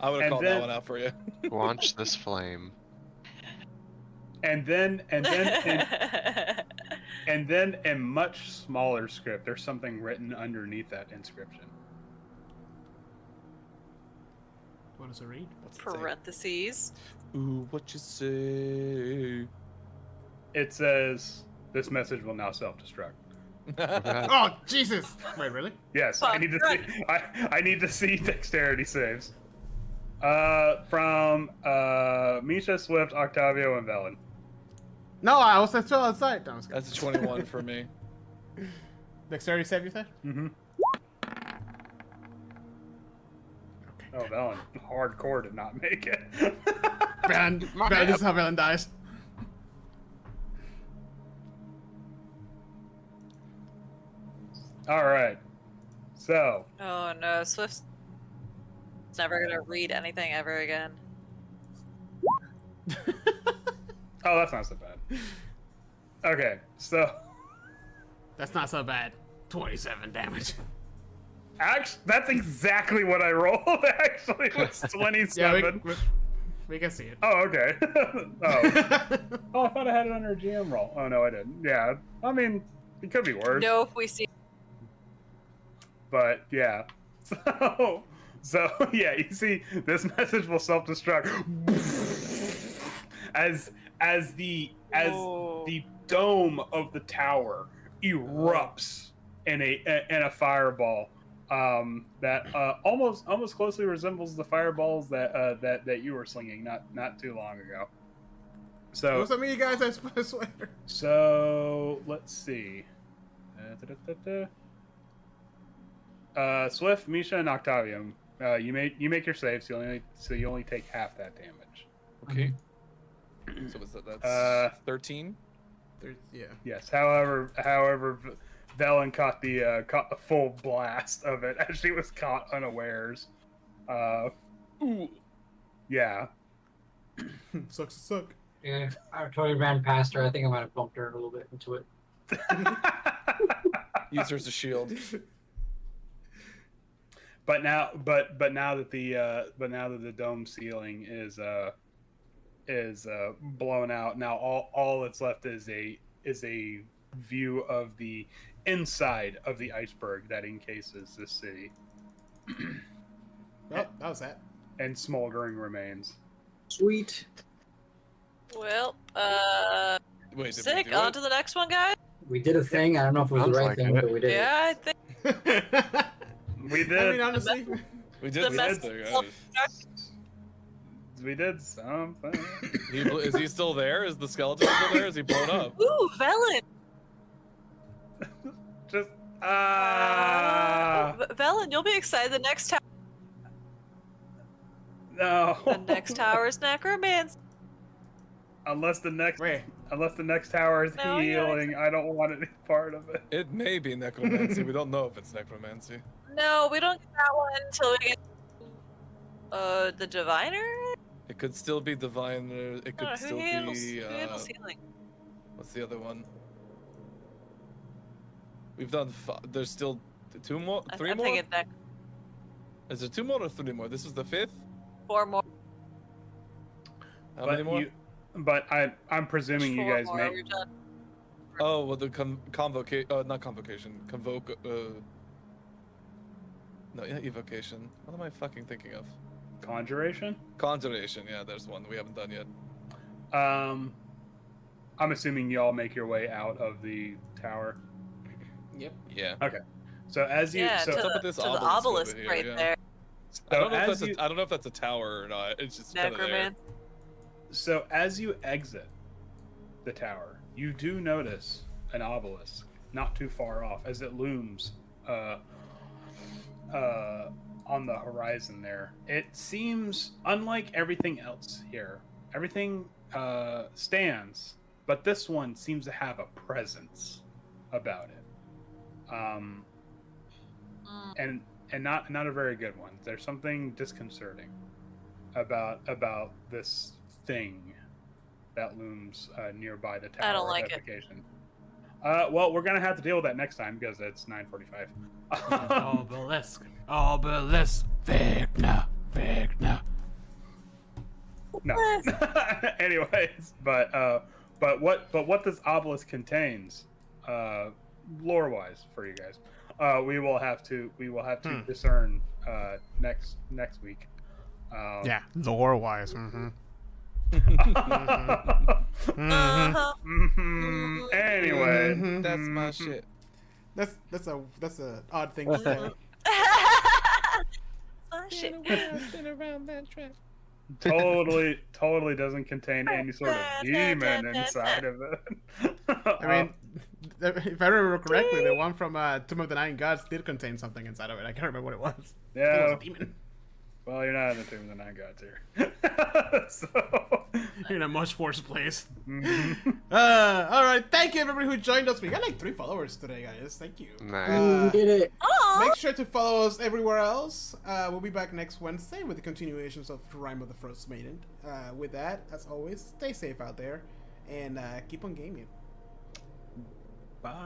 I would have And called then- that one out for you. Launch this flame. and then in much smaller script, there's something written underneath that inscription. What does it read? What's it say? Parentheses. Ooh, what you say? It says, "This message will now self-destruct." Oh Jesus! Wait, really? Yes, Fuck, I need to run. see. I need to see dexterity saves. From Misha, Swift, Octavio, and Velen. No, I was still outside. No, I was kidding. That's a 21 for me. Dexterity save, you said? Mm-hmm. Okay. Oh, Velen, hardcore did not make it. Velen, this is how Velen dies. All right. So, Oh no, Swift's never gonna read anything ever again. oh, that's not so bad. Okay, so That's not so bad. 27 damage. actually, that's exactly what I rolled. Actually, was 27. Yeah, we can see it. Oh, okay. oh. Oh, I thought I had it under a GM roll. Oh no, I didn't. Yeah, I mean, it could be worse. No, if we see. But yeah. So yeah, you see, this message will self-destruct as the Whoa. dome of the tower erupts in a fireball that almost closely resembles the fireballs that you were slinging not too long ago. So What's that mean, you guys? I swear. So let's see. Swift, Misha, and Octavium. You make your saves. So you only take half that damage. Okay. So what's that? That's 13. Yeah. Yes. However, Velen caught the full blast of it as she was caught unawares. Ooh. Yeah. Sucks to suck. Yeah, I totally ran past her. I think I might have bumped her a little bit into it. Use her as a shield. But now that the dome ceiling is blown out, now all that's left is a view of the inside of the iceberg that encases this city. Well, that was that. And smoldering remains. Sweet. Well, Wait, did sick. we do On it? to the next one, guys. We did a thing. I don't know if it was the Sounds right like thing, it. but we did Yeah, I think We I did. mean, honestly, We the did mess- something. We did something. Is he still there? Is the skeleton still there? Is he blown up? Ooh, Velen. Just Velen, you'll be excited. The next tower. no. The next tower is necromancy. Unless the next wait. tower is No, you're healing, I don't want any part of it. It may be necromancy. We don't know if it's necromancy. No, we don't get that one until we get the diviner. It could still be divine. It could Who still handles, be. who handles healing? What's the other one? We've done. There's still 2 more, 3 I'm more. thinking that Is there 2 more or 3 more? This was the 5th. 4 more. How many more? But I'm presuming you 4 guys more, make. we're done. Oh, well, the convocation. Not convocation. Convoke. No, yeah, evocation. What am I fucking thinking of? Conjuration? Conjuration. Yeah, there's one we haven't done yet. I'm assuming y'all make your way out of the tower. Yep. Yeah. So as you Yeah, so, to, What's up with this to the obelisk over obelisk here, right yeah. there. I don't know if as that's you, I don't know if that's a tower or not. It's just kind of there. Necromancy. so as you exit the tower, you do notice an obelisk not too far off as it looms on the horizon there. It seems unlike everything else here. Everything stands, but this one seems to have a presence about it. And not a very good one. There's something disconcerting about this thing that looms nearby the tower. I don't like it. edification. Well, we're gonna have to deal with that next time because it's 9:45. Obelisk. Obelisk. Vecna. Vecna. No. Anyways, but what this obelisk contains, lore-wise for you guys, we will have to discern next week. Yeah, lore-wise. Mm-hmm. Uh-huh. Anyway, Mhm. That's my shit. That's a odd thing to say. Oh, shit. Spin around that track. totally doesn't contain any sort of demon inside of it. I mean, if I remember correctly, the one from Tomb of the Nine Gods did contain something inside of it. I can't remember what it was. I think it was Yeah. a demon. Well, you're not in the Tomb of the Nine Gods here. So. You're in a much worse place. Mhm. All right, thank you everybody who joined us. We got like 3 followers today, guys. Thank you. Nice. Did it. Aw! Make sure to follow us everywhere else. We'll be back next Wednesday with the continuations of Rime of the Frostmaiden. With that, as always, stay safe out there and keep on gaming.